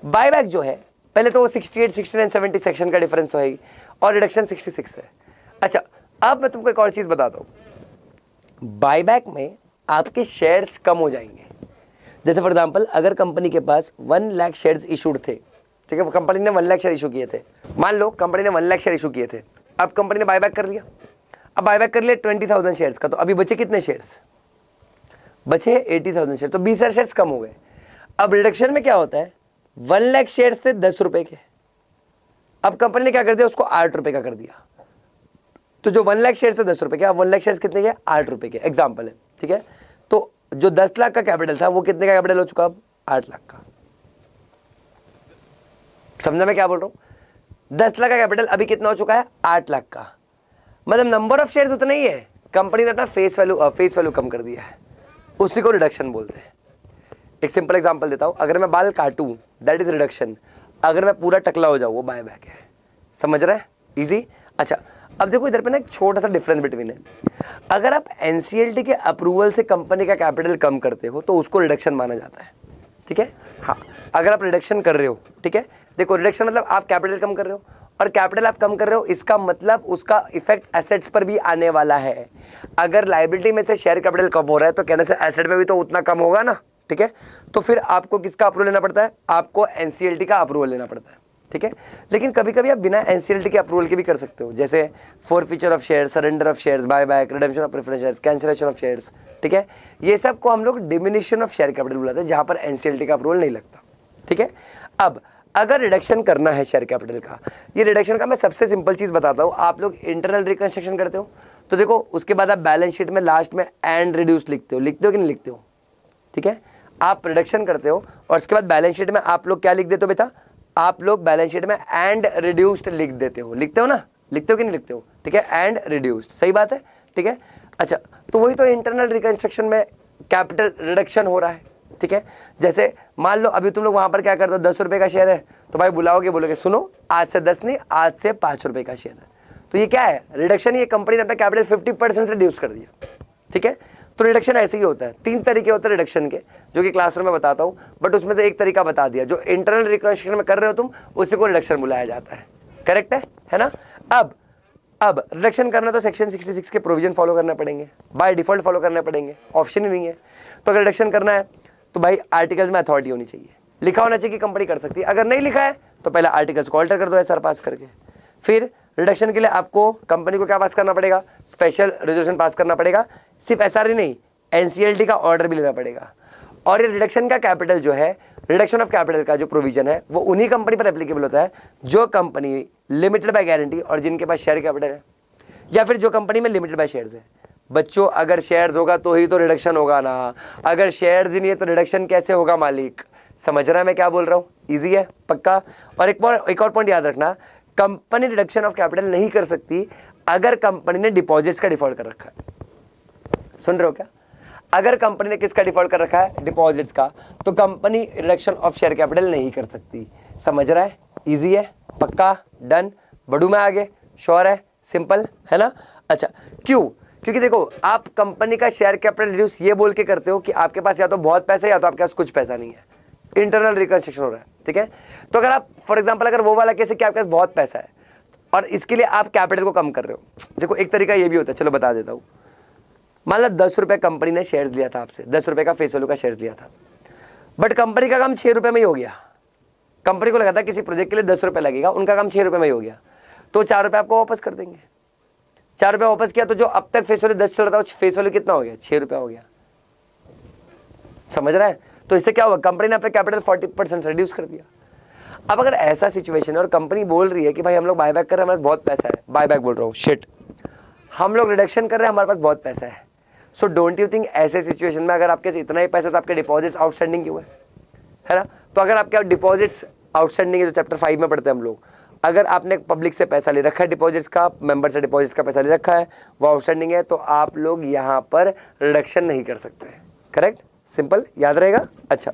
बायबैक जो है पहले तो वो 68, 69, 70 सेक्शन का डिफरेंस होगी और रिडक्शन 66 है। अच्छा, अब मैं तुमको एक और चीज बताता हूं, बायबैक में आपके शेयर्स कम हो जाएंगे। जैसे फॉर एग्जांपल अगर कंपनी के पास 1 लाख शेयर्स इशूड थे, ठीक है, कंपनी ने 1 लाख शेयर इशू किए थे, मान लो कंपनी ने 1 लाख शेयर इशू किए थे, अब कंपनी ने बायबैक कर लिया, अब बायबैक कर लिया 20,000 शेयर्स का, तो अभी बचे कितने शेयर्स? बचे 80,000 शेयर, तो 20,000 शेयर्स कम हो गए। अब रिडक्शन में क्या होता है, 1 लाख शेयर्स थे 10 रुपए के, अब कंपनी ने क्या कर दिया, उसको 8 रुपए का कर दिया। तो जो 1 लाख शेयर्स थे 10 रुपए के, अब 1 लाख शेयर्स कितने के? 8 रुपए के, एग्जाम्पल है, ठीक है। तो जो 10 लाख का कैपिटल था वो कितने का कैपिटल हो चुका? अब 8 लाख का। समझा मैं क्या बोल रहा हूं? 10 लाख का कैपिटल अभी कितना हो चुका है? 8 लाख का। मतलब नंबर ऑफ शेयर्स उतना ही है, कंपनी ने अपना फेस वैल्यू कम कर दिया है, उसी को रिडक्शन बोलते हैं। एक सिंपल एग्जांपल देता हूं, अगर मैं बाल काटूं दैट इज रिडक्शन, अगर मैं पूरा टकला हो जाऊं वो बायबैक है। समझ रहे हैं? इजी। अच्छा, अब देखो इधर पे ना एक छोटा सा डिफरेंस बिटवीन है, अगर आप एनसीएलटी के अप्रूवल से कंपनी का कैपिटल कम करते हो तो उसको रिडक्शन माना जाता है, ठीक है। हाँ, अगर आप रिडक्शन कर रहे हो, ठीक है, देखो रिडक्शन मतलब आप कैपिटल कम कर रहे हो, और कैपिटल आप कम कर रहे हो इसका मतलब उसका इफेक्ट एसेट्स पर भी आने वाला है। अगर लायबिलिटी में से शेयर कैपिटल कम हो रहा है तो कहने से एसेट में भी तो उतना कम होगा ना, ठीक है। तो फिर आपको किसका अप्रूवल लेना पड़ता है? आपको एनसीएलटी का अप्रूवल लेना पड़ता है, ठीक है। लेकिन कभी कभी आप बिना एनसीएलटी के अप्रूवल के भी कर सकते हो, जैसे forfeiture of share, surrender of shares, buyback, redemption of preference shares, cancellation of shares, ठीक है। ये सब को हम लोग डिमिनिशन ऑफ शेयर कैपिटल बुलाते हैं, जहां पर एनसीएलटी का अप्रूवल नहीं लगता, ठीक है। अब अगर रिडक्शन करना है शेयर कैपिटल का, ये रिडक्शन का मैं सबसे सिंपल चीज बताता हूँ, आप लोग इंटरनल रिकंस्ट्रक्शन करते हो तो देखो उसके बाद आप बैलेंस शीट में लास्ट में एंड रिड्यूस लिखते हो कि नहीं लिखते हो, ठीक है। आप रिडक्शन करते हो और उसके बाद बैलेंस शीट में आप लोग क्या लिख देते हो बेटा? आप लोग बैलेंस शीट में एंड रिड्यूस्ड लिख देते हो, लिखते हो ना, लिखते हो कि नहीं लिखते हो, ठीक है, एंड रिड्यूस्ड, सही बात है, ठीक है। अच्छा, तो वही तो इंटरनल रिकंस्ट्रक्शन में कैपिटल रिडक्शन हो रहा है, ठीक है। जैसे मान लो अभी तुम लोग वहां पर क्या करते हो, 10 रुपए का शेयर है तो भाई बुलाओगे, बोलोगे सुनो आज से 10 नहीं, आज से 5 रुपए का शेयर है, तो ये क्या है? रिडक्शन। ये कंपनी ने अपना कैपिटल 50% से रिड्यूस कर दिया, ठीक है। तो रिडक्शन ऐसे ही होता है, 3 तरीके होते हैं रिडक्शन के, जो कि क्लासरूम में बताता हूँ, बट उसमें से एक तरीका बता दिया, जो इंटरनल रिकंस्ट्रक्शन में कर रहे हो तुम, उसी को रिडक्शन बुलाया जाता है, करेक्ट है ना। अब रिडक्शन करना तो सेक्शन 66 के प्रोविजन फॉलो करने पड़ेंगे, बाय डिफॉल्ट फॉलो करने पड़ेंगे, ऑप्शन ही नहीं है। तो अगर रिडक्शन करना है तो भाई आर्टिकल्स में अथॉरिटी होनी चाहिए, लिखा होना चाहिए कि कंपनी कर सकती है। अगर नहीं लिखा है तो पहले आर्टिकल्स को ऑल्टर कर दो एसआर पास करके, फिर रिडक्शन के लिए आपको कंपनी को क्या पास करना पड़ेगा? स्पेशल रेजोल्यूशन पास करना पड़ेगा। सिर्फ एसआर ही नहीं, एनसीएलटी का ऑर्डर भी लेना पड़ेगा। और ये रिडक्शन का कैपिटल जो है, रिडक्शन ऑफ कैपिटल का जो प्रोविजन है वो उन्हीं कंपनी पर एप्लीकेबल होता है जो कंपनी लिमिटेड बाय गारंटी और जिनके पास शेयर कैपिटल है, या फिर जो कंपनी में लिमिटेड बाय शेयर्स है। बच्चों अगर शेयर्स होगा तो ही तो रिडक्शन होगा ना, अगर शेयर्स ही नहीं है तो रिडक्शन कैसे होगा मालिक? समझ रहा है मैं क्या बोल रहा हूँ? ईजी है पक्का। और एक और पॉइंट याद रखना, कंपनी रिडक्शन ऑफ कैपिटल नहीं कर सकती अगर कंपनी ने डिपॉजिट्स का डिफॉल्ट कर रखा है। सुन रहे हो क्या? अगर कंपनी ने किसका डिफॉल्ट कर रखा है? डिपॉजिट्स का, तो company reduction of share capital नहीं कर सकती। समझ रहा है? इजी है पक्का, डन। बढ़ू मैं आगे? श्योर है? सिंपल है ना? अच्छा, क्यों? क्योंकि देखो, आप कंपनी का शेयर कैपिटल रिड्यूस ये बोल के करते हो कि आपके पास या तो बहुत पैसा है या तो आपके पास कुछ पैसा नहीं है। इंटरनल रिकंस्ट्रक्शन हो रहा है, ठीक है? तो अगर आप फॉर एग्जांपल अगर वो वाला केस है कि आपके पास बहुत पैसा है और इसके लिए आप कैपिटल को कम कर रहे हो, देखो एक तरीका ये भी होता है, चलो बता देता हूँ। मान लो 10 रुपये कंपनी ने शेयर्स लिया था आपसे, 10 रुपये का फेस वैल्यू का शेयर्स लिया था, बट कंपनी का काम 6 रुपये में ही हो गया। कंपनी को लगा था किसी प्रोजेक्ट के लिए 10 रुपये लगेगा, उनका काम 6 रुपये में ही हो गया, तो 4 रुपये आपको वापस कर देंगे। 4 रुपये वापस किया तो जो अब तक फेस वैल्यू 10 चल रहा था, फेस वैल्यू कितना हो गया? 6 रुपये हो गया। समझ रहा है? तो इससे क्या हुआ? कंपनी ने अपना कैपिटल 40% रिड्यूस कर दिया। अब अगर ऐसा सिचुएशन है और कंपनी बोल रही है कि भाई हम लोग बायबैक कर रहे हैं, हमारे पास बहुत पैसा है, बायबैक बोल रहा हूँ, शिट, हम लोग रिडक्शन कर रहे हैं, हमारे पास बहुत पैसा है। सो डोंट यू थिंक ऐसे सिचुएशन में अगर आपके पास इतना ही पैसा तो आपके डिपॉजिट्स आउटस्टैंडिंग क्यों है ना? तो अगर आपके डिपॉजिट्स आउटस्टैंडिंग है, जो चैप्टर 5 में पढ़ते हैं हम लोग, अगर आपने पब्लिक से पैसा ले रखा है, डिपॉजिट्स का, मेंबर से डिपॉजिट्स का पैसा ले रखा है, वो आउटस्टैंडिंग है, तो आप लोग यहाँ पर रिडक्शन नहीं कर सकते। करेक्ट? सिंपल, याद रहेगा? अच्छा,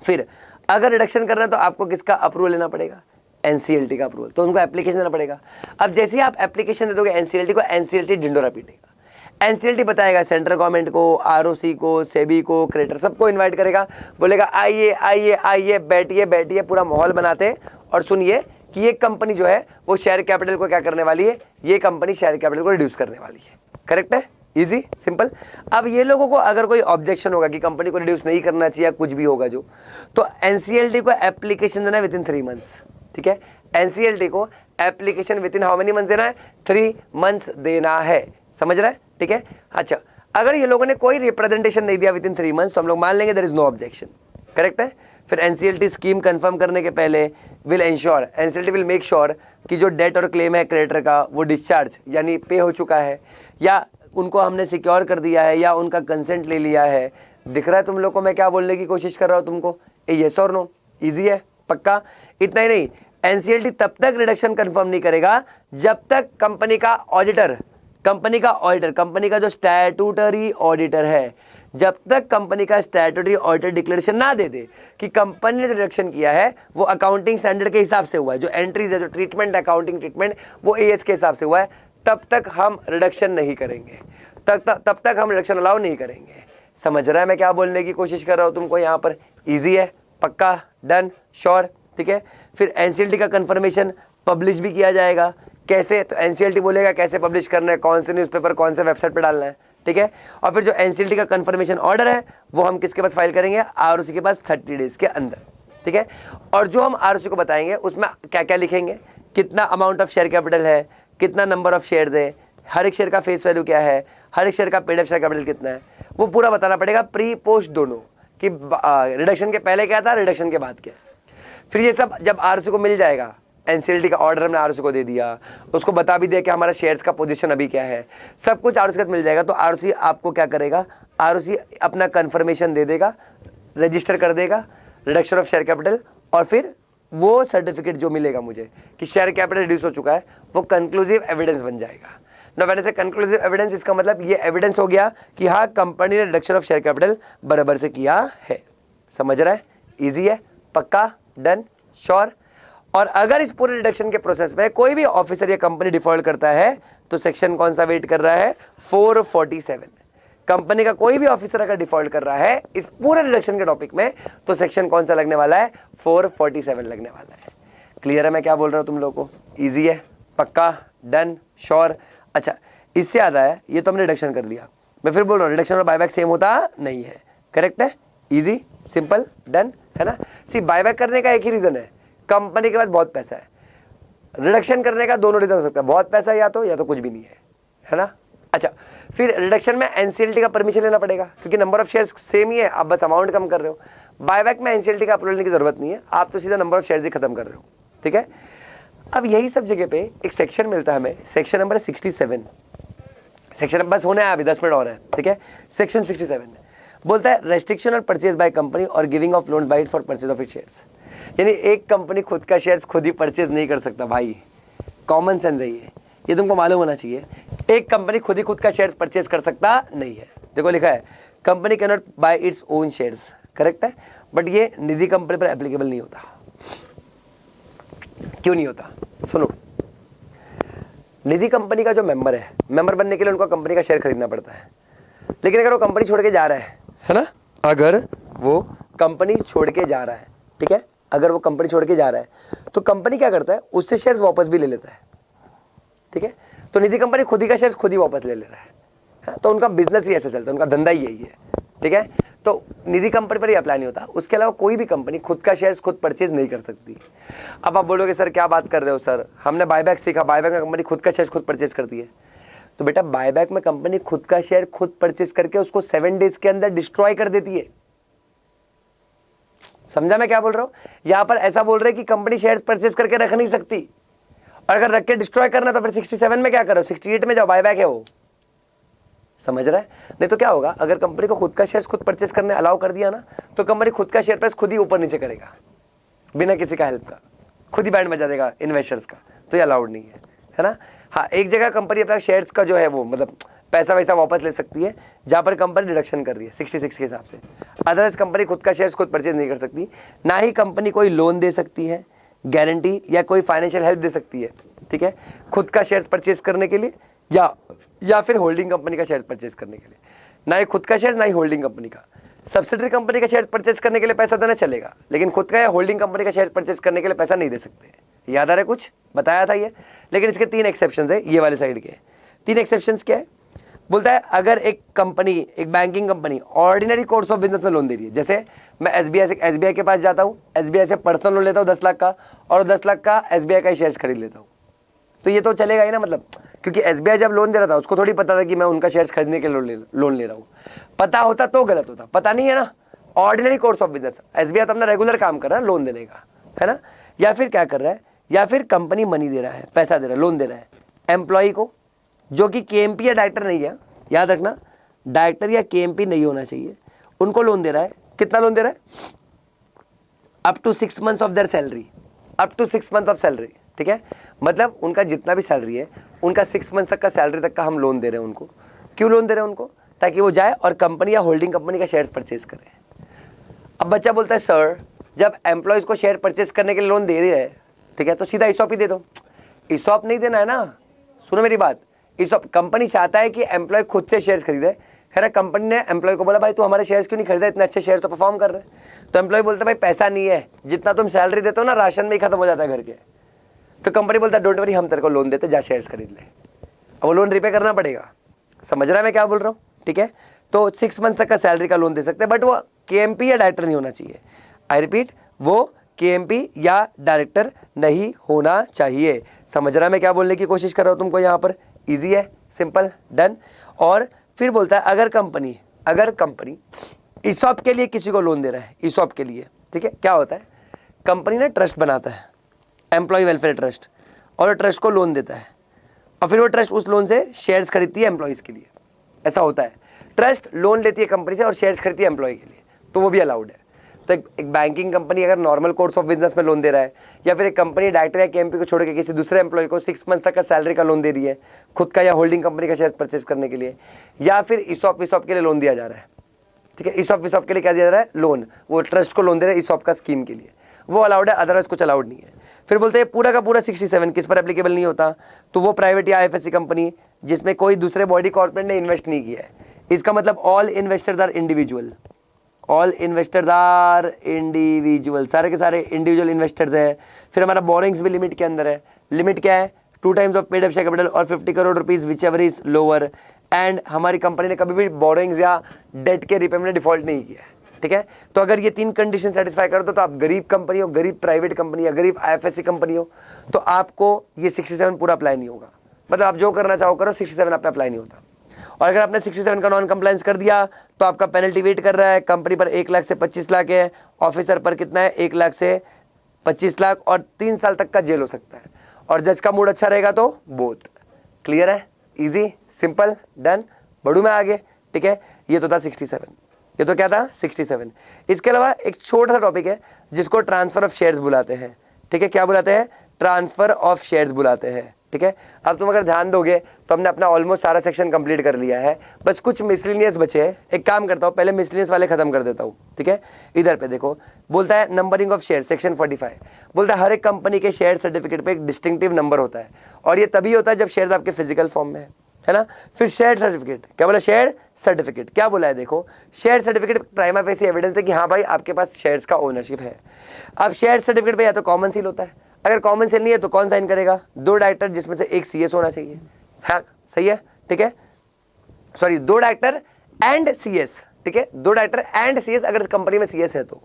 फिर अगर रिडक्शन करना है तो आपको किसका अप्रूवल लेना पड़ेगा? एनसीएलटी का अप्रूवल। तो उनको एप्लीकेशन देना पड़ेगा। अब जैसे ही आप एप्लीकेशन दे दोगे एनसीएलटी को, एनसीएलटी डिंडोरा पीटेगा। एनसीएलटी बताएगा सेंट्रल गवर्नमेंट को, आरओसी को, सेबी को, क्रेडिटर, सबको इनवाइट करेगा, बोलेगा आइए आइए आइए, बैठिए बैठिए, पूरा माहौल बनाते और सुनिए कि ये कंपनी जो है वो शेयर कैपिटल को क्या करने वाली है? ये कंपनी शेयर कैपिटल को रिड्यूस करने वाली है। करेक्ट है? Easy, simple. अब ये लोगों को अगर कोई ऑब्जेक्शन होगा कि कंपनी को रिड्यूस नहीं करना चाहिए, कुछ भी होगा जो, तो एनसीएलटी को एप्लीकेशन देना है विद इन 3 मंथ्स। ठीक है? एनसीएलटी को application with in how many months देना है? 3 मंथ्स देना है। समझ रहा है? ठीक है? अच्छा, अगर ये लोगों ने कोई रिप्रेजेंटेशन नहीं दिया विद इन 3 मंथ्स तो हम लोग मान लेंगे there is no objection. Correct है? फिर एनसीएलटी स्कीम कंफर्म करने के पहले will ensure, NCLT will make sure कि जो डेट और क्लेम है क्रेडिटर का वो डिस्चार्ज यानी पे हो चुका है, या उनको हमने सिक्योर कर दिया है, या उनका कंसेंट ले लिया है। दिख रहा है तुम लोग को मैं क्या बोलने की कोशिश कर रहा हूँ तुमको? यस और नो? इजी है पक्का। इतना ही नहीं, एनसीएलटी तब तक रिडक्शन कंफर्म नहीं करेगा जब तक कंपनी का ऑडिटर, कंपनी का जो स्टैट्यूटरी ऑडिटर है, जब तक कंपनी का स्टैट्यूटरी ऑडिटर डिक्लेरेशन ना दे दे कि कंपनी ने जो रिडक्शन किया है वो अकाउंटिंग स्टैंडर्ड के हिसाब से हुआ है, जो एंट्रीज है, जो ट्रीटमेंट, अकाउंटिंग ट्रीटमेंट वो एएस के हिसाब से हुआ है, तब तक हम रिडक्शन नहीं करेंगे, तब तक हम रिडक्शन अलाउ नहीं करेंगे। समझ रहा है मैं क्या बोलने की कोशिश कर रहा हूँ तुमको यहाँ पर? इजी है पक्का, डन, श्योर। ठीक है? फिर एनसीएलटी का कंफर्मेशन पब्लिश भी किया जाएगा। कैसे? तो एनसीएलटी बोलेगा कैसे पब्लिश करना है, कौन से न्यूज़पेपर, कौन से वेबसाइट पर डालना है। ठीक है? और फिर जो एनसीएलटी का कंफर्मेशन ऑर्डर है वो हम किसके पास फाइल करेंगे? आरओसी के पास 30 डेज के अंदर। ठीक है? और जो हम आरओसी को बताएंगे उसमें क्या क्या लिखेंगे, कितना अमाउंट ऑफ शेयर कैपिटल है, कितना नंबर ऑफ शेयर्स है, हर एक शेयर का फेस वैल्यू क्या है, हर एक शेयर का पेड अप शेयर कैपिटल कितना है, वो पूरा बताना पड़ेगा प्री पोस्ट दोनों, कि रिडक्शन के पहले क्या था, रिडक्शन के बाद क्या। फिर ये सब जब आरओसी को मिल जाएगा, एनसीएलटी का ऑर्डर हमने आरओसी को दे दिया, उसको बता भी दिया कि हमारा शेयर्स का पोजीशन अभी क्या है, सब कुछ आरओसी के साथ मिल जाएगा, तो आरओसी आपको क्या करेगा? आरओसी अपना कंफर्मेशन दे देगा, रजिस्टर कर देगा रिडक्शन ऑफ शेयर कैपिटल, और फिर वो सर्टिफिकेट जो मिलेगा मुझे कि शेयर कैपिटल रिड्यूस हो चुका है, वो कंक्लूसिव एविडेंस बन जाएगा। ना मैंने से कंक्लूसिव एविडेंस, इसका मतलब ये एविडेंस हो गया कि हाँ कंपनी ने रिडक्शन ऑफ शेयर कैपिटल बराबर से किया है। समझ रहा है? इजी है पक्का, डन, श्योर। और अगर इस पूरे रिडक्शन के प्रोसेस में कोई भी ऑफिसर या कंपनी डिफॉल्ट करता है तो सेक्शन कौन सा वेट कर रहा है? 447। कंपनी का कोई भी ऑफिसर अगर डिफॉल्ट कर रहा है इस पूरे रिडक्शन के टॉपिक में तो सेक्शन कौन सा लगने वाला है? 447 लगने वाला है। क्लियर है मैं क्या बोल रहा हूं तुम लोगों को? इजी है पक्का, डन, श्योर। अच्छा, इससे याद आया, ये तो हमने रिडक्शन कर लिया, मैं फिर बोल रहा हूँ रिडक्शन और बायबैक सेम होता नहीं है। करेक्ट है? इजी, सिंपल, डन, है ना? सी बायबैक करने का एक ही रीजन है, कंपनी के पास बहुत पैसा है। रिडक्शन करने का दोनों रीजन हो सकता है, बहुत पैसा या तो कुछ भी नहीं है, है ना? अच्छा, फिर रिडक्शन में एनसीएलटी का परमिशन लेना पड़ेगा क्योंकि नंबर ऑफ शेयर्स सेम ही है, आप बस अमाउंट कम कर रहे हो। बायबैक में एनसीएलटी का अप्रूवल लेने की जरूरत नहीं है, आप तो सीधा नंबर ऑफ शेयर्स ही खत्म कर रहे हो, ठीक है। अब यही सब जगह पे एक सेक्शन मिलता है हमें, सेक्शन नंबर 67, सेक्शन बस होने अभी 10 मिनट और है, ठीक है। सेक्शन 67 बोलता है रेस्ट्रिक्शन और परचेज बाय कंपनी और giving of loan by for purchase of it shares. यानी एक कंपनी खुद का शेयर्स खुद ही परचेज नहीं कर सकता भाई, कॉमन सेंस है ये तुमको मालूम होना चाहिए। एक कंपनी खुद ही खुद का शेयर्स परचेज कर सकता नहीं है। देखो लिखा है company can not bye its own shares, correct है, बट ये निधि कंपनी पर एप्लीकेबल नहीं होता। क्यों नहीं होता, सुनो। निधि कंपनी का जो मेंबर है, मेंबर बनने के लिए उनको कंपनी का शेयर खरीदना पड़ता है, लेकिन अगर वो कंपनी छोड़ के जा रहा है ना, अगर वो कंपनी छोड़ के जा रहा है, ठीक है, अगर वो कंपनी छोड़ के जा रहा है तो कंपनी क्या करता है, उससे शेयर्स वापस भी ले लेता है, ठीक है। तो निधि कंपनी खुद ही का शेयर्स खुद ही वापस ले रहा है, तो उनका बिजनेस ही ऐसे चलता है, उनका धंधा ही यही है, ठीक है। तो निधि कंपनी पर ही अप्लाई नहीं होता, उसके अलावा कोई भी कंपनी खुद का शेयर्स खुद परचेज नहीं कर सकती। अब आप बोलोगे सर क्या बात कर रहे हो सर, हमने बायबैक सीखा, बायबैक में कंपनी खुद का शेयर खुद परचेज करती है। तो बेटा बायबैक में कंपनी खुद का शेयर खुद परचेज करके उसको 7 डेज के अंदर डिस्ट्रॉय कर देती है। समझा मैं क्या बोल रहा हूं? यहां पर ऐसा बोल रहे कि कंपनी शेयर परचेज करके रख नहीं सकती, और अगर रख के डिस्ट्रॉय करना तो फिर 67 में क्या करो, 68 में जाओ, बायबैक है वो। समझ रहा है? नहीं तो क्या होगा, अगर कंपनी को खुद का शेयर खुद परचेज करने अलाउ कर दिया ना, तो कंपनी खुद का शेयर प्राइस खुद ही ऊपर नीचे करेगा बिना किसी का हेल्प का, खुद ही बैंड बजा देगा इन्वेस्टर्स का, तो ये अलाउड नहीं है ना। हाँ, एक जगह कंपनी अपना शेयर्स का जो है वो मतलब पैसा वैसा वापस ले सकती है जहां पर कंपनी डिडक्शन कर रही है 66 के हिसाब से। अदरवाइज कंपनी खुद का शेयर्स खुद परचेज नहीं कर सकती, ना ही कंपनी कोई लोन दे सकती है, गारंटी या कोई फाइनेंशियल हेल्प दे सकती है, ठीक है, खुद का शेयर्स परचेज करने के लिए या फिर होल्डिंग कंपनी का शेयर परचेज करने के लिए। ना ही खुद का शेयर, ना ही होल्डिंग कंपनी का। सब्सिडरी कंपनी का शेयर परचेज करने के लिए पैसा देना चलेगा, लेकिन खुद का या होल्डिंग कंपनी का शेयर परचेज करने के लिए पैसा नहीं दे सकते। याद आ रहा है कुछ बताया था ये? लेकिन इसके 3 एक्सेप्शंस है, ये वाले साइड के 3 एक्सेप्शंस क्या है? बोलता है अगर एक कंपनी, एक banking company ordinary course of business में लोन दे रही है, जैसे मैं एसबीआई के पास जाता हूँ, एसबीआई से पर्सनल लोन लेता हूँ 10 लाख का, और 10 लाख का एसबीआई का ही शेयर्स खरीद लेता हूँ, तो ये तो चलेगा ही ना, मतलब क्योंकि एसबीआई जब लोन दे रहा था उसको थोड़ी पता था कि मैं उनका शेयर्स खरीदने के लोन ले रहा हूँ। पता होता तो गलत होता, पता नहीं है ना। Ordinary course of business, SBI तो अपना रेगुलर काम कर रहा है लोन देने का, है ना। या फिर क्या कर रहा है, या फिर कंपनी मनी दे रहा है, पैसा दे रहा है, लोन दे रहा है एम्प्लॉय को, जो कि केएमपी या डायरेक्टर नहीं है, याद रखना डायरेक्टर या केएमपी नहीं होना चाहिए, उनको लोन दे रहा है। कितना लोन दे रहा है? Up to 6 months of their salary, up to 6 month of salary, ठीक है। मतलब उनका जितना भी सैलरी है, उनका 6 मंथ तक का सैलरी तक का हम लोन दे रहे हैं उनको। क्यों लोन दे रहे हैं उनको? ताकि वो जाए और कंपनी या होल्डिंग कंपनी का शेयर परचेज करे। अब बच्चा बोलता है सर जब एम्प्लॉयज को शेयर परचेज करने के लिए लोन दे रहे हैं, ठीक है, तो सीधा ईसॉप ही दे दो। ईसॉप नहीं देना है ना, सुनो मेरी बात। ईसॉप कंपनी चाहता है कि एम्प्लॉय खुद से शेयर्स खरीदे, है ना। कंपनी ने एम्प्लॉय को बोला भाई तू हमारे शेयर्स क्यों नहीं खरीदा, इतने अच्छे शेयर तो परफॉर्म कर रहे हैं। तो एम्प्लॉय बोलता है भाई पैसा नहीं है, जितना तुम सैलरी देते हो ना राशन में ही खत्म हो जाता है घर के। तो कंपनी बोलता है डोंट वरी, हम तेरे को लोन देते, जा शेयर्स खरीद ले। अब वो लोन रिपे करना पड़ेगा। समझ रहा है मैं क्या बोल रहा हूँ? ठीक है, तो 6 मंथ तक का सैलरी का लोन दे सकते हैं, बट वो केएमपी या डायरेक्टर नहीं होना चाहिए। आई रिपीट, वो केएमपी या डायरेक्टर नहीं होना चाहिए। समझ रहा है मैं क्या बोलने की कोशिश कर रहा हूँ तुमको? यहाँ पर ईजी है, सिंपल, डन। और फिर बोलता है अगर कंपनी ईसॉप के लिए किसी को लोन दे रहा है, ईसॉप के लिए, ठीक है, क्या होता है, कंपनी ने ट्रस्ट बनाता है, एम्प्लॉय वेलफेयर ट्रस्ट, और ट्रस्ट को लोन देता है, और फिर वो ट्रस्ट उस लोन से शेयर्स खरीदती है एम्प्लॉयज़ के लिए। ऐसा होता है, ट्रस्ट लोन लेती है कंपनी से और शेयर्स खरीदती है एम्प्लॉय के लिए, तो वो भी अलाउड है। तो एक बैंकिंग कंपनी अगर नॉर्मल कोर्स ऑफ बिजनेस में लोन दे रहा है, या फिर एक कंपनी डायरेक्टर या केएमपी को छोड़ के किसी दूसरे एम्प्लॉय को 6 मंथ तक का सैलरी का लोन दे रही है, खुद का या होल्डिंग कंपनी का शेयर परचेज करने के लिए, या फिर ईसॉप के लिए लोन दिया जा रहा है, ठीक है, ईसॉप के लिए क्या दिया जा रहा है, लोन, वो ट्रस्ट को लोन दे रहा है ईसॉप का स्कीम के लिए, वो अलाउड है, अदरवाइज कुछ अलाउड नहीं है। फिर बोलते हैं पूरा का पूरा 67 किस पर एप्लीकेबल नहीं होता, तो वो प्राइवेट या आईएफएससी कंपनी जिसमें कोई दूसरे बॉडी कॉर्पोरेट ने इन्वेस्ट नहीं किया है। इसका मतलब all investors are individual, all investors are individual, सारे के सारे इंडिविजुअल इन्वेस्टर्स हैं। फिर हमारा बोरिंग्स भी लिमिट के अंदर है। लिमिट क्या है? 2 times of paid up share capital और 50 crore rupees which ever is lower. And हमारी कंपनी ने कभी भी बोरिंग्स या डेट के रिपेमेंट में डिफॉल्ट नहीं किया है, ठीक है। तो अगर ये 3 कंडीशन सेटिस्फाई कर दो तो आप गरीब कंपनी हो, गरीब प्राइवेट कंपनी या गरीब आईएफएससी कंपनी हो, तो आपको ये 67 पूरा अप्लाई नहीं होगा। मतलब आप जो करना चाहो करो, 67 आप पे अप्लाई नहीं होता। और अगर आपने 67 का नॉन कंप्लायंस कर दिया तो आपका पेनल्टी वेट कर रहा है, कंपनी पर 1 लाख से 25 लाख है, ऑफिसर पर कितना है 1 लाख से 25 लाख और 3 साल तक का जेल हो सकता है। और जज का मूड अच्छा रहेगा तो बोथ। क्लियर है, इजी, सिंपल, डन। बढ़ू मैं आगे, ठीक है। ये तो था 67, ये तो क्या था 67। इसके अलावा एक छोटा सा टॉपिक है जिसको ट्रांसफर ऑफ शेयर्स बुलाते हैं, ठीक है। क्या बुलाते हैं? ट्रांसफर ऑफ शेयर्स बुलाते हैं, ठीक है। अब तुम अगर ध्यान दोगे तो हमने अपना ऑलमोस्ट सारा सेक्शन कंप्लीट कर लिया है, बस कुछ मिसलिनियस बचे हैं। एक काम करता हूँ, पहले मिसलिनियस वाले खत्म कर देता हूँ, ठीक है। इधर पे देखो, बोलता है नंबरिंग ऑफ शेयर, सेक्शन 45 बोलता है हर एक कंपनी के शेयर सर्टिफिकेट पे एक डिस्टिंक्टिव नंबर होता है और ये तभी होता है जब शेयर आपके फिजिकल फॉर्म में है ना। फिर शेयर सर्टिफिकेट, क्या बोला? शेयर सर्टिफिकेट क्या बोला है? देखो, share certificate prima facie evidence है कि हाँ भाई आपके पास शेयर्स का ओनरशिप है। अब शेयर सर्टिफिकेट पे या तो कॉमन सील होता है, अगर कॉमन सेल नहीं है तो कौन साइन करेगा? 2 डायरेक्टर जिसमें से एक सीएस होना चाहिए। हाँ सही है, ठीक है। सॉरी, 2 डायरेक्टर एंड सीएस, ठीक है। 2 डायरेक्टर एंड सीएस अगर कंपनी में सीएस है तो।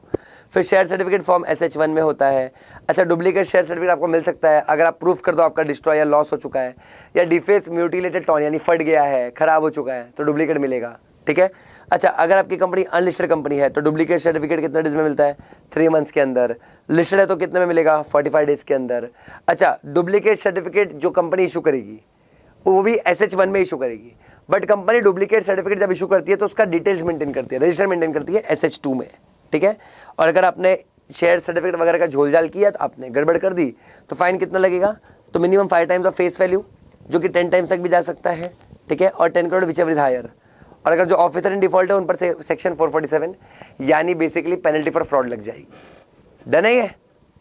फिर शेयर सर्टिफिकेट फॉर्म SH1 में होता है। अच्छा, डुप्लीकेट शेयर सर्टिफिकेट आपको मिल सकता है अगर आप प्रूफ कर दो आपका डिस्ट्रॉय या लॉस हो चुका है या डिफेस म्यूटिलेटेड टॉन यानी फट गया है, खराब हो चुका है तो डुप्लीकेट मिलेगा, ठीक है। अच्छा, अगर आपकी कंपनी अनलिस्टेड कंपनी है तो डुप्लीकेट सर्टिफिकेट कितने डेज में मिलता है? 3 मंथ्स के अंदर। लिस्टेड है तो कितने में मिलेगा? 45 डेज के अंदर। अच्छा, डुप्लीकेट सर्टिफिकेट जो कंपनी इशू करेगी वो भी SH1 में इशू करेगी, बट कंपनी डुप्लीकेट सर्टिफिकेट जब इशू करती है तो उसका डिटेल्स मेंटेन करती है, रजिस्टर मेंटेन करती है SH2 में, ठीक है। और अगर आपने शेयर सर्टिफिकेट वगैरह का झोलझाल किया तो आपने गड़बड़ कर दी तो फाइन कितना लगेगा? तो minimum 5 times of face value जो कि 10 टाइम्स तक भी जा सकता है, ठीक है। और 10 crore whichever is higher. और अगर जो ऑफिसर इन डिफॉल्ट है उन पर से सेक्शन 447 यानी बेसिकली पेनल्टी फॉर फ्रॉड लग जाएगी। डन है ये?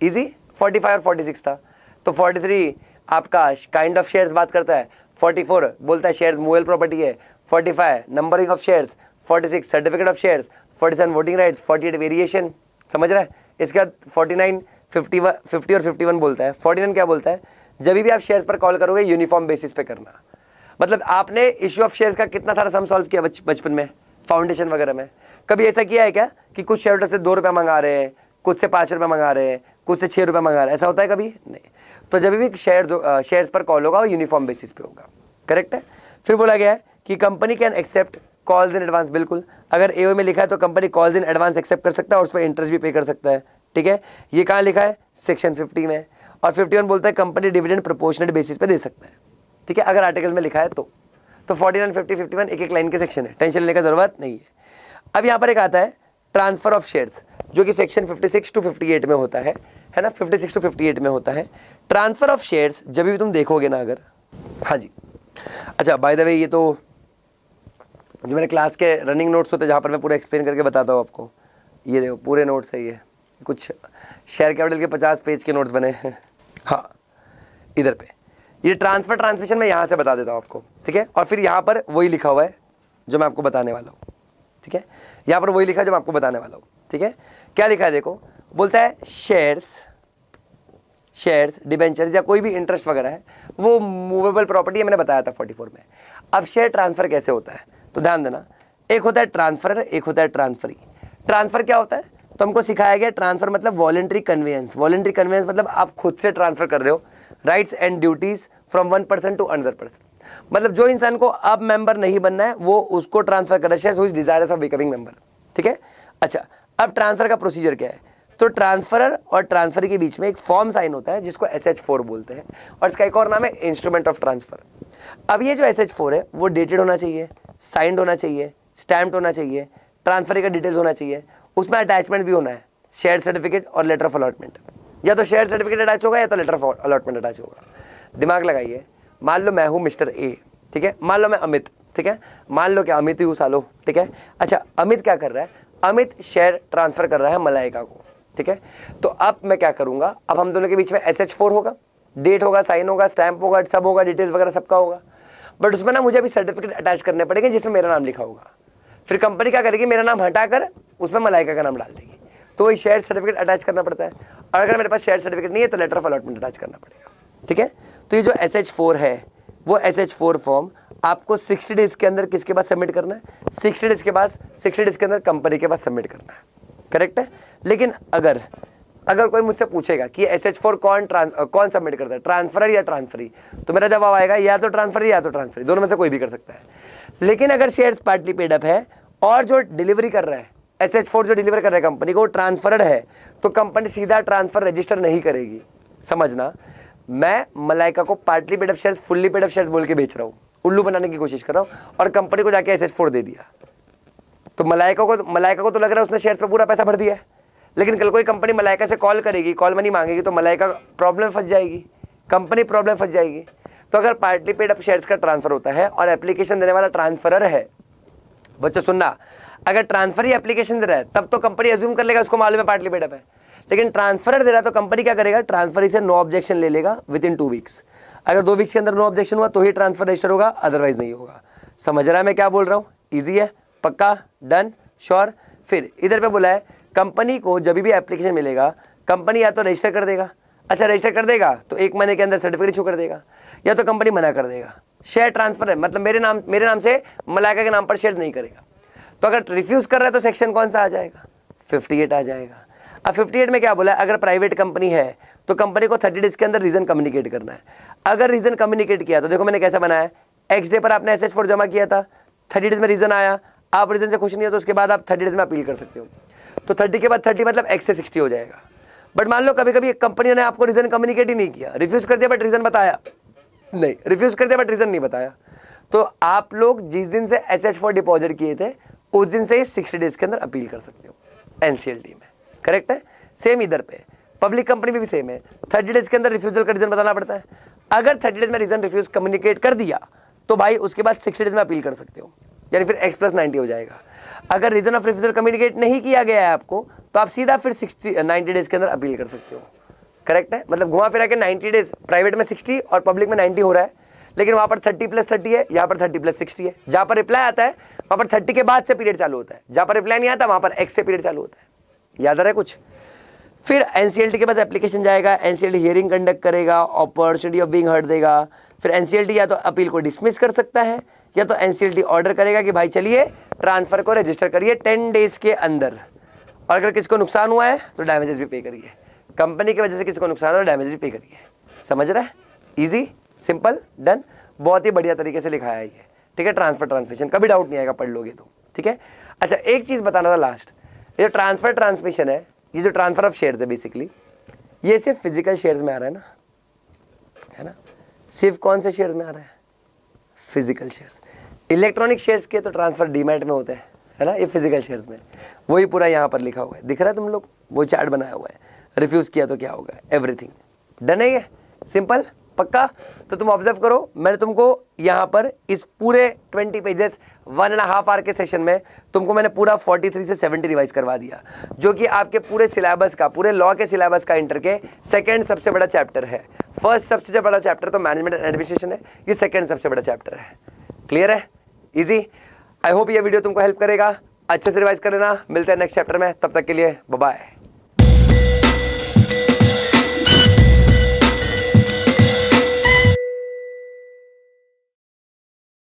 इजी। 45 और 46 था तो 43 आपका काइंड ऑफ शेयर्स बात करता है, 44 बोलता है शेयर्स मूवेबल प्रॉपर्टी है, 45 numbering of shares, 46 certificate of shares, 47 voting rights, 48 variation, समझ रहा है। इसके बाद 49 50 और 51 बोलता है। 49 क्या बोलता है? जब भी आप शेयर्स पर कॉल करोगे यूनिफॉर्म बेसिस पे करना। मतलब आपने इश्यू ऑफ शेयर्स का कितना सारा सम सॉल्व किया बचपन में फाउंडेशन वगैरह में? कभी ऐसा किया है क्या कि कुछ शेयर होल्डर से 2 रुपये मंगा रहे हैं, कुछ से 5 रुपये मंगा रहे हैं, कुछ से 6 रुपये मंगा रहे हैं, ऐसा होता है कभी? नहीं। तो जब भी शेयर्स पर कॉल होगा वो यूनिफॉर्म बेसिस पे होगा, करेक्ट है। फिर बोला गया है कि company can accept calls in advance. बिल्कुल, अगर एओ में लिखा है तो company calls in advance accept कर सकता है और उस पर इंटरेस्ट भी पे कर सकता है, ठीक है। ये कहाँ लिखा है? सेक्शन 50 में। और 51 बोलता है कंपनी डिविडेंड प्रोपोर्शनेट बेसिस पे दे सकता है, ठीक है, अगर आर्टिकल में लिखा है तो। 49, 50, 51 एक एक लाइन के सेक्शन है, टेंशन लेने का जरूरत नहीं है। अब यहाँ पर एक आता है ट्रांसफर ऑफ शेयर्स जो कि सेक्शन 56 टू 58 में होता है ना, 56 टू 58 में होता है। ट्रांसफर ऑफ शेयर्स जब भी तुम देखोगे ना अगर, हाँ जी। अच्छा, बाय द वे ये तो जो मेरे क्लास के रनिंग नोट्स होते हैं जहाँ पर मैं पूरा एक्सप्लेन करके बताता हूँ आपको, ये देखो पूरे नोट्स है। ये कुछ शेयर कैपिटल के 50 पेज के नोट्स बने हैं। हाँ, इधर पे ये ट्रांसफर ट्रांसमिशन मैं यहाँ से बता देता हूँ आपको, ठीक है। और फिर यहाँ पर वही लिखा हुआ है जो मैं आपको बताने वाला हूँ, ठीक है। यहाँ पर वही लिखा है जो मैं आपको बताने वाला हूँ, ठीक है। क्या लिखा है देखो, बोलता है शेयर्स डिबेंचर्स या कोई भी इंटरेस्ट वगैरह है वो मूवेबल प्रॉपर्टी है, मैंने बताया था 44 में। अब शेयर ट्रांसफर कैसे होता है तो ध्यान देना, एक होता है ट्रांसफर, एक होता है ट्रांसफरी। ट्रांसफर क्या होता है तो हमको सिखाया गया, ट्रांसफर मतलब वॉलंटरी कन्वेंस। वॉलंटरी कन्वेंस मतलब आप खुद से ट्रांसफर कर रहे हो rights and duties from one person to another person. मतलब जो इंसान को अब मेंबर नहीं बनना है वो उसको ट्रांसफर कर रहा है, who is desirous of becoming member, ठीक है। अच्छा, अब ट्रांसफर का प्रोसीजर क्या है तो ट्रांसफरर और ट्रांसफरी के बीच में एक फॉर्म साइन होता है जिसको SH4 बोलते हैं और इसका एक और नाम है इंस्ट्रूमेंट ऑफ ट्रांसफर। अब ये जो SH4 है वो डेटेड होना चाहिए, साइंड होना चाहिए, स्टैम्प्ड होना चाहिए, ट्रांसफर का डिटेल्स होना चाहिए, उसमें अटैचमेंट भी होना है, शेयर सर्टिफिकेट और लेटर ऑफ अलॉटमेंट। या तो शेयर सर्टिफिकेट अटैच होगा या तो लेटर ऑफ अलॉटमेंट अटैच होगा। दिमाग लगाइए, मान लो मैं हूँ मिस्टर ए, ठीक है, मान लो मैं अमित, ठीक है, मान लो क्या अमित ही हूँ सालो, ठीक है। अच्छा, अमित क्या कर रहा है? अमित शेयर ट्रांसफर कर रहा है मलाइका को, ठीक है। तो अब मैं क्या करूंगा, अब हम दोनों के बीच में SH4 होगा, डेट होगा, साइन होगा, स्टैंप होगा, सब होगा, डिटेल्स वगैरह सबका होगा, बट उसमें ना मुझे अभी सर्टिफिकेट अटैच करने पड़ेंगे जिसमें मेरा नाम लिखा होगा। फिर कंपनी क्या करेगी, मेरा नाम हटाकर उसमें मलाइका का नाम डाल देगी, तो वही शेयर सर्टिफिकेट अटैच करना पड़ता है। और अगर मेरे पास शेयर सर्टिफिकेट नहीं है तो लेटर ऑफ अलॉटमेंट अटैच करना पड़ेगा, ठीक है। तो ये जो SH4 है वो SH4 फॉर्म आपको 60 डेज के अंदर किसके पास सबमिट करना है? 60 डेज के बाद, 60 डेज के अंदर कंपनी के पास सबमिट करना है, करेक्ट है। लेकिन अगर कोई मुझसे पूछेगा कि SH4 कौन सबमिट करता है, ट्रांसफरर या ट्रांसफरी, तो मेरा जवाब आएगा या तो ट्रांसफरी या तो ट्रांसफरी, दोनों में से कोई भी कर सकता है। लेकिन अगर शेयर्स पार्टली पेड अप है और जो डिलीवरी कर रहा है SH4 जो डिलीवर कर रहा है कंपनी को, ट्रांसफर्ड है, तो कंपनी सीधा ट्रांसफर रजिस्टर नहीं करेगी। समझना, मैं मलाइका को partly paid up shares, fully paid up shares बोल के बेच रहा हूँ, उल्लू बनाने की कोशिश कर रहा हूँ, और कंपनी को जाके SH4 दे दिया। तो मलाइका को तो लग रहा है उसने शेयर्स पे पूरा पैसा भर दिया है, लेकिन कल कोई कंपनी मलाइका से कॉल करेगी, कॉल मनी मांगेगी, तो मलाइका प्रॉब्लम फंस जाएगी, कंपनी प्रॉब्लम फंस जाएगी। तो अगर पार्टली पेड अप शेयर्स का ट्रांसफर होता है और एप्लीकेशन देने वाला ट्रांसफरर है, बच्चों सुनना, अगर ट्रांसफर ही एप्लीकेशन दे रहा है तब तो कंपनी अज्यूम कर लेगा, उसको मालूम है पार्टली पेड अप है। लेकिन ट्रांसफरर दे रहा है तो कंपनी क्या करेगा, ट्रांसफर से नो ऑब्जेक्शन ले लेगा विद इन 2 वीक्स। अगर 2 वीक्स के अंदर नो ऑब्जेक्शन हुआ तो ही ट्रांसफर रजिस्टर होगा, अदरवाइज नहीं होगा। समझ रहा है मैं क्या बोल रहा हूँ? ईजी है, पक्का, डन, श्योर। फिर इधर पे बोला है कंपनी को जब भी एप्लीकेशन मिलेगा कंपनी या तो रजिस्टर कर देगा, अच्छा रजिस्टर कर देगा तो 1 महीने के अंदर सर्टिफिकेट इशू कर देगा, या तो कंपनी मना कर देगा। शेयर ट्रांसफर है मतलब मेरे नाम से मलाइका के नाम पर शेयर नहीं करेगा। तो अगर रिफ्यूज कर रहा है तो सेक्शन कौन सा आ जाएगा, 58 आ जाएगा। अब 58 में क्या बोला है, अगर प्राइवेट कंपनी है तो कंपनी को 30 डेज के अंदर रीजन कम्युनिकेट करना है। अगर रीजन कम्युनिकेट किया तो देखो मैंने कैसा बनाया है, एक्स डे पर आपने SH4 जमा किया था, 30 डेज में रीजन आया, आप रीजन से खुश नहीं हो तो उसके बाद आप 30 डेज में अपील कर सकते हो। तो 30 के बाद 30 मतलब एक्स से 60 हो जाएगा। बट मान लो कभी कभी एक कंपनी ने आपको रीजन कम्युनिकेट ही नहीं किया, रिफ्यूज कर दिया बट रीजन बताया नहीं, रिफ्यूज कर दिया बट रीजन नहीं बताया, तो आप लोग जिस दिन से SH4 डिपॉजिट किए थे उस दिन से ही 60 डेज के अंदर अपील कर सकते हो NCLT में। करेक्ट है? सेम इधर पे पब्लिक कंपनी में भी सेम है, 30 डेज के अंदर रिफ्यूजल का रीजन बताना पड़ता है। अगर 30 डेज में रीजन रिफ्यूज कम्युनिकेट कर दिया तो भाई उसके बाद 60 डेज में अपील कर सकते हो, यानी फिर X+90 हो जाएगा। अगर रीजन ऑफ रिफ्यूजल कम्युनिकेट नहीं किया गया है आपको तो आप सीधा फिर 90 डेज के अंदर अपील कर सकते हो। करेक्ट है? मतलब घुमा फिरा के 90 डेज, प्राइवेट में 60 और पब्लिक में 90 हो रहा है, लेकिन वहां पर 30+30 है, यहाँ पर 30+60 है। जहां पर रिप्लाई आता है वहां पर 30 के बाद से पीरियड चालू होता है, जहां पर रिप्लाई नहीं आता वहां पर X से पीरियड चालू होता है। याद आ रहा है कुछ? फिर NCLT के पास एप्लीकेशन जाएगा, NCLT हियरिंग कंडक्ट करेगा, अपॉर्चुनिटी ऑफ बीइंग हर्ड देगा। फिर NCLT या तो अपील को डिसमिस कर सकता है या तो NCLT ऑर्डर करेगा कि भाई चलिए ट्रांसफर को रजिस्टर करिए 10 डेज के अंदर। और अगर किसी को नुकसान हुआ है तो डैमेजेस भी पे करिए, कंपनी की वजह से किसी को नुकसान हुआ तो डैमेजेस भी पे करिए। समझ रहा है? Easy, simple, done. बहुत ही बढ़िया तरीके से लिखाया है ये, ठीक है? ट्रांसफर ट्रांसमिशन कभी डाउट नहीं आएगा पढ़ लोगे तो, ठीक है? अच्छा एक चीज बताना था लास्ट, ये जो ट्रांसफर ट्रांसमिशन है, ये जो ट्रांसफर ऑफ शेयर्स है बेसिकली, ये सिर्फ फिजिकल शेयर्स में आ रहा है ना? सिर्फ कौन से शेयर्स में आ रहा है? Physical shares. इलेक्ट्रॉनिक शेयर्स के तो ट्रांसफर डीमैट में होते हैं, है ना? ये फिजिकल शेयर्स में, वही पूरा यहाँ पर लिखा हुआ है, दिख रहा है तुम लोग? वो चार्ट बनाया हुआ है, रिफ्यूज किया तो क्या होगा, एवरीथिंग डन है ये, सिंपल, पक्का। तो तुम ऑब्जर्व करो, मैंने तुमको यहाँ पर इस पूरे 20 पेजेस 1.5 आवर के सेशन में तुमको मैंने पूरा 43 से 70 रिवाइज करवा दिया, जो कि आपके पूरे सिलेबस का, पूरे लॉ के सिलेबस का इंटर के सेकंड सबसे बड़ा चैप्टर है। फर्स्ट सबसे बड़ा चैप्टर तो मैनेजमेंट एंड एडमिनिस्ट्रेशन है, ये सेकंड सबसे बड़ा चैप्टर है। क्लियर है? इजी। आई होप ये वीडियो तुमको हेल्प करेगा, अच्छे से रिवाइज कर लेना। मिलते हैं नेक्स्ट चैप्टर में, तब तक के लिए बाय बाय।